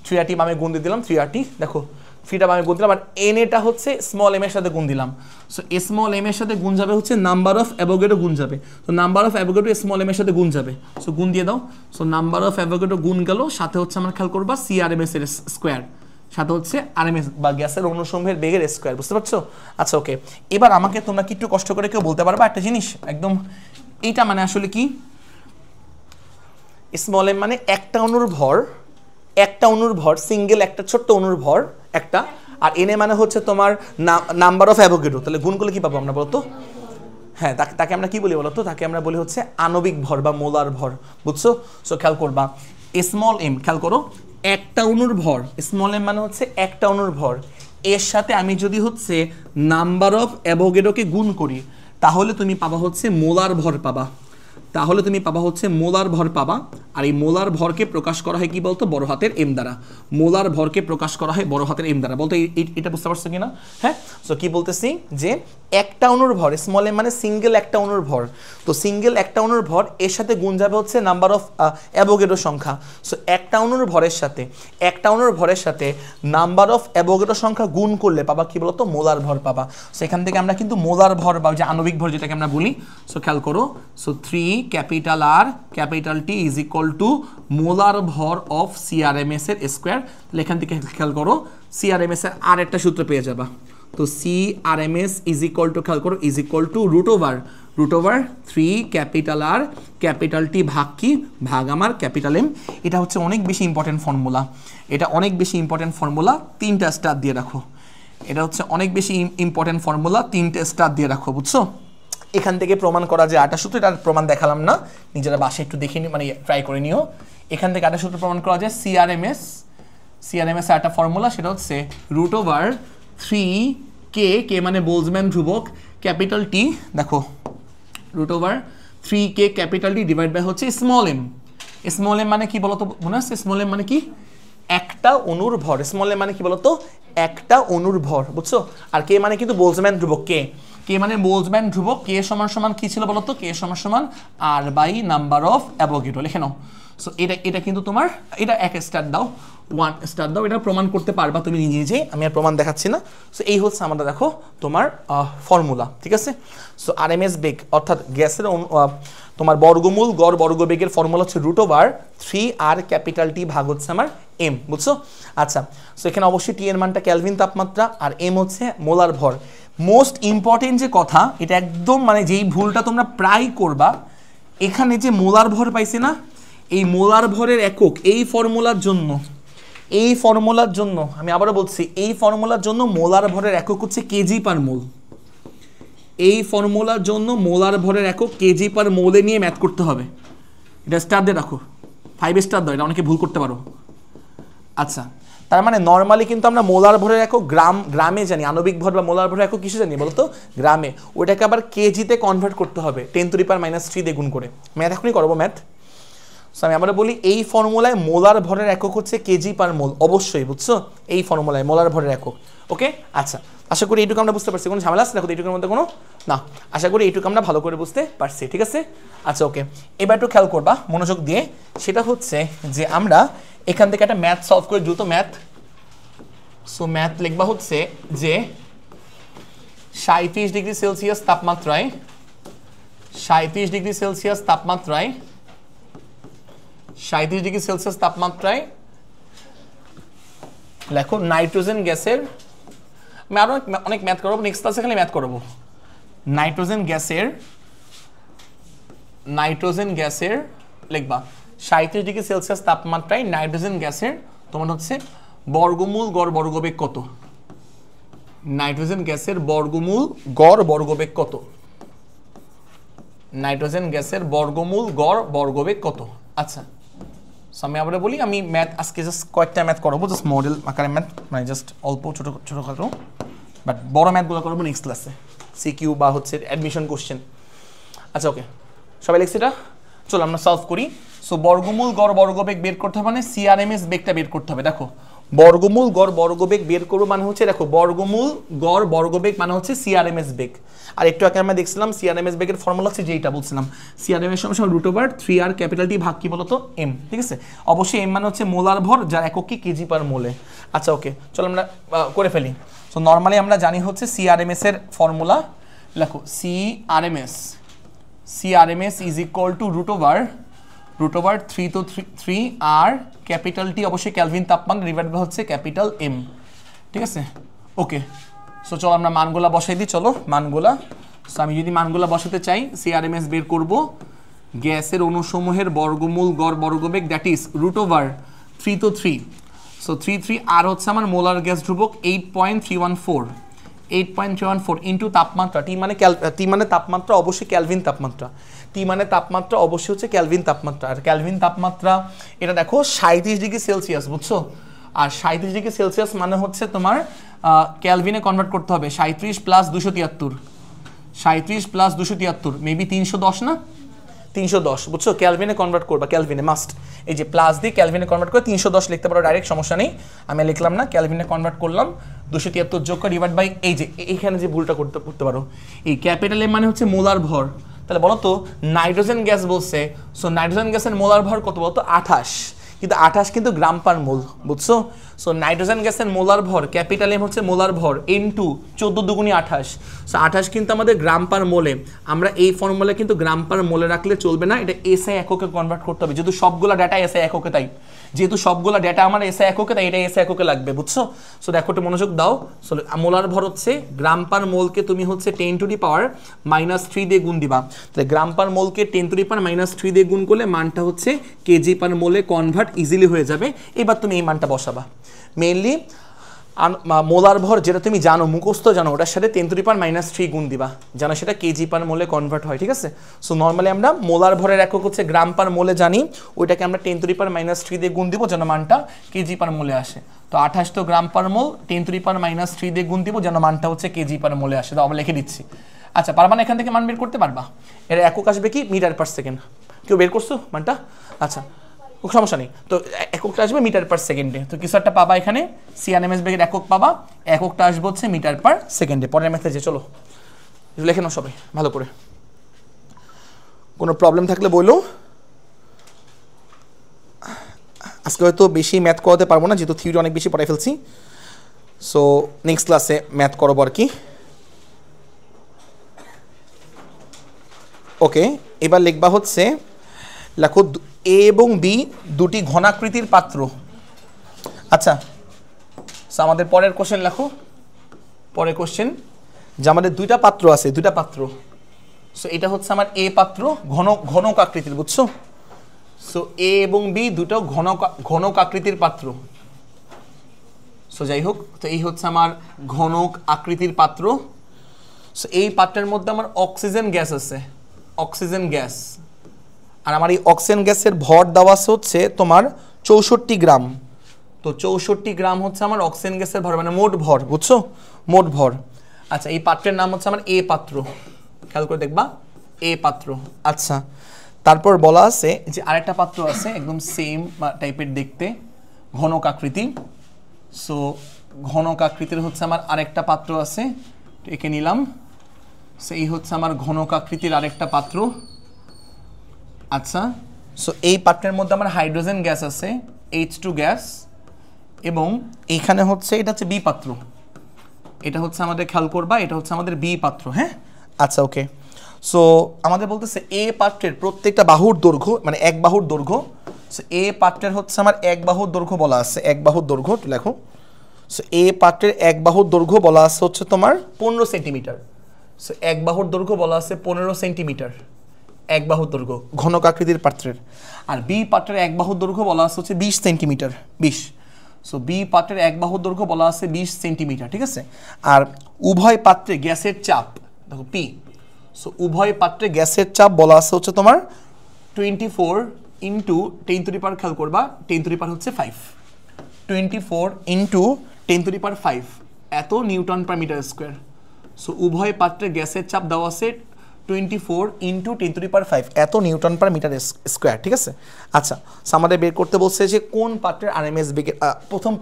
3RT বামে গুণ দিয়ে দিলাম, 3RT, দেখো 3টা বামে গুণ দিলাম, আর এন এটা হচ্ছে স্মল এম এর সাথে গুণ দিলাম। সো স্মল এম এর সাথে গুণ যাবে হচ্ছে নাম্বার অফ অ্যাভোগাড্রো গুণ যাবে, তো number of Avogadro small m এর সাথে গুণ যাবে, সো গুণ দিয়ে দাও। সো নাম্বার অফ অ্যাভোগাড্রো গুণ গেল, সাথে হচ্ছে আমরা খেয়াল করবা CRMS এর স্কোয়ার, সাথে হচ্ছে RMS বা গ্যাসের অনুসমূহের বেগের স্কোয়ার, বুঝতে পারছো? আচ্ছা ওকে, এবার আমাকে তোমরা কি একটু কষ্ট করে কেউ বলতে পারবা একটা জিনিস, একদম এইটা মানে আসলে কি? স্মল এম মানে একটা অণুর ভর, একটা অণুর ভর, সিঙ্গেল একটা ছোট্ট অণুর ভর একটা, আর এনএ মানে হচ্ছে তোমার নাম্বার অফ অ্যাভোগাড্রো, তাহলে গুণ করলে কি পাবো আমরা বলতো? হ্যাঁ, তাকে আমরা কি বলি বলতো? তাকে আমরা বলি হচ্ছে আণবিক ভর বা মোলার ভর, বুঝছো? সো খেয়াল করবা, স্মল এম, খেয়াল করো, একটা অণুর ভর, স্মল এম মানে হচ্ছে একটা অণুর ভর, এর সাথে আমি যদি হচ্ছে নাম্বার অফ অ্যাভোগাড্রোকে গুণ করি, তাহলে তুমি পাবা হচ্ছে মোলার ভর পাবা, তাহলে তুমি পাবা হচ্ছে মোলার ভর পাবা। আর এই মোলার ভরকে প্রকাশ করা হয় কি বলতো, বড় হাতের এম দ্বারা। মোলার ভরকে প্রকাশ করা হয় বড় হাতের এম দ্বারা, বলতো এটা বুঝতে পারছো কিনা? হ্যাঁ, সো কি বলতেছি যে একটা অণুর ভর, স্মল এম মানে সিঙ্গেল একটা অণুর ভর, তো সিঙ্গেল একটা অণুর ভর এর সাথে গুণ যাবে হচ্ছে নাম্বার অফ অ্যাভোগাড্রো সংখ্যা। সো একটা অণুর ভরের সাথে, একটা অণুর ভরের সাথে নাম্বার অফ অ্যাভোগাড্রো সংখ্যা গুণ করলে পাবা কি বলতো, মোলার ভর পাবা। সো এখান থেকে আমরা কিন্তু মোলার ভর বা যে আণবিক ভর যেটাকে আমরা বলি, সো খেয়াল করো, so 3 capital R capital T is equal to molar ভর অফ CRMS এর স্কোয়ার। তাহলে এখান থেকে খেয়াল করো, CRMS এর আর একটা সূত্র পেয়ে যাবা, তো CRMS ইজ ইকুয়াল টু, খেয়াল করো, is equal to root over 3 capital R capital T ভাগ কি, ভাগ আমার ক্যাপিটাল এম। এটা হচ্ছে অনেক বেশি ইম্পর্টেন্ট ফর্মুলা, এটা অনেক বেশি ইম্পর্টেন্ট ফর্মুলা, 3টা স্টার দিয়ে রাখো, এটা হচ্ছে অনেক বেশি ইম্পর্টেন্ট ফর্মুলা, 3টে স্টার দিয়ে রাখো, বুঝছো? এখান থেকে প্রমাণ করা যায়, আটা সূত্র, এটার প্রমাণ দেখালাম না, নিজেরা বাসে একটু দেখে নিও, মানে ট্রাই করে নিও। এখান থেকে আটা সূত্র প্রমাণ করা যায়, CRMS এর একটা ফর্মুলা, সেটা হচ্ছে রুট ওভার 3K, কে মানে বোলজম্যান ধ্রুবক, ক্যাপিটাল টি, দেখো root over 3K capital T divide by হচ্ছে স্মল এম। স্মল এম মানে কি বলতো, মনে আছে স্মল এম মানে কি? একটা অণুর ভর। স্মল এম মানে কি বলতো, একটা অণুর ভর, বুঝছো? আর কে মানে কিন্তু বোলজম্যান ধ্রুবক, কে কে মানে বোলজম্যান ধ্রুবক, কে সমান সমান কি ছিল বলো তো, কে সমান সমান আর বাই নাম্বার অফ অ্যাভোগাড্রো, লিখে নাও। সো এটা কিন্তু তোমার, এটা এক স্টার দাও, 1 স্টার দাও, এটা প্রমাণ করতে পারবা তুমি নিজে নিজে, আমি আর প্রমাণ দেখাচ্ছি না। সো এই হচ্ছে আমাদের দেখো তোমার ফর্মুলা, ঠিক আছে। সো আরএমএস বেগ অর্থাৎ গ্যাসের তোমার বর্গমূল গড় বর্গবেগের ফর্মুলা হচ্ছে √3r ক্যাপিটাল টি ভাগ হচ্ছে আমার এম, বুঝছো? আচ্ছা, সো এখানে অবশ্যই টি এর মানটা ক্যালভিন তাপমাত্রা আর এম হচ্ছে মোলার ভর। মোস্ট ইম্পর্টেন্ট যে কথা, এটা একদম মানে যেই ভুলটা তোমরা প্রায় করবা, এখানে যে মোলার ভর পাইছে না, এই মোলার ভরের একক এই ফর্মুলার জন্য আমি আবারও বলছি, এই ফর্মুলার জন্য মোলার ভরের একক হচ্ছে কেজি পার মোল। এই ফর্মুলার জন্য মোলার ভরের একক কেজি পার মোলে নিয়ে ম্যাথ করতে হবে। এটা স্টার দিয়ে রাখো, 5 স্টার দাও, এটা অনেকে ভুল করতে পারো। আচ্ছা, তার মানে নর্মালি কিন্তু আমরা মোলার ভরের একক গ্রামে জানি, আণবিক ভর বা মোলার ভরের একক কিসে জানি বলতো, গ্রামে। ওইটাকে আবার কেজিতে কনভার্ট করতে হবে 10⁻³ দিয়ে গুণ করে। ম্যাথ এখনই করবো ম্যাথ। সো আমি আবার বলি, এই ফর্মুলায় মোলার ভরের একক হচ্ছে কেজি পার মোল, অবশ্যই বুঝছো, এই ফর্মুলায় মোলার ভরের একক। ওকে, আচ্ছা, আশা করি এইটুকু আমরা বুঝতে পারছি, কোনো ঝামেলা আছে দেখো এইটুকুর মধ্যে কোনো না, আশা করি এইটুকু আমরা ভালো করে বুঝতে পারছি, ঠিক আছে। আচ্ছা ওকে, এবার একটু খেয়াল করবা মনোযোগ দিয়ে, সেটা হচ্ছে যে আমরা এখান থেকে একটা ম্যাথ সলভ করে দ্রুত ম্যাথ। সো ম্যাথ লিখবা হচ্ছে যে 37°C তাপমাত্রায় 37°C তাপমাত্রায় লেখো নাইট্রোজেন গ্যাসের, আমি আরো অনেক ম্যাথ করবো নেক্সট ক্লাসে, খালি ম্যাথ করবো। নাইট্রোজেন গ্যাসের লিখবা 37°C তাপমাত্রায় নাইট্রোজেন গ্যাসের তোমার হচ্ছে বর্গমূল গড় বর্গবেগ কত? নাইট্রোজেন গ্যাসের বর্গমূল গড় বর্গবেগ কত? নাইট্রোজেন গ্যাসের বর্গমূল গড় বর্গবেগ কত? আচ্ছা, আমি আবার বলি, আমি ম্যাথ আজকে জাস্ট কয়েকটা ম্যাথ করবো, জাস্ট মডেল আকারে ম্যাথ, মানে জাস্ট অল্প ছোটোখাটো, বাট বড় ম্যাথগুলো করবো নেক্সট ক্লাসে, সিকিউ বা হচ্ছে অ্যাডমিশন কোশ্চেন। আচ্ছা ওকে, সবাই লিখছি এটা, চলো আমরা সলভ করি। সো বর্গমূল গড় বর্গবেগ বের করতে হবে, মানে সিআরএমএস বেগটা বের করতে হবে। দেখো বর্গমূল গড় বর্গবেগ বের করবো মানে হচ্ছে, দেখো বর্গমূল গড় বর্গবেগ মানে হচ্ছে সিআরএমএস বেগ। আর একটু আগে আমরা দেখছিলাম সিআরএমএস বেগের ফর্মুলা হচ্ছে যেটা বলছিলাম, সিআরএমএস সমান √3r ক্যাপিটাল টি ভাগ কি বলতো এম, ঠিক আছে। অবশ্যই এম মানে হচ্ছে মোলার ভর, যার একক কি কেজি পার মোলে। আচ্ছা ওকে, চলো আমরা করে ফেলি। সো নর্মালি আমরা জানি হচ্ছে সিআরএমএস এর ফর্মুলা, দেখো CRMS is equal two √3r capital T, অবশ্যই ক্যালভিন তাপমাত্রা, ডিভাইড বাই হচ্ছে ক্যাপিটাল এম, ঠিক আছে। ওকে, সো চলো আমরা মানগুলা বসাই দিই, চলো মানগুলা। সো আমি যদি মানগুলা বসাতে চাই, সিআরএমএস বের করব গ্যাসের অণুসমূহের বর্গমূল গড় বর্গবেগ, দ্যাট ইজ √3 সো 33 আর হচ্ছে আমার মোলার গ্যাস ধ্রুবক 8.314 ইন্টু তাপমাত্রা, টি মানে তাপমাত্রা, অবশ্যই ক্যালভিন তাপমাত্রা, টি মানে তাপমাত্রা অবশ্যই হচ্ছে ক্যালভিন তাপমাত্রা। আর ক্যালভিন তাপমাত্রা এটা দেখো 37°C, বুঝছো? আর 37°C মানে হচ্ছে তোমার ক্যালভিনে কনভার্ট করতে হবে, 37 + 273 মেবি 310 না, 310, বুঝছো? ক্যালভিনে কনভার্ট করবা, ক্যালভিনে মাস্ট, এই যে প্লাস দিয়ে ক্যালভিনে কনভার্ট করে 310 লিখতে পারো ডাইরেক্ট, সমস্যা নেই, আমি লিখলাম না, ক্যালভিনে কনভার্ট করলাম, 273 যোগ করে ডিভাইড বাই, এই যে এইখানে যে ভুলটা করতে পারো, এই ক্যাপিটাল এম মানে হচ্ছে মোলার ভর। তাহলে বলো তো নাইট্রোজেন গ্যাস বলছে, সো নাইট্রোজেন গ্যাসের মোলার ভর কত বলতো? 28, কিন্তু 28 কিন্তু গ্রাম পার মোল, বুঝছো? সো নাইট্রোজেন গ্যাসের মোলার ভর ক্যাপিটাল এম হচ্ছে মোলার ভর ইনটু 14 দুগুণী 28, সো 28 কিন্তু আমাদের গ্রাম পার মোলে। আমরা এই ফর্মুলা কিন্তু গ্রাম পার মোলে রাখলে চলবে না, এটা এসআই এককে কনভার্ট করতে হবে, যেহেতু সবগুলা ডাটা এসআই এককে, তাই যেহেতু সবগুলা ডাটা আমার এসআই এককে, তাই এটা এসআই এককে লাগবে, বুঝছো? সো দেখো একটু মনোযোগ দাও। সো মোলার ভর হচ্ছে গ্রাম পার মোলকে তুমি হচ্ছে 10⁻³ দিয়ে গুণ দিবা, তাহলে গ্রাম পার মোলকে 10⁻³ দিয়ে গুণ করলে মানটা হচ্ছে কেজি পার মোলে কনভার্ট ইজিলি হয়ে যাবে। এবার তুমি এই মানটা বসাবা, মেইনলি মোলার ভর যেটা তুমি জানো, মুখস্থ জানো, ওটার সাথে 10⁻³ গুণ দিবা, যেন সেটা কেজি পার মোলে কনভার্ট হয়, ঠিক আছে। সো নর্মালি আমরা মোলার ভরের একক হচ্ছে গ্রাম পার মোলে জানি, ওইটাকে আমরা 10⁻³ দিয়ে গুণ দিব যেন মানটা কেজি পার মোলে আসে। তো 28 তো গ্রাম পার মোল, 10⁻³ দিয়ে গুণ দিব যেন মানটা হচ্ছে কেজি পার মোলে আসে, তো আমরা লিখে দিচ্ছি। আচ্ছা, পারবা না এখান থেকে মান বের করতে পারবা? এর একক আসবে কি মিটার পার সেকেন্ড, কেউ বের করছো মানটা? আচ্ছা সমস্যা নেই, তো এককটা আসবে মিটার পার সেকেন্ডে, তো কিছু একটা পাবা এখানে, সিআরএমএস বেগের একক পাবা, এককটা আসবে হচ্ছে মিটার পার সেকেন্ডে। পরের মেথডে চলো, লিখে নাও সবাই ভালো করে, কোনো প্রবলেম থাকলে বলো। আজকে হয়তো বেশি ম্যাথ করাতে পারবো না, যেহেতু থিওরি অনেক বেশি পড়াই ফেলছি। সো নেক্সট ক্লাসে ম্যাথ করবো আর কি। ওকে, এবার লিখবা হচ্ছে, লেখো এ এবং বি দুটি ঘনাকৃতির পাত্র। আচ্ছা, আমাদের পরের কোশ্চেন লেখো। পরের কোশ্চেন যে আমাদের দুইটা পাত্র আছে, দুইটা পাত্র। সো এটা হচ্ছে আমার এ পাত্র, ঘনক আকৃতির, বুঝছো? সো এ এবং বি দুটো ঘনক আকৃতির পাত্র। সো যাই হোক, তো এই হচ্ছে আমার ঘনক আকৃতির পাত্র। সো এই পাত্রের মধ্যে আমার অক্সিজেন গ্যাস আছে, অক্সিজেন গ্যাস। আর আমার এই অক্সিজেন গ্যাসের ভর দেওয়া হচ্ছে তোমার 64 গ্রাম। তো 64 গ্রাম হচ্ছে আমার অক্সিজেন গ্যাসের ভর, মানে মোট ভর, বুঝছো? মোট ভর। আচ্ছা, এই পাত্রের নাম হচ্ছে আমার এ পাত্র, খেয়াল করে দেখবা, এ পাত্র। আচ্ছা, তারপর বলা আছে যে আরেকটা পাত্র আছে একদম সেম টাইপের দেখতে, ঘনক আকৃতি। সো ঘনক আকৃতির হচ্ছে আমার আরেকটা পাত্র আছে, এঁকে নিলাম। সেই হচ্ছে আমার ঘনক আকৃতির আরেকটা পাত্র। আচ্ছা, সো এই পাত্রের মধ্যে আমার হাইড্রোজেন গ্যাস আছে, H2 গ্যাস, এবং এইখানে হচ্ছে এটা হচ্ছে বি পাত্র। এটা হচ্ছে আমাদের, খেয়াল করবা, এটা হচ্ছে আমাদের বি পাত্র। হ্যাঁ, আচ্ছা, ওকে। সো আমাদের বলতেছে এ পাত্রের প্রত্যেকটা বাহুর দৈর্ঘ্য, মানে এক বাহুর দৈর্ঘ্য। সো এ পাত্রের হচ্ছে আমার এক বাহুর দৈর্ঘ্য বলা আছে, এক বাহুর দৈর্ঘ্য লেখো। সো এ পাত্রের এক বাহুর দৈর্ঘ্য বলা আছে হচ্ছে তোমার 15 সেন্টিমিটার। সো এক বাহুর দৈর্ঘ্য বলা আছে 15 সেন্টিমিটার, এক বাহুর দৈর্ঘ্য ঘনক আকৃতির পাত্রের। আর বি পাত্রের এক বাহুর দৈর্ঘ্য বলা আছে হচ্ছে 20 সেন্টিমিটার, 20। সো বি পাত্রের এক বাহুর দৈর্ঘ্য বলা আছে 20 সেন্টিমিটার, ঠিক আছে। আর উভয় পাত্রে গ্যাসের চাপ দেখো পি। সো উভয় পাত্রে গ্যাসের চাপ বলা আছে হচ্ছে তোমার 24 ইন্টু 10 টু দি পাওয়ার, খেয়াল করবা 10 টু দি পাওয়ার হচ্ছে 5, 24 ইন্টু 10 টু দি পাওয়ার 5 এত newton per metre square. So উভয় পাত্রে গ্যাসের চাপ দেওয়া আছে 24 ইন্টু 10 টু দি পাওয়ার 5 এত নিউটন পার মিটার স্কোয়ার, ঠিক আছে। আচ্ছা, আমাদের বের করতে বলছে যে কোন পাত্রের আরএমএস বেগের, প্রথম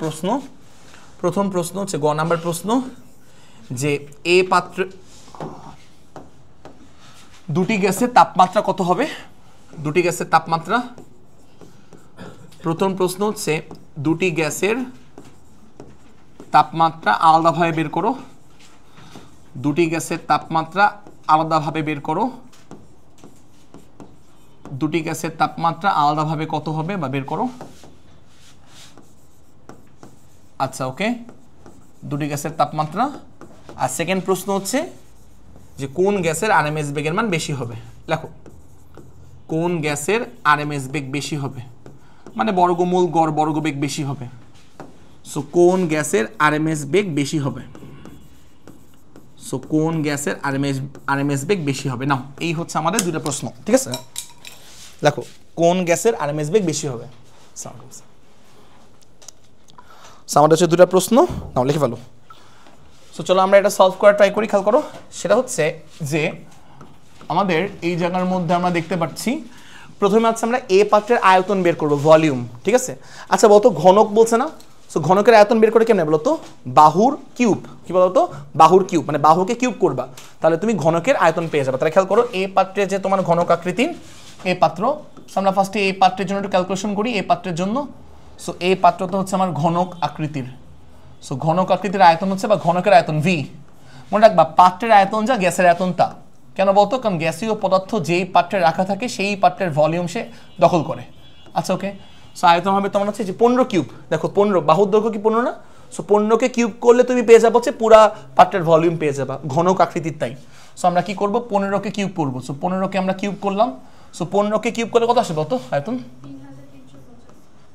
প্রশ্ন হচ্ছে গ নাম্বার প্রশ্ন, যে এ পাত্র দুটি গ্যাসের তাপমাত্রা কত হবে? দুটি গ্যাসের তাপমাত্রা, প্রথম প্রশ্ন হচ্ছে দুটি গ্যাসের তাপমাত্রা আলাদাভাবে বের করো। দুটি গ্যাসের তাপমাত্রা আলাদাভাবে বের করো। দুটি গ্যাসের তাপমাত্রা আলাদাভাবে কত হবে বা বের করো। আচ্ছা, ওকে, দুটি গ্যাসের তাপমাত্রা। আর সেকেন্ড প্রশ্ন হচ্ছে যে কোন গ্যাসের আরএমএস বেগের মান বেশি হবে। লেখো, কোন গ্যাসের আরএমএস বেগ বেশি হবে, মানে বর্গমূল গড় বর্গবেগ বেশি হবে। সো কোন গ্যাসের আরএমএস বেগ বেশি হবে। সো কোন গ্যাসের আরএমএস বেগ বেশি হবে। নাও, এই হচ্ছে আমাদের দুটো প্রশ্ন, ঠিক আছে। লেখো, কোন গ্যাসের আরএমএস বেগ বেশি হবে। আমাদের হচ্ছে দুটো প্রশ্ন, নাও লিখে ফেলো। সো চলো আমরা এটা সলভ করার ট্রাই করি। খেয়াল করো, সেটা হচ্ছে যে আমাদের এই জায়গার মধ্যে আমরা দেখতে পাচ্ছি, প্রথমে হচ্ছে আমরা এ পাত্রের আয়তন বের করবো, ভলিউম, ঠিক আছে। আচ্ছা বলতো, ঘনক বলছে না? সো ঘনকের আয়তন বের করে কেমনে বলতো? বাহুর কিউব। কি বলতো? বাহুর কিউব, মানে বাহুকে কিউব করবা, তাহলে তুমি ঘনকের আয়তন পেয়ে যাবে। তাহলে খেয়াল করো, এ পাত্রে যে তোমার ঘনক আকৃতি, এ পাত্র, আমরা ফার্স্টে এই পাত্রের জন্য একটু ক্যালকুলেশন করি, এই পাত্রের জন্য। সো এই পাত্রটা হচ্ছে আমার ঘনক আকৃতির। সো ঘনক আকৃতির আয়তন হচ্ছে, বা ঘনকের আয়তন ভি। মনে রাখবা, পাত্রের আয়তন যা, গ্যাসের আয়তন তা। কেন বলতো? কারণ গ্যাসীয় পদার্থ যেই পাত্রে রাখা থাকে সেই পাত্রের ভলিউম সে দখল করে। আচ্ছা, ওকে। সো আয়তন হবে তোমার হচ্ছে যে 15 কিউব। দেখো 15, বাহুর দৈর্ঘ্য কি 15 না? সো 15কে কিউব করলে তুমি পেয়ে যাবো হচ্ছে পুরা পাত্রের ভলিউম পেয়ে যাবা, ঘনক আকৃতির তাই। সো আমরা কি করবো? 15কে কিউব করবো। সো 15কে আমরা কিউব করলাম। সো 15কে কিউব করলে কত আসবে বলতো আয়তন?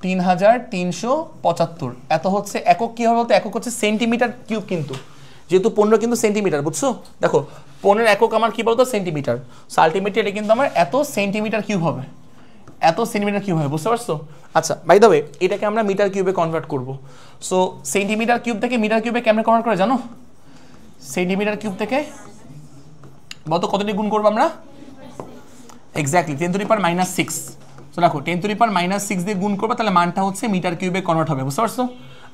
3375। এত হচ্ছে একক কি হবে বলতো? একক হচ্ছে সেন্টিমিটার কিউব, কিন্তু যেহেতু 15 কিন্তু সেন্টিমিটার, বুঝছো? দেখো 15 একক আমার কি বলতো? সেন্টিমিটার। সো আলটিমেটলি এটা কিন্তু আমার এত সেন্টিমিটার কিউব হবে, এত সেন্টিমিটার কিউব হবে, বুঝতে পারছো? আচ্ছা, বাই দ্য ওয়ে, এটাকে আমরা মিটার কিউবে কনভার্ট করব। সো সেন্টিমিটার কিউব থেকে মিটার কিউবে কেমনে কনভার্ট করে জানো? সেন্টিমিটার কিউব থেকে বলতো কতটি গুণ করবো আমরা? Exactly 10 to the power -6। So দেখো 10 টু দি পাওয়ার -6 দিয়ে গুণ করবো, তাহলে মানটা হচ্ছে মিটার কিউবে কনভার্ট হবে, বুঝতে পারছো?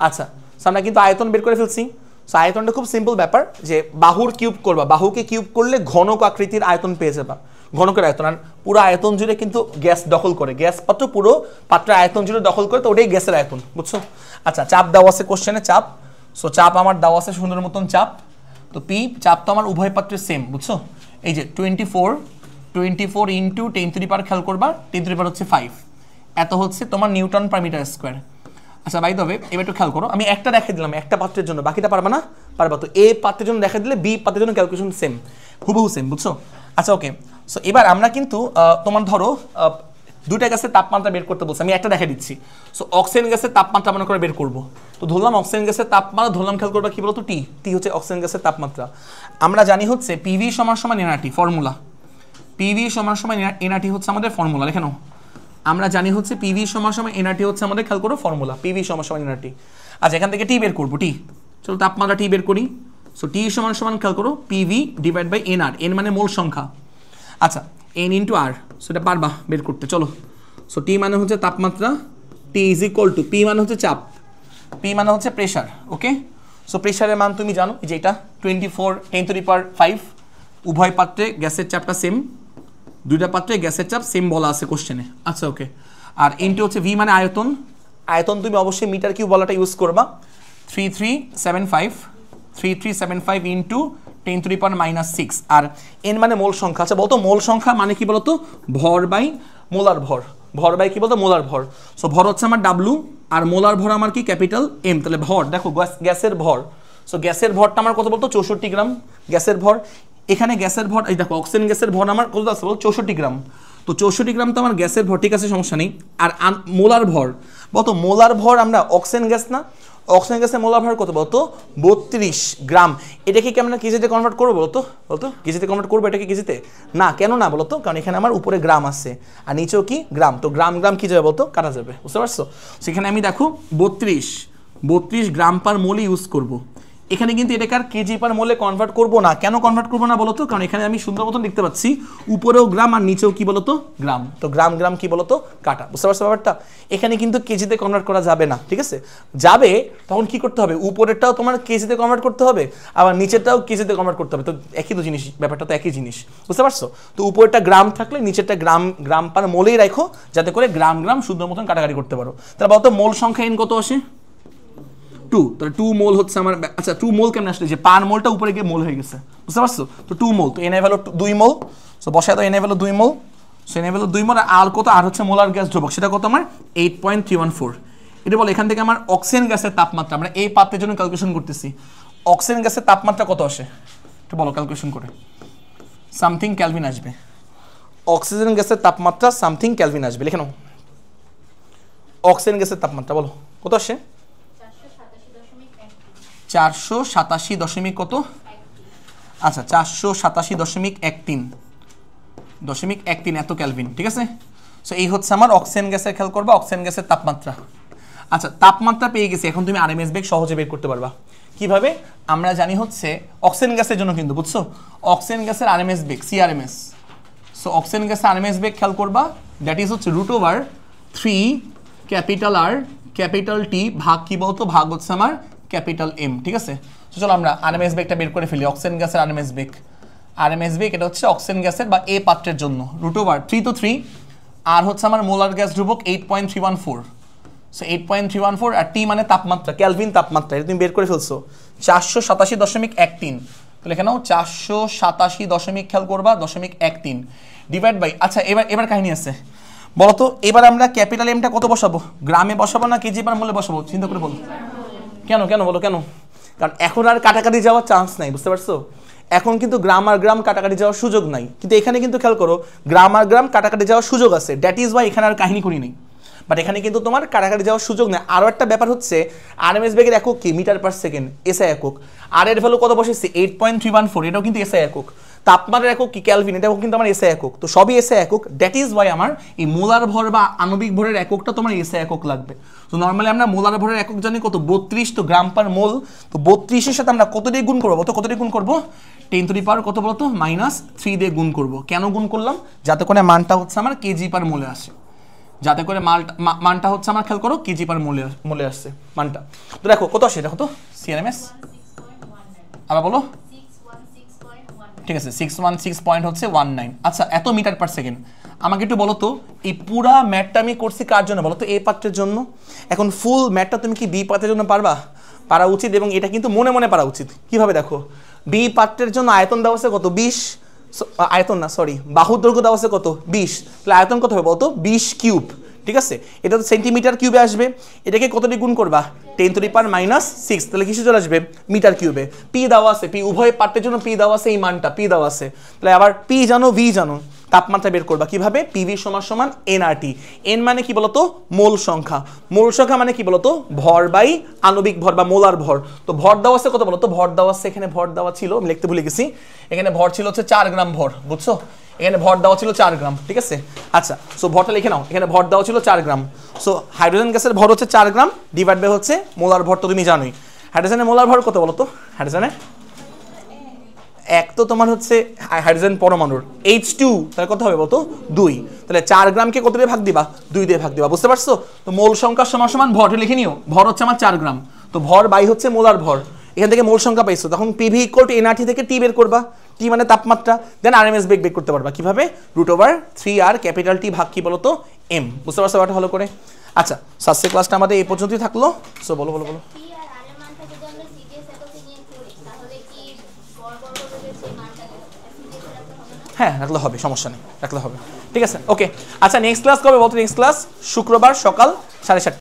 আচ্ছা, সো আমরা কিন্তু আয়তন বের করে ফেলছি। সো আয়তনটা খুব সিম্পল ব্যাপার, যে বাহুর কিউব করবা, বাহুকে কিউব করলে ঘনক আকৃতির আয়তন পেয়ে যাবা, ঘনকের আয়তন। আর পুরো আয়তন জুড়ে কিন্তু গ্যাস দখল করে, গ্যাস পাত্র পুরো পাত্রের আয়তন জুড়ে দখল করে, তো ওটাই গ্যাসের আয়তন, বুঝছো? আচ্ছা, চাপ দেওয়া আছে কোশ্চেনে, চাপ। সো চাপ আমার দেওয়া আছে সুন্দর মতন চাপ। তো পি চাপ তো আমার উভয় পাত্রের সেম, বুঝছো? এই যে 24 ইন্টু 10⁻, খেয়াল করবা 10⁻, হচ্ছে 5, এত হচ্ছে তোমার নিউটন পার মিটার স্কোয়ার। আচ্ছা বাই দ্য ওয়ে, এবার একটু খেয়াল করো, আমি একটা দেখাই দিলাম একটা পাত্রের জন্য, বাকিটা পারবা না? পারবা। তো এ পাত্রের জন্য দেখা দিলে বি পাত্রের জন্য ক্যালকুলেশন সেম, হুবহু সেম, বুঝছো? আচ্ছা ওকে, সো এবার আমরা কিন্তু তোমার ধরো দুইটা গ্যাসের তাপমাত্রা বের করতে বলছি, আমি একটা দেখা দিচ্ছি। সো অক্সিজেন গ্যাসের তাপমাত্রা মনে করে বের করবো, তো ধরলাম অক্সিজেন গ্যাসের তাপমাত্রা, ধরলাম খেয়াল করবা কি বলতো, টি। টি হচ্ছে অক্সিজেন গ্যাসের তাপমাত্রা। আমরা জানি হচ্ছে পিভি সমান সমান এনআরটি, ফর্মুলা পিভি সমান সমান এনআরটি হচ্ছে আমাদের ফর্মুলা, লিখে নাও। আমরা জানি হচ্ছে পিভি সমান সমান এনআরটি হচ্ছে আমাদের, খেয়াল করো ফর্মুলা, পিভি সমান সমান এনআরটি। আচ্ছা এখান থেকে টি বের করবো, টি, চলো তাপমাত্রা টি বের করি। সো টি সমান সমান খেয়াল করো PV divide by NR, N মানে মোল সংখ্যা। আচ্ছা এন ইন্টু আর, সেটা পারবা বের করতে, চলো। সো টি মানে হচ্ছে তাপমাত্রা, টি ইজ ইকুয়াল টু, পি মানে হচ্ছে চাপ, পি মানে হচ্ছে প্রেশার, ওকে? সো প্রেশারের মান তুমি জানো যে এটা 24 10⁵, উভয় পাত্রে গ্যাসের চাপটা সেম, দুইটা পাত্রে গ্যাসের চাপ সেম বলা আছে কোশ্চেনে। আচ্ছা ওকে, আর ইনটু হচ্ছে ভি মানে আয়তন, আয়তন তুমি অবশ্যই মিটার কিউব বলাটা ইউজ করবা, 3375 ইন্টু 10⁻⁻6, আর এন মানে মোল সংখ্যা। আচ্ছা বলতো মোল সংখ্যা মানে কি বলতো, ভর বাই মোলার ভর, ভর বাই কি বলতো মোলার ভর। সো ভর হচ্ছে আমার ডাব্লু, আর মোলার ভর আমার কি ক্যাপিটাল এম, তাহলে ভর দেখো গ্যাসের ভর। সো গ্যাসের ভরটা আমার কত বলতো, 64 গ্রাম গ্যাসের ভর। এখানে গ্যাসের ভর, এই দেখো অক্সিজেন গ্যাসের ভর আমার কত আছে বল, 64 গ্রাম। তো 64 গ্রাম তো আমার গ্যাসের ভর, ঠিক আছে সমস্যা নেই। আর মোলার ভর বলতো, মোলার ভর আমরা অক্সিজেন গ্যাস না, অক্সিজেন গ্যাসের মোলার ভর কত বলতো, 32 গ্রাম। এটাকে কি আমরা কেজিতে কনভার্ট করবো বলতো, বলতো কেজিতে কনভার্ট করবো এটাকে কেজিতে? না, কেন না বলতো, কারণ এখানে আমার উপরে গ্রাম আছে আর নিচেও কি গ্রাম, তো গ্রাম গ্রাম কি যাবে বলতো, কাটা যাবে, বুঝতে পারছো? সেখানে আমি দেখো 32 গ্রাম পার মোলে ইউজ করবো। এখানে কিন্তু এটাকে আর কেজি পার মোলে কনভার্ট করবো না, কেন কনভার্ট করবো না বলতো, কারণ এখানে আমি সুন্দর মতন দেখতে পাচ্ছি উপরেও গ্রাম আর নিচেও কি বলতো গ্রাম, তো গ্রাম গ্রাম কি বলতো কাটা, বুঝতে পারছো ব্যাপারটা? এখানে কিন্তু কেজিতে কনভার্ট করা যাবে না, ঠিক আছে? যাবে তখন কি করতে হবে, উপরেরটাও তোমার কেজিতে কনভার্ট করতে হবে, আবার নিচেরটাও কেজিতে কনভার্ট করতে হবে, তো একই তো জিনিস, ব্যাপারটা তো একই জিনিস, বুঝতে পারছো? তো উপরেরটা গ্রাম থাকলে নিচেরটা গ্রাম গ্রাম পার মোলেই রাখো, যাতে করে গ্রাম গ্রাম সুন্দর মতন কাটাকাটি করতে পারো। তাহলে বলতো মোল সংখ্যা এন কত আসে, 2, তাহলে 2 মোল হচ্ছে আমার। আচ্ছা 2 মোল কেমন আসলে, যে পার মোলটা উপরে গিয়ে মোল হয়ে গেছে, বুঝতে পারছো? তো 2 মোল, তো এনএ ভ্যালু 2 মোল। সো বসায় তো এনএ ভ্যালু 2 মোল, সো এনএ ভ্যালু 2 মোল। আর কত, আর হচ্ছে মোলার গ্যাস ধ্রুবক, সেটা কত আমার 8.314। এটা বলে এখান থেকে আমার অক্সিজেন গ্যাসের তাপমাত্রা, আমরা এই পাত্রের জন্য ক্যালকুলেশন করতেছি, অক্সিজেন গ্যাসের তাপমাত্রা কত আসে একটু বলো, ক্যালকুলেশন করে। সামথিং কেলভিন আসবে, অক্সিজেন গ্যাসের তাপমাত্রা সামথিং কেলভিন আসবে, লিখে নাও। অক্সিজেন গ্যাসের তাপমাত্রা বলো কত আসে, 487 কত, আচ্ছা 487.13 এত ক্যালভিন, ঠিক আছে? সো এই হচ্ছে আমার অক্সিজেন গ্যাসের, খেয়াল করবা অক্সিজেন গ্যাসের তাপমাত্রা। আচ্ছা তাপমাত্রা পেয়ে গেছি, এখন তুমি আরএমএস বেগ সহজে বের করতে পারবা। কিভাবে? আমরা জানি হচ্ছে অক্সিজেন গ্যাসের জন্য কিন্তু, বুঝছো, অক্সিজেন গ্যাসের আরএমএস বেগ সিআরএমএস। সো অক্সিজেন গ্যাসের আরএমএস বেগ খেয়াল করবা, দ্যাট ইজ হচ্ছে √3 ক্যাপিটাল আর ক্যাপিটাল টি ভাগ কি বলতো, ভাগ হচ্ছে আমার ক্যাপিটাল এম, ঠিক আছে? তো চলো আমরা আরএমএস বেগটা বের করে ফেলি, অক্সিজেন গ্যাসের আরএমএস বেগ। আরএমএস বেগ এটা হচ্ছে অক্সিজেন গ্যাসের বা এ পাত্রের জন্য, √3 তো 3, আর হচ্ছে আমার মোলার গ্যাস ধ্রুবক 8.314। সো 8.314, আর টি মানে তাপমাত্রা, ক্যালভিন তাপমাত্রা, এটা তুমি বের করে ফেলছো 487.13। তাহলে এখানেও 487 খেয়াল করবা 0.13 ডিভাইড বাই, আচ্ছা এবার কাহিনী আছে বলতো, এবার আমরা ক্যাপিটাল এমটা কত বসাবো, গ্রামে বসাবো না কেজি পার মোলে বসাবো, চিন্তা করে বলো। কেন কেন বলো কেন? কারণ এখন আর কাটাকাটি যাওয়ার চান্স নাই, বুঝতে পারছো? এখন কিন্তু গ্রাম আর গ্রাম কাটাকাটি যাওয়ার সুযোগ নাই, কিন্তু এখানে কিন্তু খেয়াল করো গ্রাম আর গ্রাম কাটাকাটি যাওয়ার সুযোগ আছে, দ্যাট ইজ ওয়াই এখানে আর কাহিনী করি নেই। বাট এখানে কিন্তু তোমার কাটাকাটি যাওয়ার সুযোগ নেই। আরও একটা ব্যাপার হচ্ছে আরএমএস বেগের একক কি, মিটার পার সেকেন্ড, এসআই একক। আর এর ভ্যালু কত বসেছে 8.314, এটাও কিন্তু এসআই একক। তাপমাত্রার একক কি ক্যালভিন, এটাও কিন্তু আমার এসআই একক, তো সবই এসআই একক। দ্যাট ইজ ওয়াই আমার এই মোলার ভর বা আণবিক ভরের এককটা তোমার এসআই একক লাগবে। তো নর্মালি আমরা মোলার ভরের একক জানি কত 32, তো গ্রাম পার মোল, তো 32-এর সাথে আমরা কত দিয়ে গুণ করবো, তো কত দিয়ে গুণ করবো 10⁻, কত বলতো -3 দিয়ে গুণ করবো। কেন গুণ করলাম? যাতে করে মানটা হচ্ছে আমার কেজি পার মোলে আসে, যাতে করে মানটা হচ্ছে আমার খেয়াল করো কেজি পার মোলে আসছে মানটা। তো দেখো কত আসে, দেখো তো সিআরএমএস আবার বলো। ঠিক আছে 616 পয়েন্ট হচ্ছে 19। আচ্ছা এত মিটার পার সেকেন্ড। আমাকে একটু বলো তো এই পুরা ম্যাথটা আমি করছি কার জন্য বলো তো? এ পার্টের জন্য। এখন ফুল ম্যাথটা তুমি কি বি পার্টের জন্য পারবা? পারা উচিত, এবং এটা কিন্তু মনে মনে পারা উচিত। কিভাবে দেখো, বি পার্টের জন্য আয়তন দেওয়া আছে কত? 20, আয়তন না সরি, বাহুর দৈর্ঘ্য দেওয়া আছে কত? 20, তাহলে আয়তন কত হবে বলতো? 20 কিউব। ঠিক আছে, এটা তো সেন্টিমিটার কিউবে আসবে। এটাকে কত দিয়ে গুণ করবা? 10⁻⁻6, তাহলে কিসে চলে আসবে? মিটার কিউবে। পি দেওয়া আছে, পি উভয় পার্টের জন্য পি দেওয়া আছে, এই মানটা পি দেওয়া আছে। তাহলে আবার পি জানো, ভি জানো, তাপমাত্রা বের করবা কিভাবে? পিভি সমান সমান এনআরটি। এন মানে কি বলতো? মোল সংখ্যা। মোল সংখ্যা মানে কি বলতো? ভর বাই আণবিক ভর বা মোলার ভর। তো ভর দেওয়া আছে কত বলতো? ভর দেওয়া আছে, এখানে ভর দেওয়া ছিল, আমি লিখতে ভুলে গেছি, এখানে ভর ছিল হচ্ছে 4 গ্রাম ভর, বুঝছো? এখানে ভর দেওয়া ছিল 4 গ্রাম। ঠিক আছে, আচ্ছা সো ভরটা লিখে নাও, এখানে ভর দেওয়া ছিল 4 গ্রাম। সো হাইড্রোজেন গ্যাসের ভর হচ্ছে 4 গ্রাম, ডিভাইড বাই হচ্ছে মোলার ভর, তো তুমি জানোই। হাইড্রোজেনের মোলার ভর কত বলতো? হাইড্রোজেনের এক তো তোমার হচ্ছে হাইড্রোজেন পরমাণুর H2, তাহলে কত হবে বলতো? 2। তাহলে 4 গ্রামকে কত দিয়ে ভাগ দিবা? 2 দিয়ে ভাগ দিবা, বুঝতে পারছো? তো মোল সংখ্যা সমান সমান ভরটা লিখে নিও। ভর হচ্ছে আমার 4 গ্রাম, তো ভর বাই হচ্ছে মোলার ভর। এখান থেকে মোল সংখ্যা পাইছো, তখন পিভি ইকুয়াল টু এনআরটি থেকে টি বের করবা। টি মানে তাপমাত্রা, দেন আরএমএস বেগ বের করতে পারবা কিভাবে? √3r ক্যাপিটাল টি ভাগ কি বলতো? এম। বুঝতে পারছো ব্যাপারটা ভালো করে? আচ্ছা সাবজেক্ট ক্লাসটা আমাদের এই পর্যন্তই থাকলো। সো বলো বলো বলো। হ্যাঁ রাখলে হবে, সমস্যা নেই, রাখলে হবে। ঠিক আছে ওকে। আচ্ছা নেক্সট ক্লাস কবে বলতো? নেক্সট ক্লাস শুক্রবার সকাল 7:30।